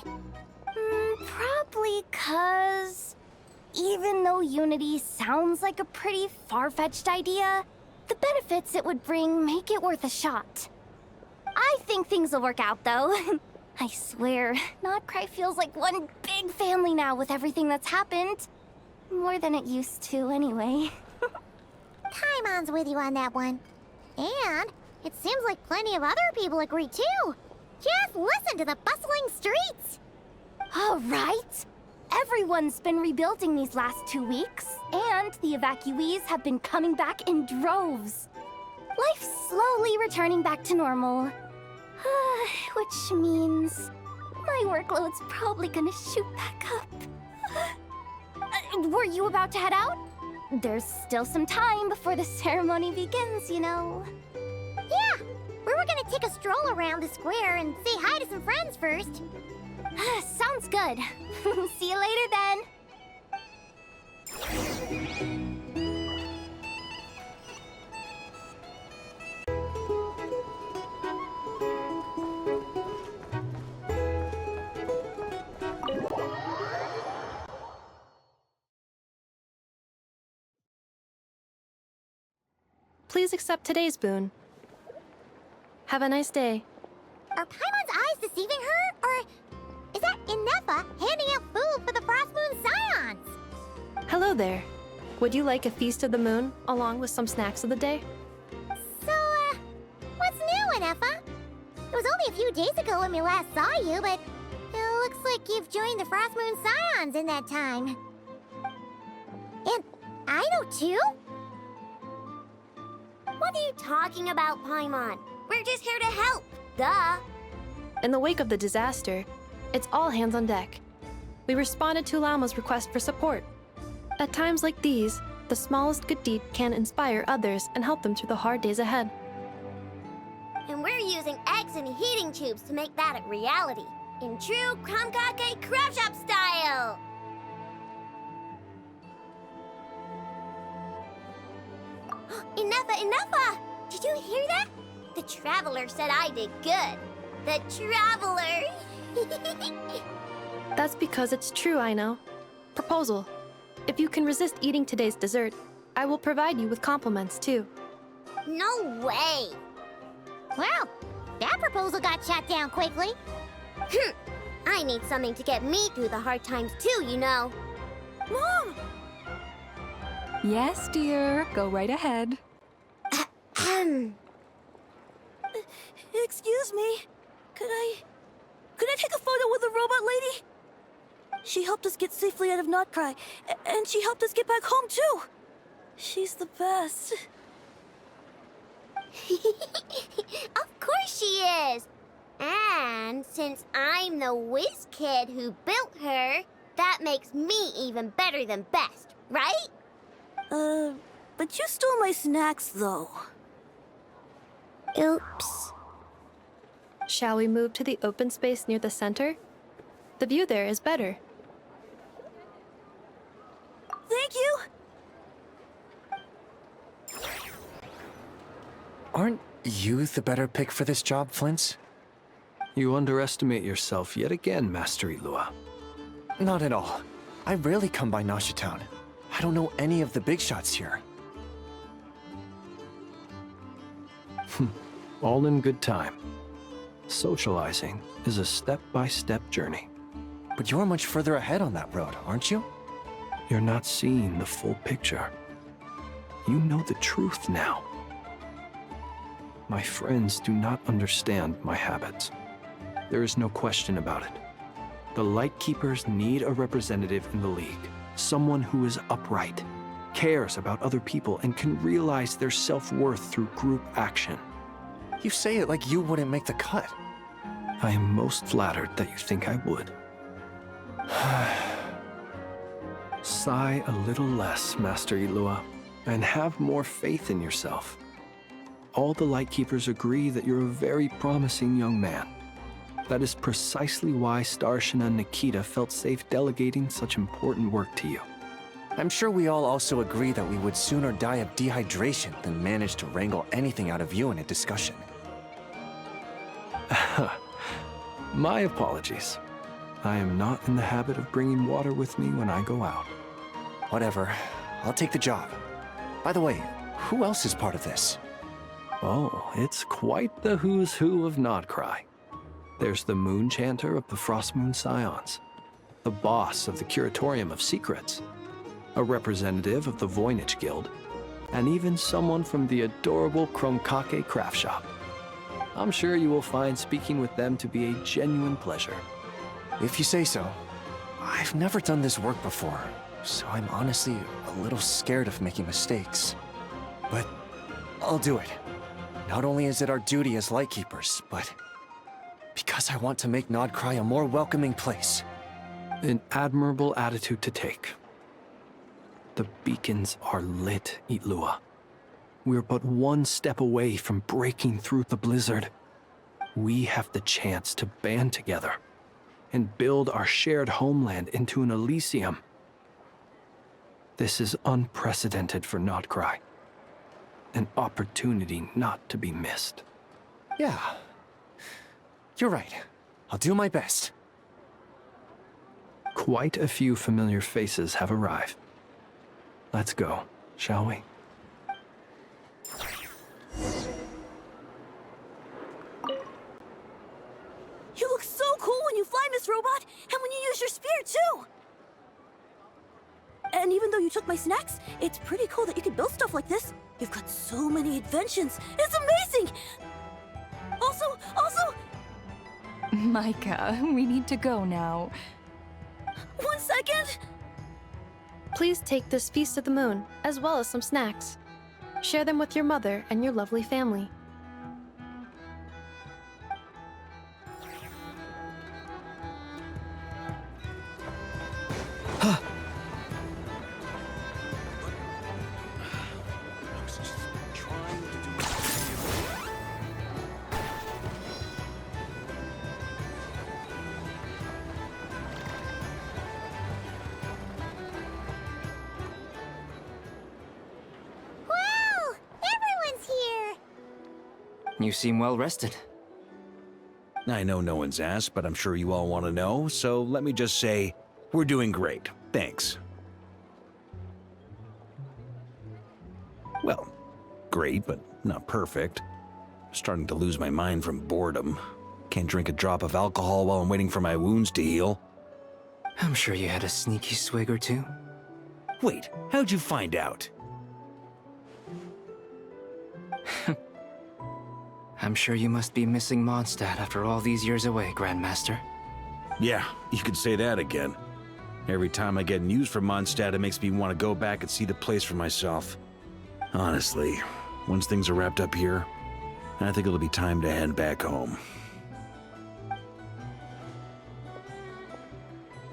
Probably 'cause even though Unity sounds like a pretty far-fetched idea, the benefits it would bring make it worth a shot. I think things will work out, though. I swear, Not Krai feels like one big family now with everything that's happened. More than it used to, anyway. Paimon's with you on that one. And it seems like plenty of other people agree, too. Just listen to the bustling streets. All right. Everyone's been rebuilding these last 2 weeks, and the evacuees have been coming back in droves. Life's slowly returning back to normal. Which means my workload's probably gonna shoot back up. Were you about to head out? There's still some time before the ceremony begins, you know. Yeah, we were gonna take a stroll around the square and say hi to some friends first. Sounds good. See you later then. Please accept today's boon. Have a nice day. Are Paimon's eyes deceiving her? Or is that Inefa handing out food for the Frost Moon Scions? Hello there. Would you like a feast of the moon, along with some snacks of the day? So, what's new, Inefa? It was only a few days ago when we last saw you, but it looks like you've joined the Frost Moon Scions in that time. And I know too? What are you talking about, Paimon? We're just here to help, duh. In the wake of the disaster, it's all hands on deck. We responded to Lama's request for support. At times like these, the smallest good deed can inspire others and help them through the hard days ahead. And we're using eggs and heating tubes to make that a reality, in true Kromkake Craft Shop style! Enough! Did you hear that? The Traveler said I did good. The Traveler! That's because it's true, I know. Proposal. If you can resist eating today's dessert, I will provide you with compliments, too. No way! Well, that proposal got shot down quickly. I need something to get me through the hard times too, you know. Mom! Yes, dear. Go right ahead. Excuse me. Could I take a photo with the robot lady? She helped us get safely out of Not Krai, and she helped us get back home too. She's the best. Of course she is. And since I'm the whiz kid who built her, that makes me even better than best, right? But you stole my snacks, though. Oops. Shall we move to the open space near the center? The view there is better. Thank you! Aren't you the better pick for this job, Flint's? You underestimate yourself yet again, Master Ilua. Not at all. I rarely come by Nasha Town. I don't know any of the big shots here. All in good time. Socializing is a step-by-step journey. But you're much further ahead on that road, aren't you? You're not seeing the full picture. You know the truth now. My friends do not understand my habits. There is no question about it. The Lightkeepers need a representative in the League. Someone who is upright, cares about other people, and can realize their self-worth through group action. You say it like you wouldn't make the cut. I am most flattered that you think I would. Sigh a little less, Master Ilua, and have more faith in yourself. all the Lightkeepers agree that you're a very promising young man. That is precisely why Starshin and Nikita felt safe delegating such important work to you. I'm sure we all also agree that we would sooner die of dehydration than manage to wrangle anything out of you in a discussion. My apologies. I am not in the habit of bringing water with me when I go out. Whatever. I'll take the job. By the way, who else is part of this? Oh, it's quite the who's who of Krai. There's the Moon Chanter of the Frostmoon Scions, the boss of the Curatorium of Secrets, a representative of the Voynich Guild, and even someone from the adorable Kromkake craft shop. I'm sure you will find speaking with them to be a genuine pleasure. If you say so. I've never done this work before, so I'm honestly a little scared of making mistakes. But I'll do it. Not only is it our duty as Lightkeepers, but because I want to make Krai a more welcoming place. An admirable attitude to take. The beacons are lit, Itlua. We're but one step away from breaking through the blizzard. We have the chance to band together and build our shared homeland into an Elysium. This is unprecedented for Krai. An opportunity not to be missed. Yeah. You're right. I'll do my best. Quite a few familiar faces have arrived. Let's go, shall we? You look so cool when you fly, Miss Robot, and when you use your spear, too! And even though you took my snacks, it's pretty cool that you can build stuff like this. You've got so many inventions. It's amazing! Also... Micah, we need to go now. 1 second! Please take this Feast of the Moon, as well as some snacks. Share them with your mother and your lovely family. You seem well rested. I know no one's asked, but I'm sure you all want to know, so let me just say, we're doing great. Thanks. Well, great, but not perfect. Starting to lose my mind from boredom. Can't drink a drop of alcohol while I'm waiting for my wounds to heal. I'm sure you had a sneaky swig or two. Wait, how'd you find out? I'm sure you must be missing Mondstadt after all these years away, Grandmaster. Yeah, you could say that again. Every time I get news from Mondstadt, it makes me want to go back and see the place for myself. Honestly, once things are wrapped up here, I think it'll be time to head back home.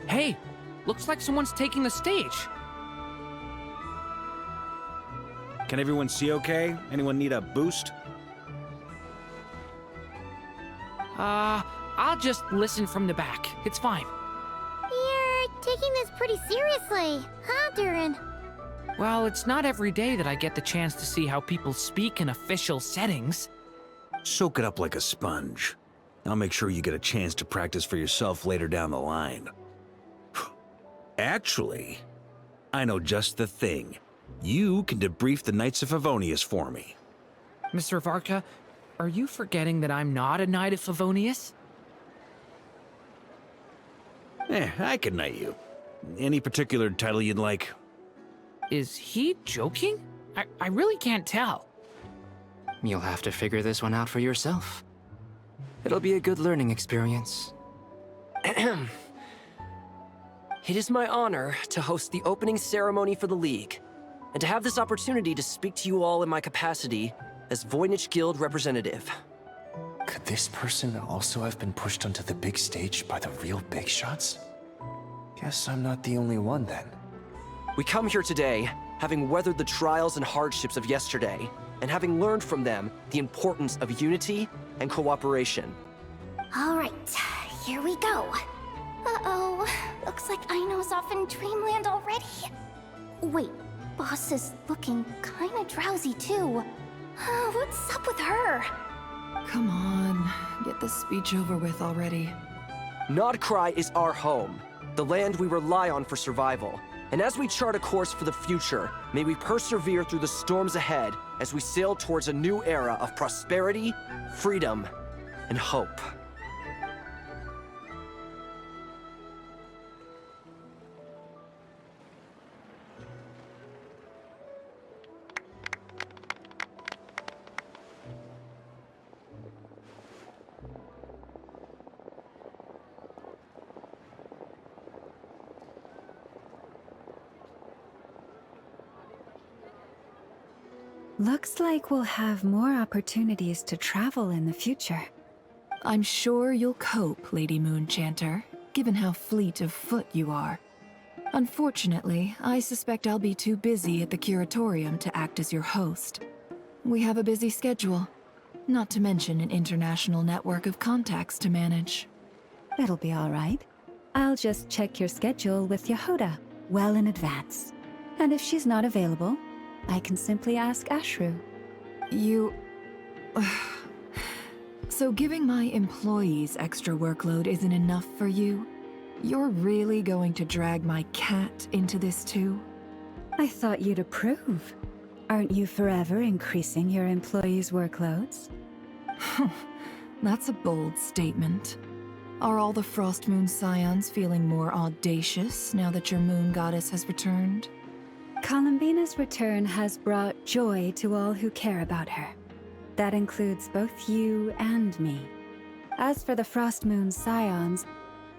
Hey, looks like someone's taking the stage. Can everyone see okay? Anyone need a boost? I'll just listen from the back. It's fine. You're taking this pretty seriously, huh, Durin? Well, it's not every day that I get the chance to see how people speak in official settings. Soak it up like a sponge. I'll make sure you get a chance to practice for yourself later down the line. Actually, I know just the thing. You can debrief the Knights of Favonius for me. Mr. Varka, are you forgetting that I'm not a Knight of Favonius? I can knight you. Any particular title you'd like? Is he joking? I really can't tell. You'll have to figure this one out for yourself. It'll be a good learning experience. It is my honor to host the opening ceremony for the League, and to have this opportunity to speak to you all in my capacity as Voynich Guild representative. Could this person also have been pushed onto the big stage by the real big shots? Guess I'm not the only one then. We come here today, having weathered the trials and hardships of yesterday, and having learned from them the importance of unity and cooperation. All right, here we go. Uh-oh, looks like Aino's off in dreamland already. Wait, Boss is looking kinda drowsy too. What's up with her? Come on, get this speech over with already. Nod Krai is our home, the land we rely on for survival. And as we chart a course for the future, may we persevere through the storms ahead as we sail towards a new era of prosperity, freedom, and hope. Looks like we'll have more opportunities to travel in the future. I'm sure you'll cope, Lady Moonchanter, given how fleet of foot you are. Unfortunately, I suspect I'll be too busy at the Curatorium to act as your host. We have a busy schedule, not to mention an international network of contacts to manage. It'll be all right. I'll just check your schedule with Yehoda well in advance. And if she's not available, I can simply ask Ashru. You... So giving my employees extra workload isn't enough for you? You're really going to drag my cat into this too? I thought you'd approve. Aren't you forever increasing your employees' workloads? That's a bold statement. Are all the Frost Moon Scions feeling more audacious now that your moon goddess has returned? Columbina's return has brought joy to all who care about her. That includes both you and me. As for the Frost Moon Scions,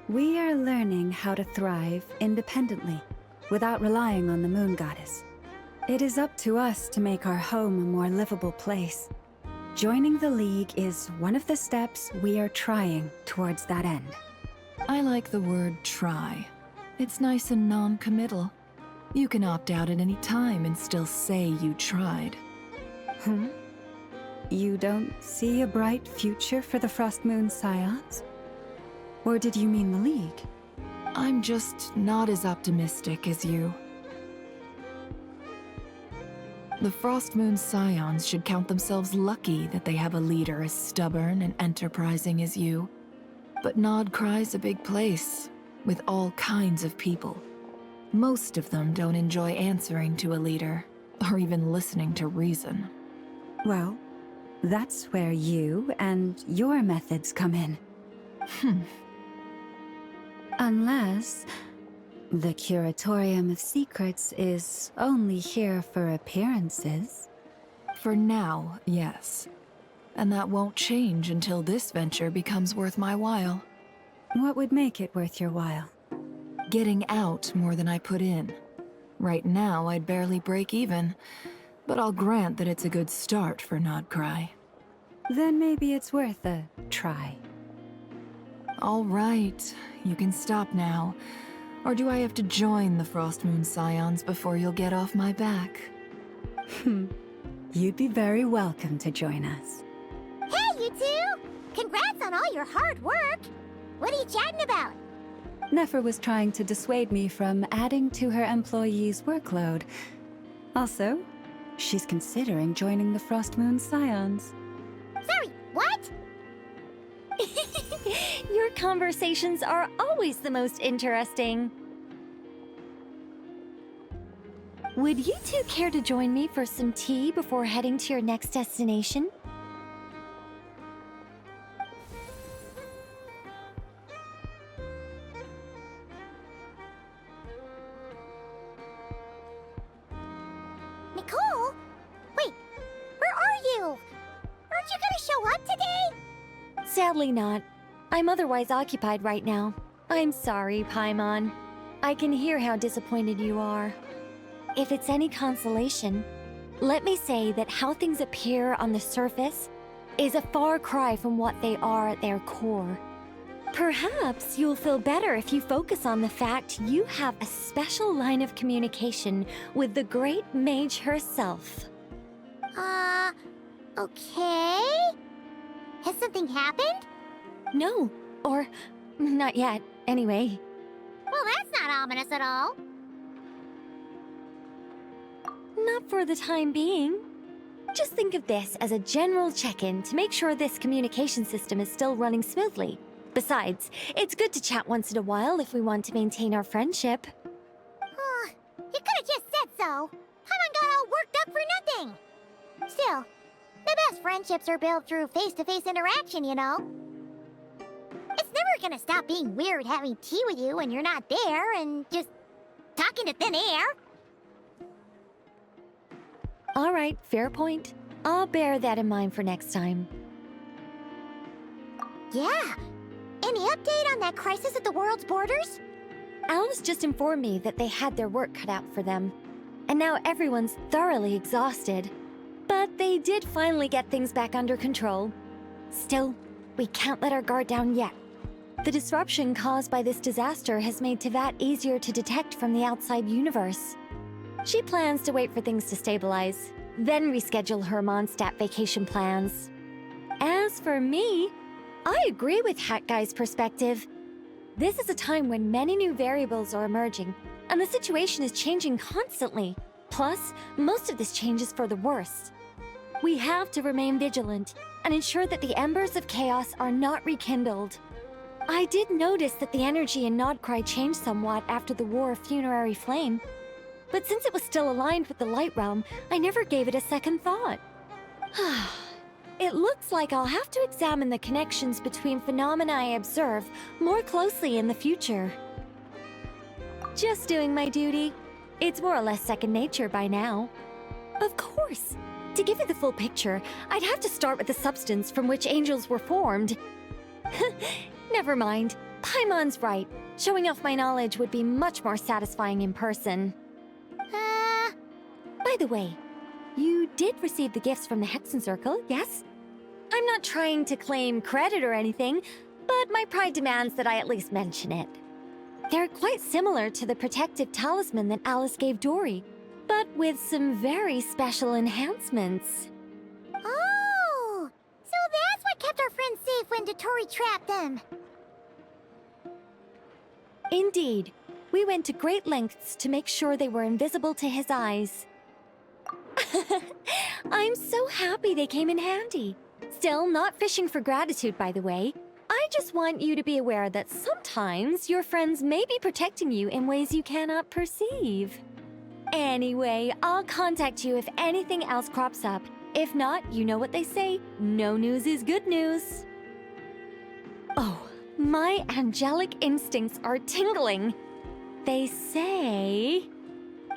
we are learning how to thrive independently, without relying on the moon goddess. It is up to us to make our home a more livable place. Joining the League is one of the steps we are trying towards that end. I like the word try. It's nice and non-committal. You can opt out at any time and still say you tried. You don't see a bright future for the Frost Moon Scions? Or did you mean the League? I'm just not as optimistic as you. The Frost Moon Scions should count themselves lucky that they have a leader as stubborn and enterprising as you. But Nod Krai's a big place, with all kinds of people. Most of them don't enjoy answering to a leader, or even listening to reason. Well, that's where you and your methods come in. Unless the Curatorium of Secrets is only here for appearances. For now, yes. And that won't change until this venture becomes worth my while. What would make it worth your while? Getting out more than I put in. Right now, I'd barely break even, but I'll grant that it's a good start for Nod Krai. Then maybe it's worth a try. All right, you can stop now. Or do I have to join the Frost Moon Scions before you'll get off my back? You'd be very welcome to join us. Hey, you two! Congrats on all your hard work! What are you chatting about? Nefer was trying to dissuade me from adding to her employees' workload. Also, she's considering joining the Frost Moon Scions. Sorry, what? Your conversations are always the most interesting. Would you two care to join me for some tea before heading to your next destination? Nicole? Wait, where are you? Aren't you gonna show up today? Sadly not. I'm otherwise occupied right now. I'm sorry, Paimon. I can hear how disappointed you are. If it's any consolation, let me say that how things appear on the surface is a far cry from what they are at their core. Perhaps you'll feel better if you focus on the fact you have a special line of communication with the great mage herself. Okay? Has something happened? No, or not yet, anyway. Well, that's not ominous at all. Not for the time being. Just think of this as a general check-in to make sure this communication system is still running smoothly. Besides, it's good to chat once in a while if we want to maintain our friendship. You could have just said so. Paimon got all worked up for nothing. Still, the best friendships are built through face-to-face interaction, you know. It's never gonna stop being weird having tea with you when you're not there and just talking to thin air. All right, fair point. I'll bear that in mind for next time. Yeah. Any update on that crisis at the world's borders? Alice just informed me that they had their work cut out for them. And now everyone's thoroughly exhausted. But they did finally get things back under control. Still, we can't let our guard down yet. The disruption caused by this disaster has made Teyvat easier to detect from the outside universe. She plans to wait for things to stabilize, then reschedule her Mondstadt vacation plans. As for me, I agree with Hat Guy's perspective. This is a time when many new variables are emerging, and the situation is changing constantly. Plus, most of this change is for the worse. We have to remain vigilant and ensure that the embers of chaos are not rekindled. I did notice that the energy in Nodkrai changed somewhat after the War of Funerary Flame, but since it was still aligned with the Light Realm, I never gave it a second thought. It looks like I'll have to examine the connections between phenomena I observe more closely in the future. Just doing my duty. It's more or less second nature by now. Of course. To give you the full picture, I'd have to start with the substance from which angels were formed. Never mind. Paimon's right. Showing off my knowledge would be much more satisfying in person. By the way, you did receive the gifts from the Hexen Circle, yes? I'm not trying to claim credit or anything, but my pride demands that I at least mention it. They're quite similar to the protective talisman that Alice gave Dory, but with some very special enhancements. Oh! So that's what kept our friends safe when Dotori trapped them. Indeed. We went to great lengths to make sure they were invisible to his eyes. I'm so happy they came in handy. Still, not fishing for gratitude, by the way. I just want you to be aware that sometimes your friends may be protecting you in ways you cannot perceive. Anyway, I'll contact you if anything else crops up. If not, you know what they say, no news is good news. Oh, my angelic instincts are tingling. They say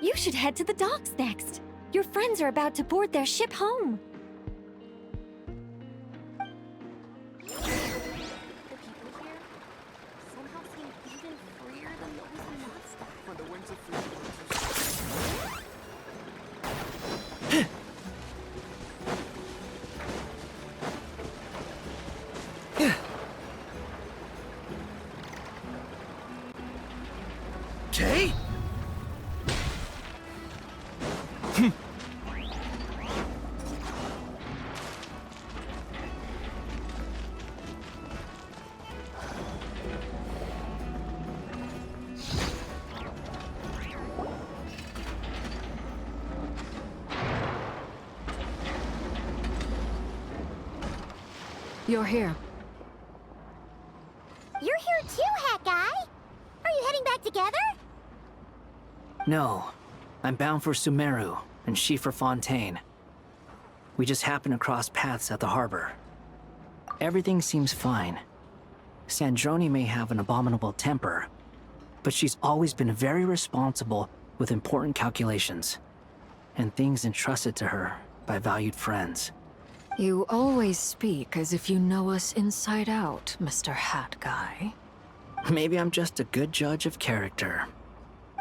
you should head to the docks next. Your friends are about to board their ship home. Okay. You're here. You're here too, Hat Guy! Are you heading back together? No. I'm bound for Sumeru, and she for Fontaine. We just happened to cross paths at the harbor. Everything seems fine. Sandrone may have an abominable temper, but she's always been very responsible with important calculations, and things entrusted to her by valued friends. You always speak as if you know us inside out, Mr. Hat Guy. Maybe I'm just a good judge of character.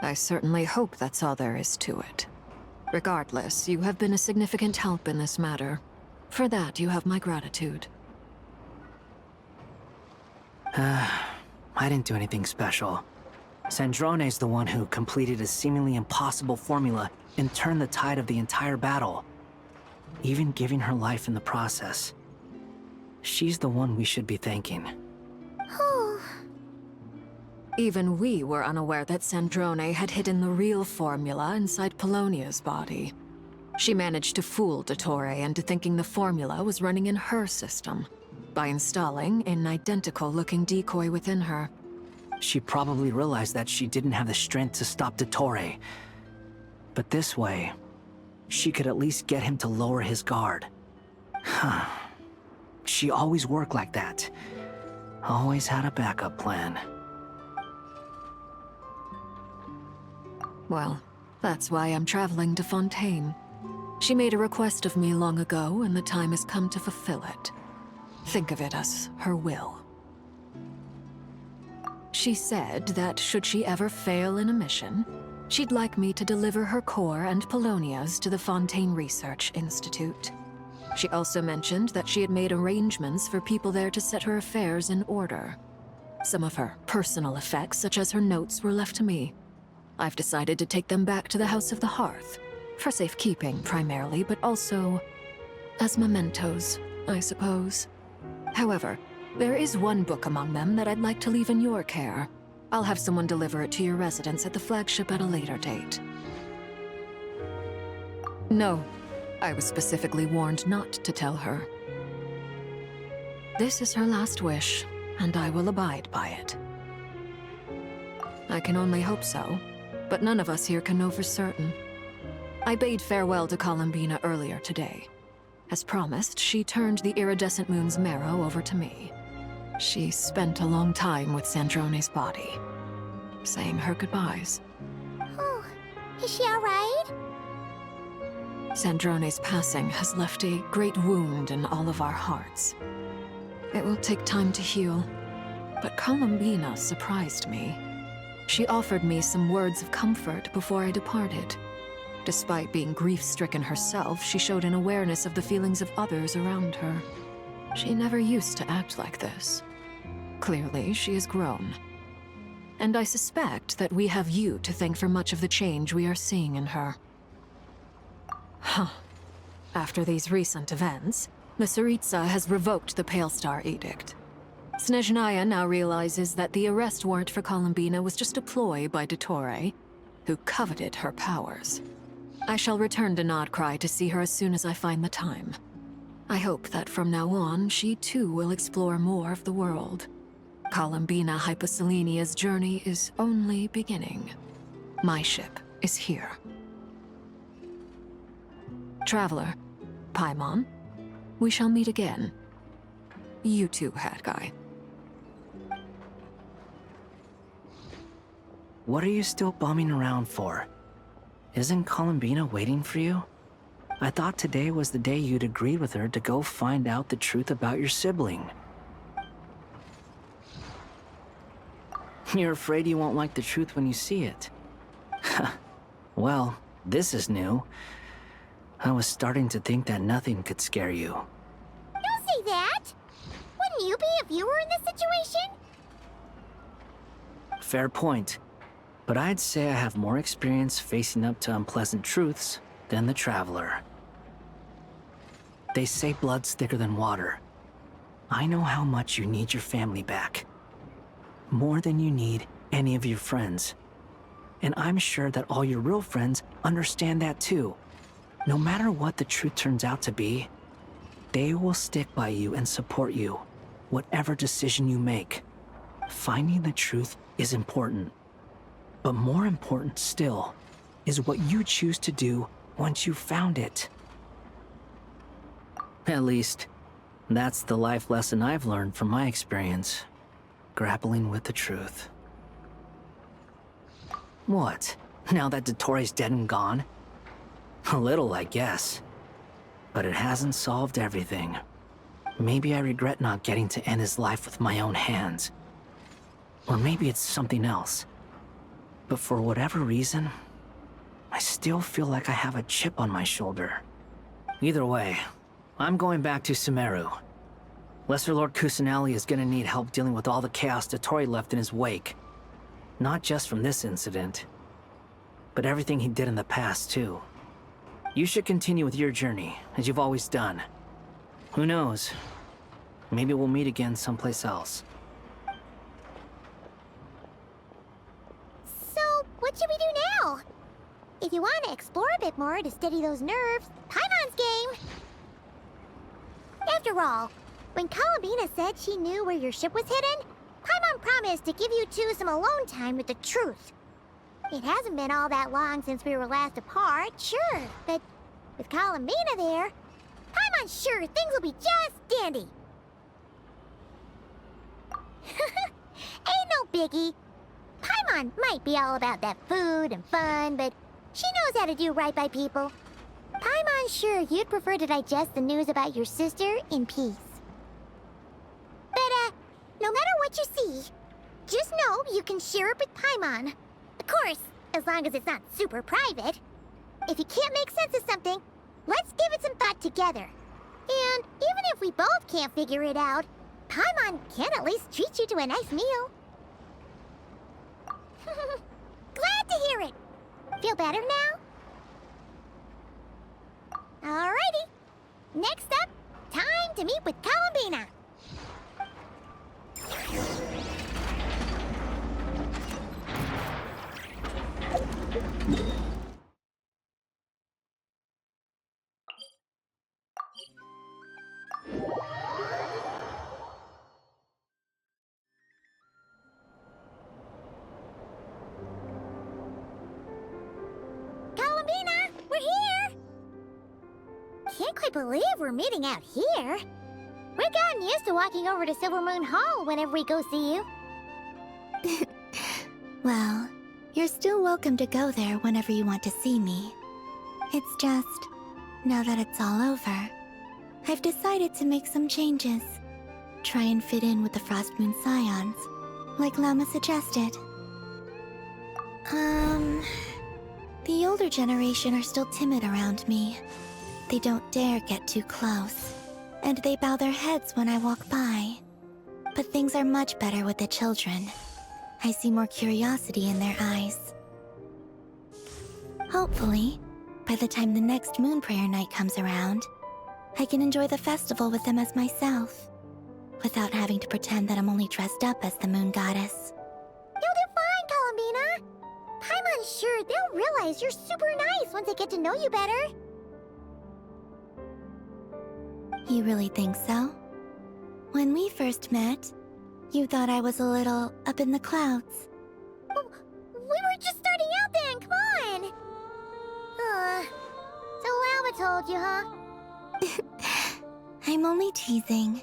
I certainly hope that's all there is to it. Regardless, you have been a significant help in this matter. For that, you have my gratitude. I didn't do anything special. Sandrone's the one who completed a seemingly impossible formula and turned the tide of the entire battle. even giving her life in the process. She's the one we should be thanking. Even we were unaware that Sandrone had hidden the real formula inside Polonia's body. She managed to fool Dottore into thinking the formula was running in her system by installing an identical-looking decoy within her. She probably realized that she didn't have the strength to stop Dottore. But this way, she could at least get him to lower his guard. She always worked like that. Always had a backup plan. Well, that's why I'm traveling to Fontaine. She made a request of me long ago, and the time has come to fulfill it. Think of it as her will. She said that should she ever fail in a mission, she'd like me to deliver her core and Polonia's to the Fontaine Research Institute. She also mentioned that she had made arrangements for people there to set her affairs in order. Some of her personal effects, such as her notes, were left to me. I've decided to take them back to the House of the Hearth, for safekeeping primarily, but also as mementos, I suppose. However, there is one book among them that I'd like to leave in your care. I'll have someone deliver it to your residence at the flagship at a later date. No, I was specifically warned not to tell her. This is her last wish, and I will abide by it. I can only hope so, but none of us here can know for certain. I bade farewell to Columbina earlier today. As promised, she turned the iridescent moon's marrow over to me. She spent a long time with Sandrone's body, saying her goodbyes. Oh, is she alright? Sandrone's passing has left a great wound in all of our hearts. It will take time to heal, but Columbina surprised me. She offered me some words of comfort before I departed. Despite being grief-stricken herself, she showed an awareness of the feelings of others around her. She never used to act like this. Clearly, she has grown. And I suspect that we have you to thank for much of the change we are seeing in her. After these recent events, the Tsaritsa has revoked the Pale Star Edict. Snezhnaya now realizes that the arrest warrant for Columbina was just a ploy by Dottore, who coveted her powers. I shall return to Krai to see her as soon as I find the time. I hope that from now on, she too will explore more of the world. Columbina Hyposelenia's journey is only beginning. My ship is here. Traveler, Paimon, we shall meet again. You too, Hat Guy. What are you still bumming around for? Isn't Columbina waiting for you? I thought today was the day you'd agreed with her to go find out the truth about your sibling. You're afraid you won't like the truth when you see it. Well, this is new. I was starting to think that nothing could scare you. Don't say that! Wouldn't you be if you were in this situation? Fair point. But I'd say I have more experience facing up to unpleasant truths than the Traveler. They say blood's thicker than water. I know how much you need your family back. More than you need any of your friends. And I'm sure that all your real friends understand that too. No matter what the truth turns out to be, they will stick by you and support you, whatever decision you make. Finding the truth is important. But more important still is what you choose to do once you've found it. At least, that's the life lesson I've learned from my experience, grappling with the truth. What? Now that Dottore's dead and gone? A little, I guess. But it hasn't solved everything. Maybe I regret not getting to end his life with my own hands. Or maybe it's something else. But for whatever reason, I still feel like I have a chip on my shoulder. Either way, I'm going back to Sumeru. Lesser Lord Kusanali is gonna need help dealing with all the chaos Dottore left in his wake. Not just from this incident, but everything he did in the past, too. You should continue with your journey, as you've always done. Who knows? Maybe we'll meet again someplace else. So, what should we do now? If you want to explore a bit more to steady those nerves, Paimon's game! After all, when Columbina said she knew where your ship was hidden, Paimon promised to give you two some alone time with the truth. It hasn't been all that long since we were last apart, sure, but with Columbina there, Paimon's sure things will be just dandy. Ain't no biggie. Paimon might be all about that food and fun, but she knows how to do right by people. Paimon's sure you'd prefer to digest the news about your sister in peace. But, no matter what you see, just know you can share it with Paimon. Of course, as long as it's not super private. If you can't make sense of something, let's give it some thought together. And even if we both can't figure it out, Paimon can at least treat you to a nice meal. Glad to hear it. Feel better now? Alrighty. Next up, time to meet with Columbina. Columbina, we're here! Can't quite believe we're meeting out here. We've gotten used to walking over to Silver Moon Hall whenever we go see you. Well, you're still welcome to go there whenever you want to see me. It's just, now that it's all over, I've decided to make some changes. Try and fit in with the Frost Moon Scions, like Lama suggested. The older generation are still timid around me. They don't dare get too close, and they bow their heads when I walk by. But things are much better with the children. I see more curiosity in their eyes. Hopefully, by the time the next Moon Prayer Night comes around, I can enjoy the festival with them as myself, without having to pretend that I'm only dressed up as the Moon Goddess. You'll do fine, Columbina. Paimon's sure they'll realize you're super nice once they get to know you better. You really think so? When we first met, you thought I was a little up in the clouds. We were just starting out then, come on! So Lama told you, huh? I'm only teasing.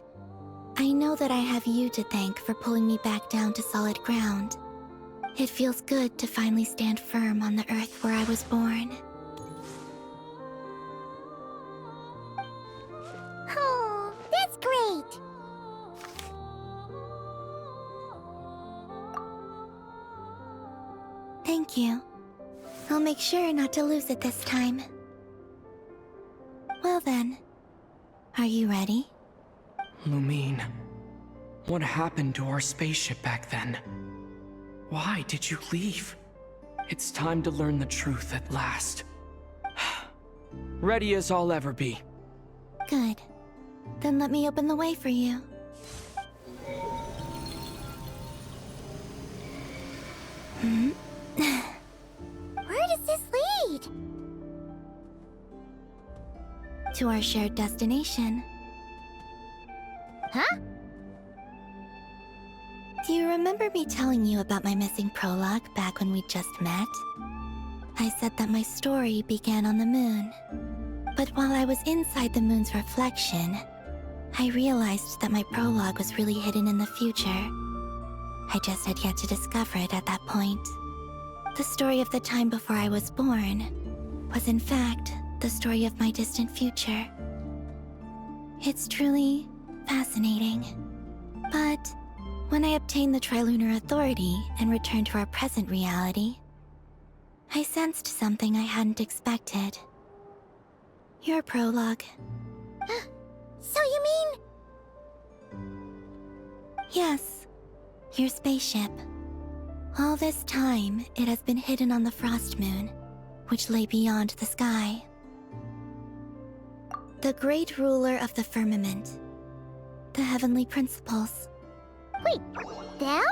I know that I have you to thank for pulling me back down to solid ground. It feels good to finally stand firm on the earth where I was born. Oh, that's great! Thank you. I'll make sure not to lose it this time. Well then, are you ready? Lumine, what happened to our spaceship back then? Why did you leave? It's time to learn the truth at last. Ready as I'll ever be. Good. Then let me open the way for you. Where does this lead? To our shared destination. Huh? Do you remember me telling you about my missing prologue back when we just met? I said that my story began on the moon. But while I was inside the moon's reflection, I realized that my prologue was really hidden in the future. I just had yet to discover it at that point. The story of the time before I was born was in fact the story of my distant future. It's truly fascinating. But when I obtained the Trilunar Authority and returned to our present reality, I sensed something I hadn't expected. Your prologue. So you mean... Yes, your spaceship. All this time, it has been hidden on the Frost Moon, which lay beyond the sky. The great ruler of the firmament. The heavenly principles. Wait, them?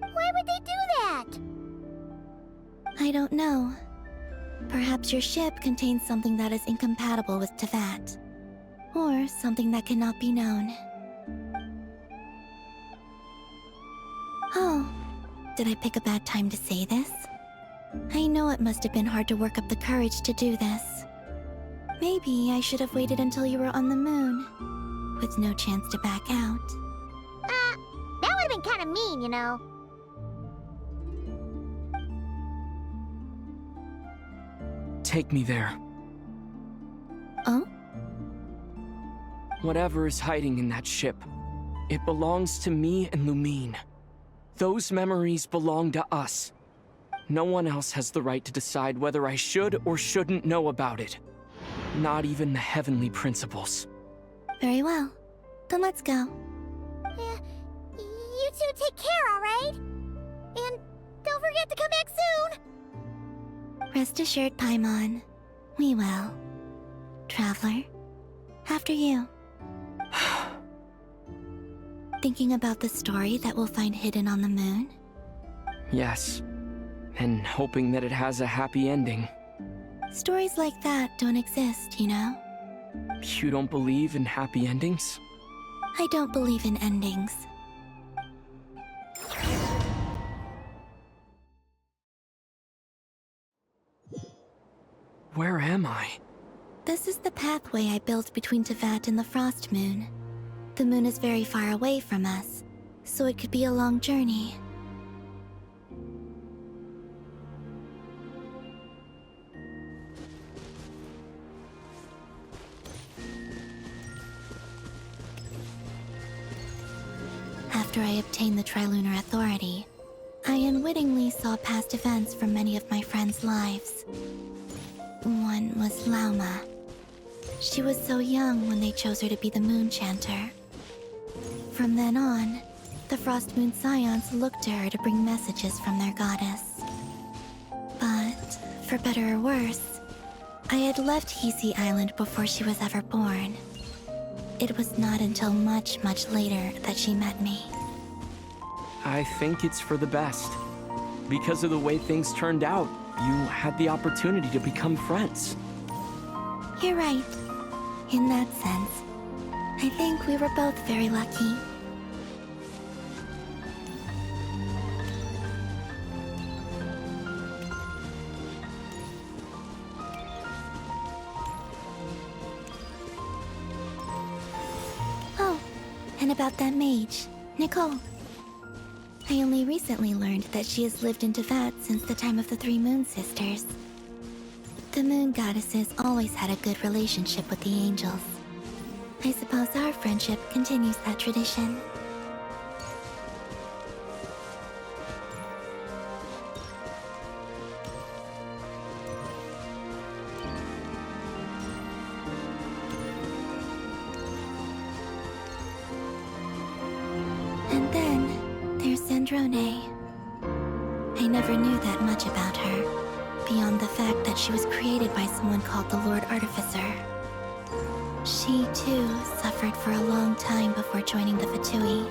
Why would they do that? I don't know. Perhaps your ship contains something that is incompatible with Teyvat. Or something that cannot be known. Oh, did I pick a bad time to say this? I know it must have been hard to work up the courage to do this. Maybe I should have waited until you were on the moon, with no chance to back out. That would have been kind of mean, you know. Take me there. Oh? Whatever is hiding in that ship, it belongs to me and Lumine. Those memories belong to us. No one else has the right to decide whether I should or shouldn't know about it. Not even the heavenly principles. Very well. Then let's go. You two take care, alright? And don't forget to come back soon! Rest assured, Paimon. We will. Traveler, after you. Thinking about the story that we'll find hidden on the moon? Yes. And hoping that it has a happy ending. Stories like that don't exist, you know? You don't believe in happy endings? I don't believe in endings. Where am I? This is the pathway I built between Teyvat and the Frost Moon. The moon is very far away from us, so it could be a long journey. After I obtained the Trilunar Authority, I unwittingly saw past events from many of my friends' lives. One was Lauma. She was so young when they chose her to be the Moon Chanter. From then on, the Frost Moon Scions looked to her to bring messages from their goddess. But, for better or worse, I had left Hisi Island before she was ever born. It was not until much, much later that she met me. I think it's for the best. Because of the way things turned out, you had the opportunity to become friends. You're right. In that sense, I think we were both very lucky. Oh, and about that mage, Nicole. I only recently learned that she has lived in Teyvat since the time of the Three Moon Sisters. The Moon Goddesses always had a good relationship with the angels. I suppose our friendship continues that tradition. And then, there's Sandrone. I never knew that much about her, beyond the fact that she was created by someone called the Lord Artificer. She, too, suffered for a long time before joining the Fatui.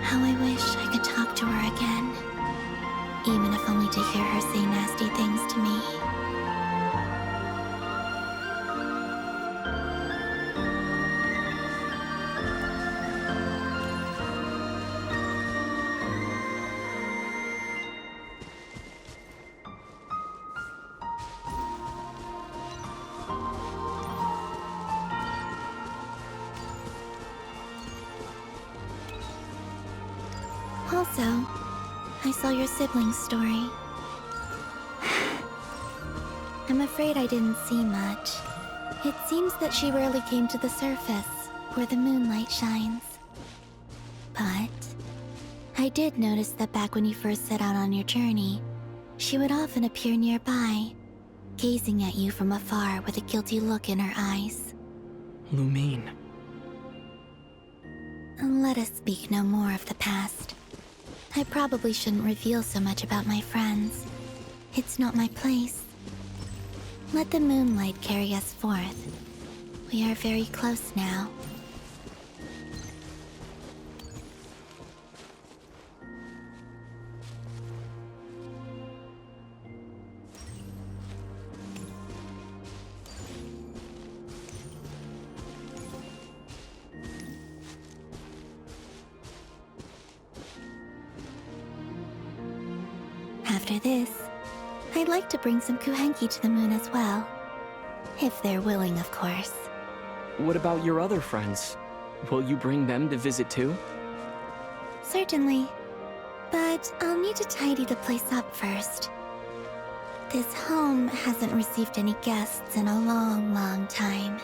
How I wish I could talk to her again. Even if only to hear her say nasty things to me. Also, I saw your siblings' story. I'm afraid I didn't see much. It seems that she rarely came to the surface, where the moonlight shines. But I did notice that back when you first set out on your journey, she would often appear nearby, gazing at you from afar with a guilty look in her eyes. Lumine. Let us speak no more of the past. I probably shouldn't reveal so much about my friends. It's not my place. Let the moonlight carry us forth. We are very close now. After this, I'd like to bring some kuhenki to the moon as well. If they're willing, of course. What about your other friends? Will you bring them to visit too? Certainly. But I'll need to tidy the place up first. This home hasn't received any guests in a long, long time.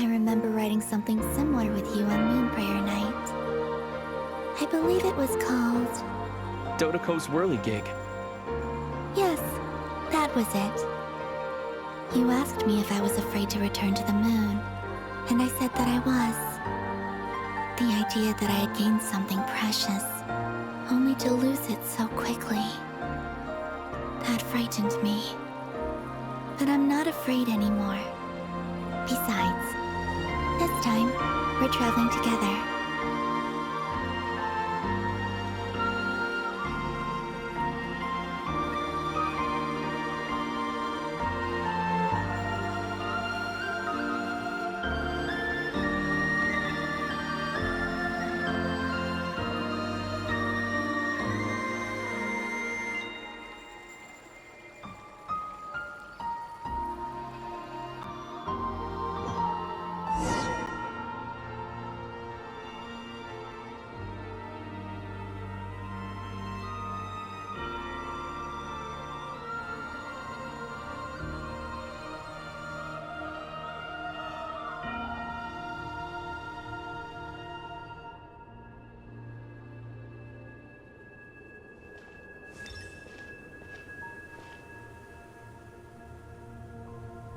I remember writing something similar with you on Moon Prayer Night. I believe it was called... Dodoko's Whirligig. Yes, that was it. You asked me if I was afraid to return to the moon, and I said that I was. The idea that I had gained something precious, only to lose it so quickly. That frightened me. But I'm not afraid anymore. Besides, this time, we're traveling together.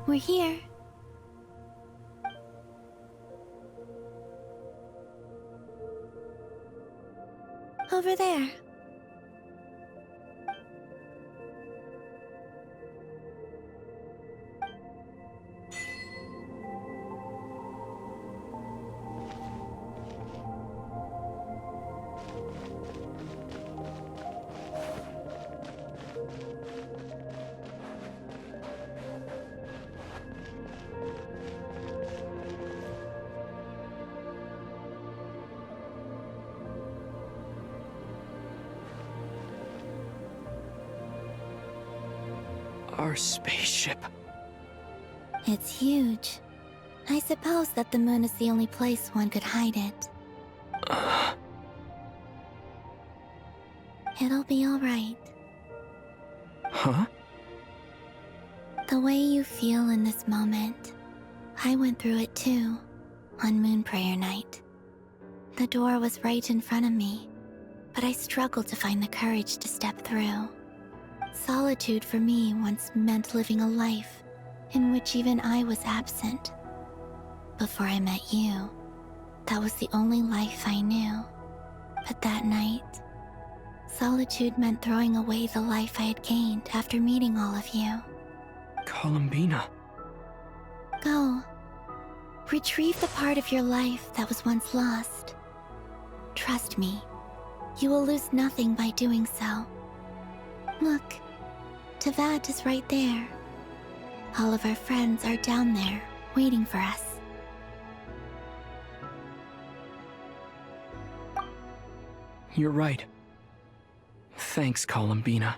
We're here. Over there. Our spaceship. It's huge. I suppose that the moon is the only place one could hide it. It'll be all right. Huh? The way you feel in this moment, I went through it too, on Moon Prayer Night. The door was right in front of me, but I struggled to find the courage to step through. Solitude for me once meant living a life in which even I was absent. Before I met you, that was the only life I knew. But that night, solitude meant throwing away the life I had gained after meeting all of you. Columbina. Go. Retrieve the part of your life that was once lost. Trust me, you will lose nothing by doing so. Look, Tavad is right there. All of our friends are down there, waiting for us. You're right. Thanks, Columbina.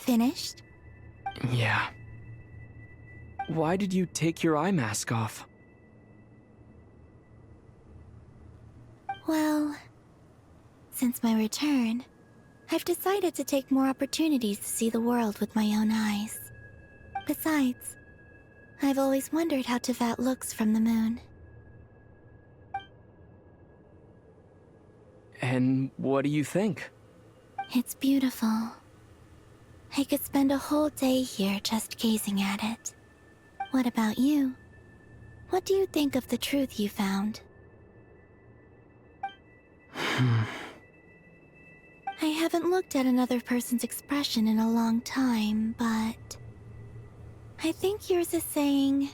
Finished? Yeah. Why did you take your eye mask off? Well, since my return, I've decided to take more opportunities to see the world with my own eyes. Besides, I've always wondered how Tevat looks from the moon. And what do you think? It's beautiful. I could spend a whole day here just gazing at it. What about you? What do you think of the truth you found? I haven't looked at another person's expression in a long time, but I think yours is saying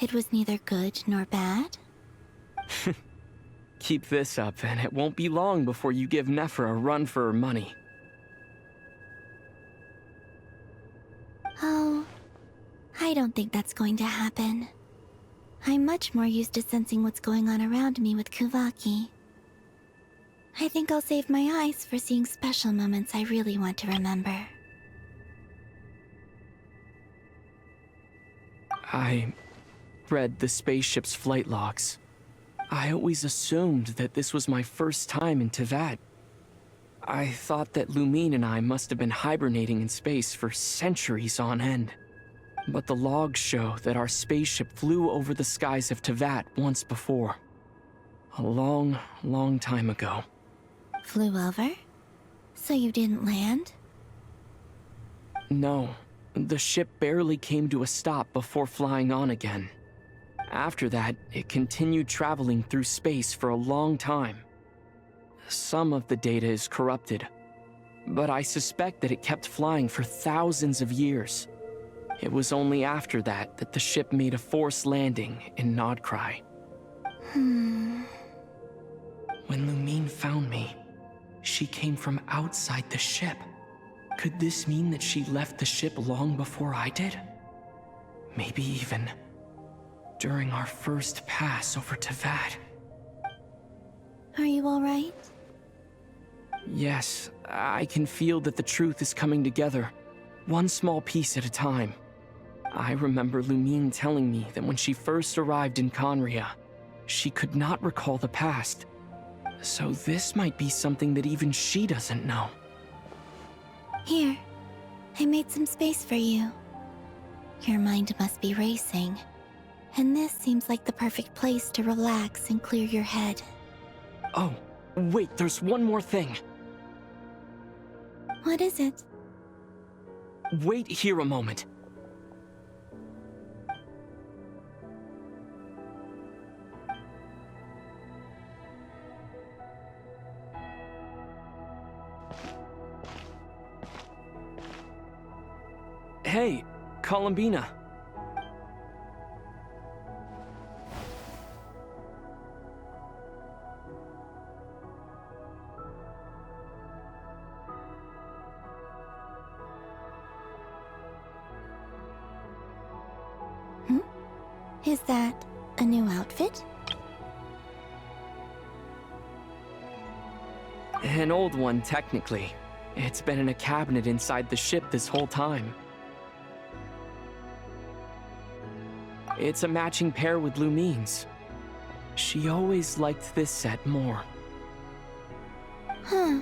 it was neither good nor bad. Keep this up, and it won't be long before you give Nephra a run for her money. Oh, I don't think that's going to happen. I'm much more used to sensing what's going on around me with Kuvaki. I think I'll save my eyes for seeing special moments I really want to remember. I read the spaceship's flight logs. I always assumed that this was my first time in Tevat. I thought that Lumine and I must have been hibernating in space for centuries on end. But the logs show that our spaceship flew over the skies of Tevat once before. A long, long time ago. Flew over? So you didn't land? No, the ship barely came to a stop before flying on again. After that, it continued traveling through space for a long time. Some of the data is corrupted, but I suspect that it kept flying for thousands of years. It was only after that that the ship made a forced landing in Krai. When Lumine found me, she came from outside the ship. Could this mean that she left the ship long before I did? Maybe even during our first pass over Tevat. Are you alright? Yes, I can feel that the truth is coming together, one small piece at a time. I remember Lumine telling me that when she first arrived in Conria, she could not recall the past. So this might be something that even she doesn't know. Here, I made some space for you. Your mind must be racing, and this seems like the perfect place to relax and clear your head. Oh, wait, there's one more thing. What is it? Wait here a moment. Hey, Columbina. Is that a new outfit? An old one, technically. It's been in a cabinet inside the ship this whole time. It's a matching pair with Lumine's. She always liked this set more. Huh.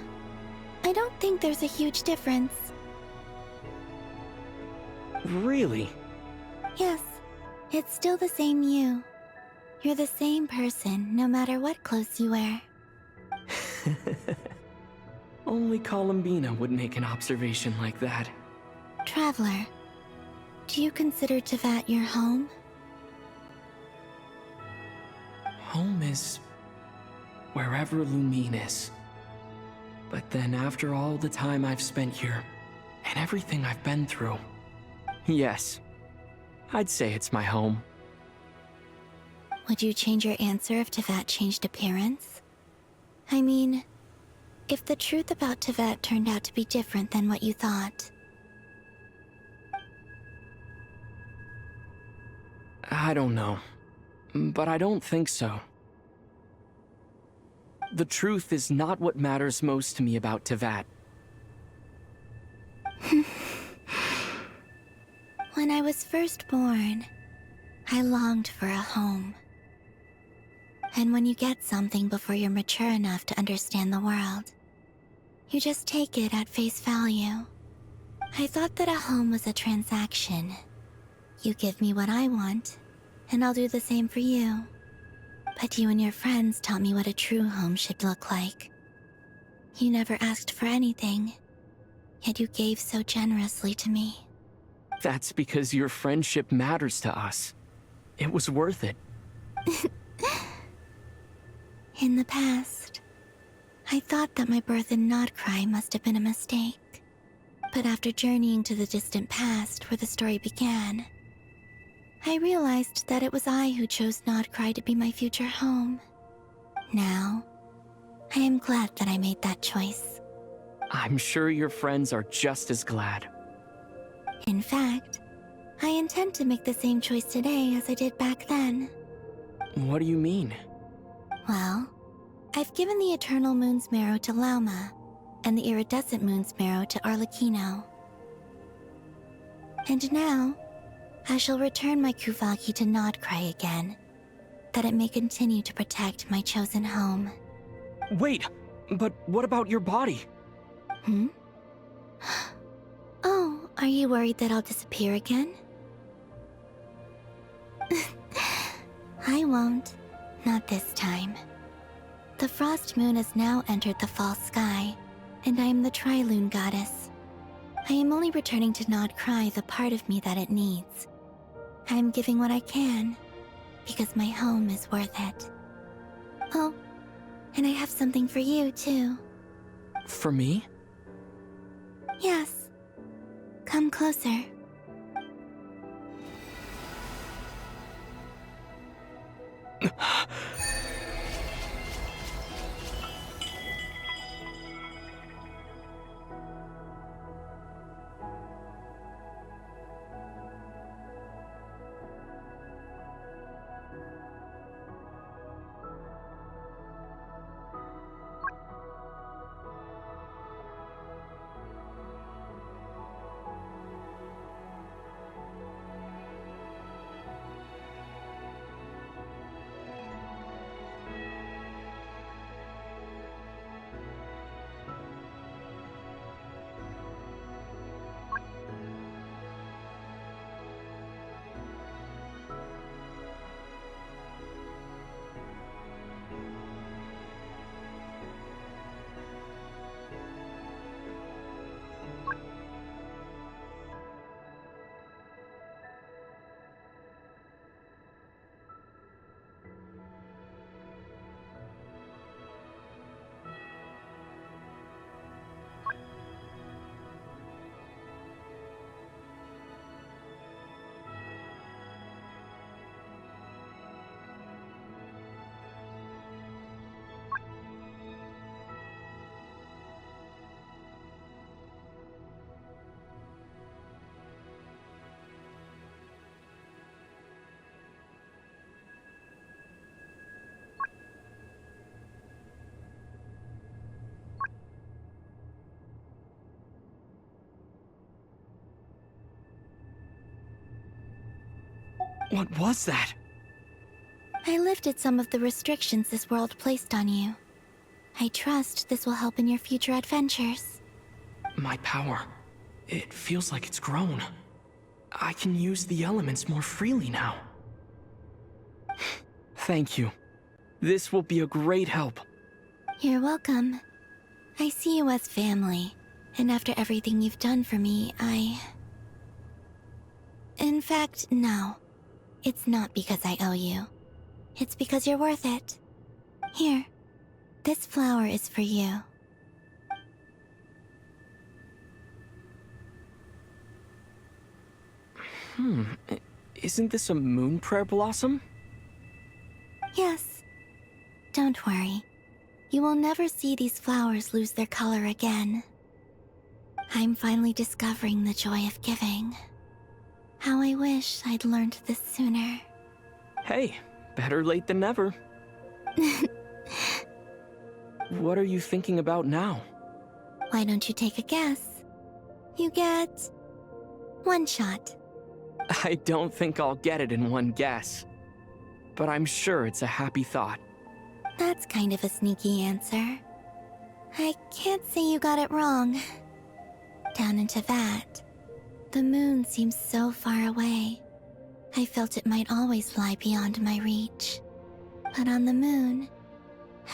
I don't think there's a huge difference. Really? Yes. It's still the same you. You're the same person, no matter what clothes you wear. Only Columbina would make an observation like that. Traveler, do you consider Tevat your home? Home is wherever Lumine is. But then after all the time I've spent here, and everything I've been through, yes, I'd say it's my home. Would you change your answer if Tevat changed appearance? I mean, if the truth about Tevat turned out to be different than what you thought. I don't know, but I don't think so. The truth is not what matters most to me about Tevat. When I was first born, I longed for a home. And when you get something before you're mature enough to understand the world, you just take it at face value. I thought that a home was a transaction. You give me what I want, and I'll do the same for you. But you and your friends taught me what a true home should look like. You never asked for anything, yet you gave so generously to me. That's because your friendship matters to us. It was worth it. In the past, I thought that my birth in Krai must have been a mistake. But after journeying to the distant past where the story began, I realized that it was I who chose Krai to be my future home. Now, I am glad that I made that choice. I'm sure your friends are just as glad. In fact, I intend to make the same choice today as I did back then. What do you mean? Well, I've given the Eternal Moon's Marrow to Lauma, and the Iridescent Moon's Marrow to Arlecchino. And now, I shall return my Kuvagi to Krai again, that it may continue to protect my chosen home. Wait, but what about your body? Oh, are you worried that I'll disappear again? I won't. Not this time. The Frost Moon has now entered the fall sky, and I am the Tri-Lune Goddess. I am only returning to Krai the part of me that it needs. I am giving what I can, because my home is worth it. Oh, and I have something for you, too. For me? Yes. Come closer. What was that? I lifted some of the restrictions this world placed on you. I trust this will help in your future adventures. My power. It feels like it's grown. I can use the elements more freely now. Thank you. This will be a great help. You're welcome. I see you as family, and after everything you've done for me, In fact, no. It's not because I owe you. It's because you're worth it. Here, this flower is for you. Isn't this a moon prayer blossom? Yes. Don't worry. You will never see these flowers lose their color again. I'm finally discovering the joy of giving. How I wish I'd learned this sooner. Hey, better late than never. What are you thinking about now? Why don't you take a guess? You get one shot. I don't think I'll get it in one guess, but I'm sure it's a happy thought. That's kind of a sneaky answer. I can't say you got it wrong. Down in Teyvat, the moon seems so far away. I felt it might always lie beyond my reach. But on the moon,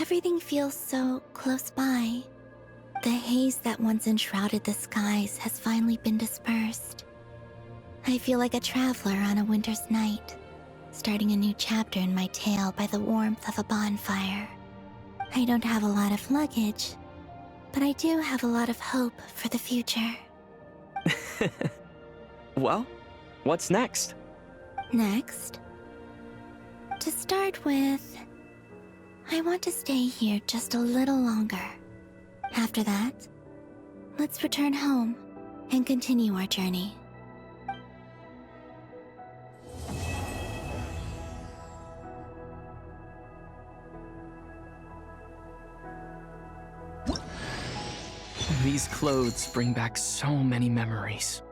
everything feels so close by. The haze that once enshrouded the skies has finally been dispersed. I feel like a traveler on a winter's night, starting a new chapter in my tale by the warmth of a bonfire. I don't have a lot of luggage, but I do have a lot of hope for the future. Well, what's next? Next? To start with, I want to stay here just a little longer. After that, let's return home and continue our journey. These clothes bring back so many memories.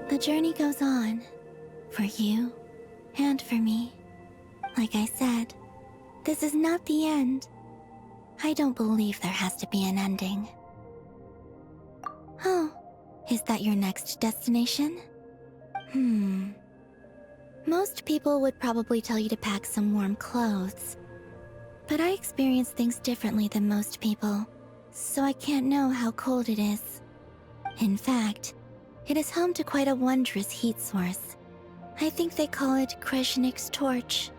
The journey goes on, for you and for me. Like I said, this is not the end. I don't believe there has to be an ending. Oh, is that your next destination? Most people would probably tell you to pack some warm clothes. But I experience things differently than most people, so I can't know how cold it is. In fact, it is home to quite a wondrous heat source. I think they call it Kreshnik's torch.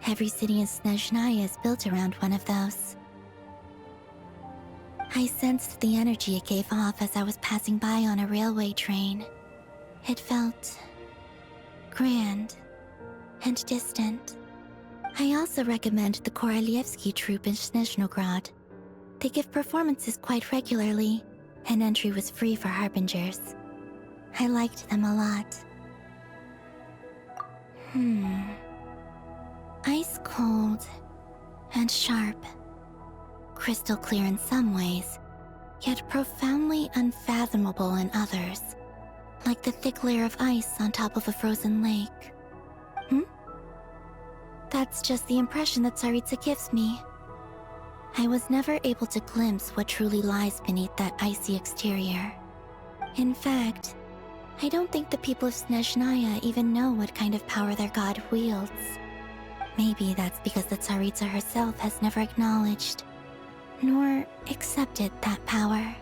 Every city in Snezhnaya is built around one of those. I sensed the energy it gave off as I was passing by on a railway train. It felt grand and distant. I also recommend the Korolievsky troupe in Snezhnograd. They give performances quite regularly, and entry was free for harbingers. I liked them a lot. Ice cold and sharp, crystal clear in some ways, yet profoundly unfathomable in others, like the thick layer of ice on top of a frozen lake. That's just the impression that Tsaritsa gives me. I was never able to glimpse what truly lies beneath that icy exterior. In fact, I don't think the people of Snezhnaya even know what kind of power their god wields. Maybe that's because the Tsaritsa herself has never acknowledged, nor accepted that power.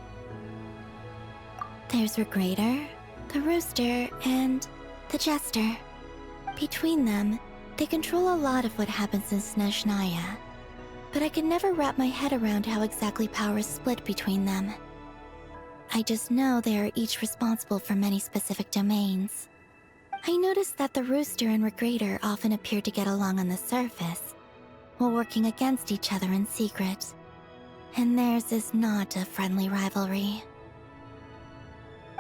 There's Regrator, the Rooster, and the Jester. Between them, they control a lot of what happens in Snezhnaya, but I can never wrap my head around how exactly power is split between them. I just know they are each responsible for many specific domains. I noticed that the Rooster and Regrator often appear to get along on the surface, while working against each other in secret. And theirs is not a friendly rivalry.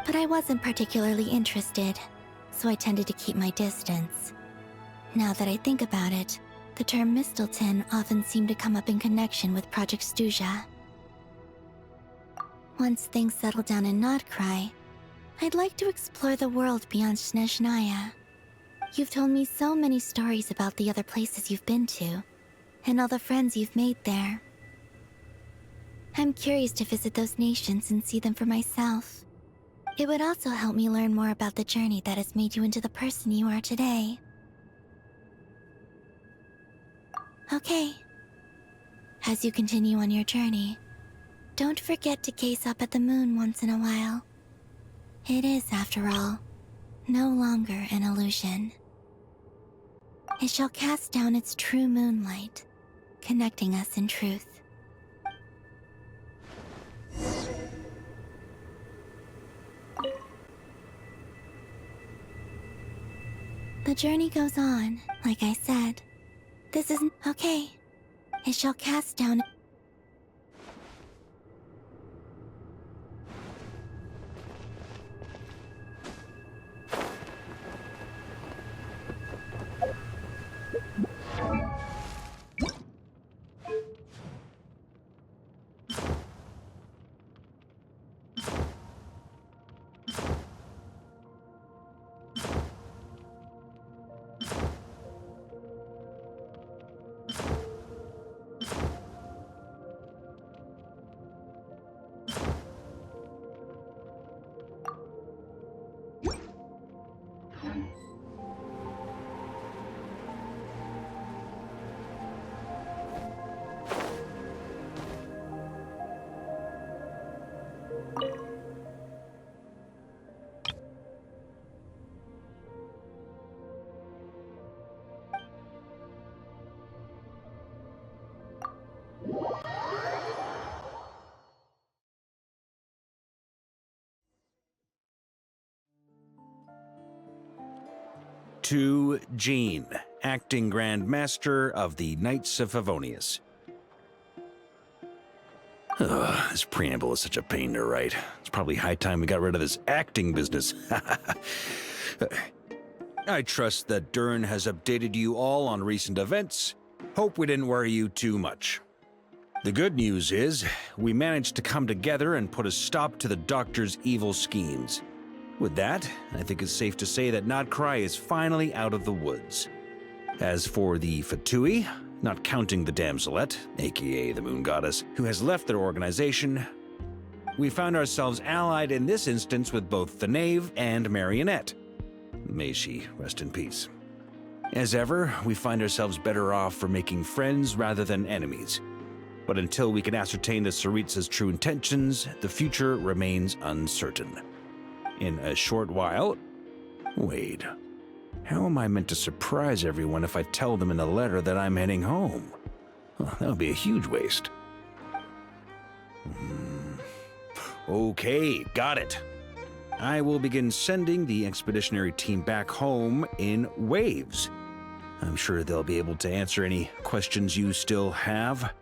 But I wasn't particularly interested, so I tended to keep my distance. Now that I think about it, the term Mistelton often seemed to come up in connection with Project Stuja. Once things settle down in Krai, I'd like to explore the world beyond Snezhnaya. You've told me so many stories about the other places you've been to, and all the friends you've made there. I'm curious to visit those nations and see them for myself. It would also help me learn more about the journey that has made you into the person you are today. Okay. As you continue on your journey, don't forget to gaze up at the moon once in a while. It is, after all, no longer an illusion. It shall cast down its true moonlight, connecting us in truth. The journey goes on, like I said. This isn't okay. It shall cast down. To Jean, Acting Grand Master of the Knights of Favonius. Ugh, this preamble is such a pain to write. It's probably high time we got rid of this acting business. I trust that Dern has updated you all on recent events. Hope we didn't worry you too much. The good news is, we managed to come together and put a stop to the Doctor's evil schemes. With that, I think it's safe to say that Krai is finally out of the woods. As for the Fatui, not counting the Damselette, aka the Moon Goddess, who has left their organization, we found ourselves allied in this instance with both the Knave and Marionette. May she rest in peace. As ever, we find ourselves better off for making friends rather than enemies. But until we can ascertain the Tsaritsa's true intentions, the future remains uncertain. In a short while... Wait. How am I meant to surprise everyone if I tell them in a letter that I'm heading home? Well, that would be a huge waste. Okay, got it. I will begin sending the expeditionary team back home in waves. I'm sure they'll be able to answer any questions you still have.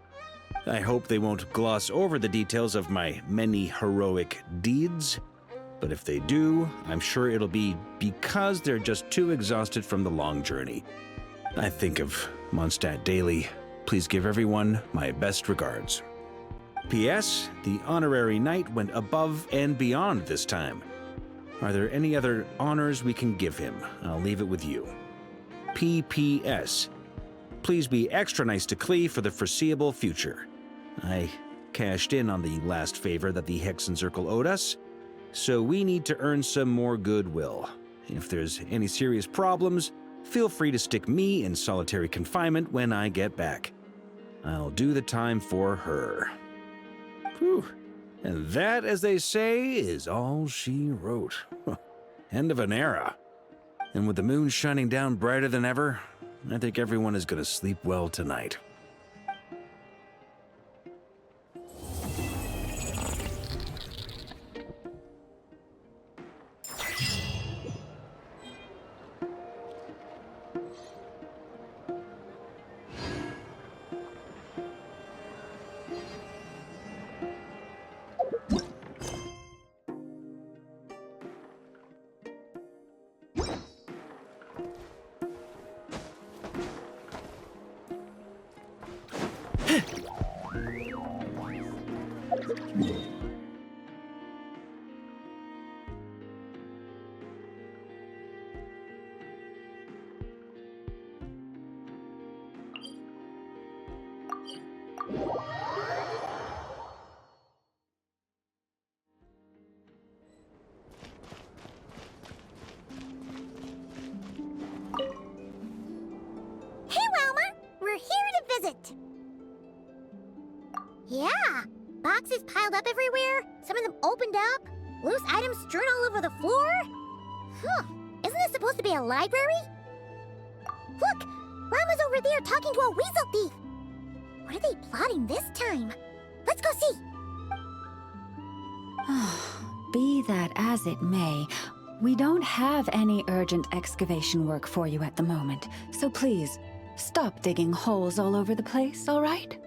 I hope they won't gloss over the details of my many heroic deeds. But if they do, I'm sure it'll be because they're just too exhausted from the long journey. I think of Mondstadt daily. Please give everyone my best regards. P.S. The honorary knight went above and beyond this time. Are there any other honors we can give him? I'll leave it with you. P.P.S. Please be extra nice to Klee for the foreseeable future. I cashed in on the last favor that the Hexen Circle owed us, so we need to earn some more goodwill. If there's any serious problems, feel free to stick me in solitary confinement when I get back. I'll do the time for her. Whew. And that, as they say, is all she wrote. End of an era. And with the moon shining down brighter than ever, I think everyone is going to sleep well tonight. Yeah, boxes piled up everywhere, some of them opened up, loose items strewn all over the floor. Huh, isn't this supposed to be a library? Look, Rama's over there talking to a weasel thief. What are they plotting this time? Let's go see. Be that as it may, we don't have any urgent excavation work for you at the moment, so please, stop digging holes all over the place, all right?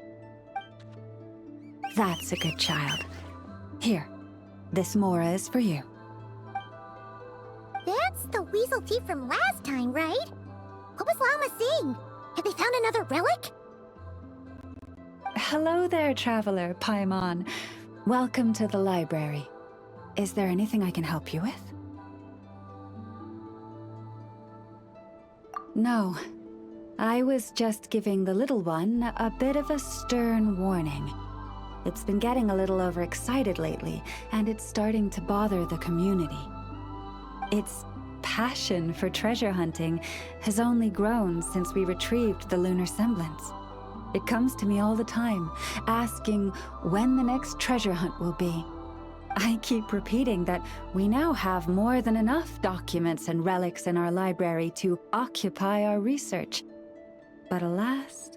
That's a good child. Here, this Mora is for you. That's the weasel thief from last time, right? What was Llama saying? Have they found another relic? Hello there, traveler, Paimon. Welcome to the library. Is there anything I can help you with? No. I was just giving the little one a bit of a stern warning. It's been getting a little overexcited lately, and it's starting to bother the community. Its passion for treasure hunting has only grown since we retrieved the lunar semblance. It comes to me all the time, asking when the next treasure hunt will be. I keep repeating that we now have more than enough documents and relics in our library to occupy our research. But alas,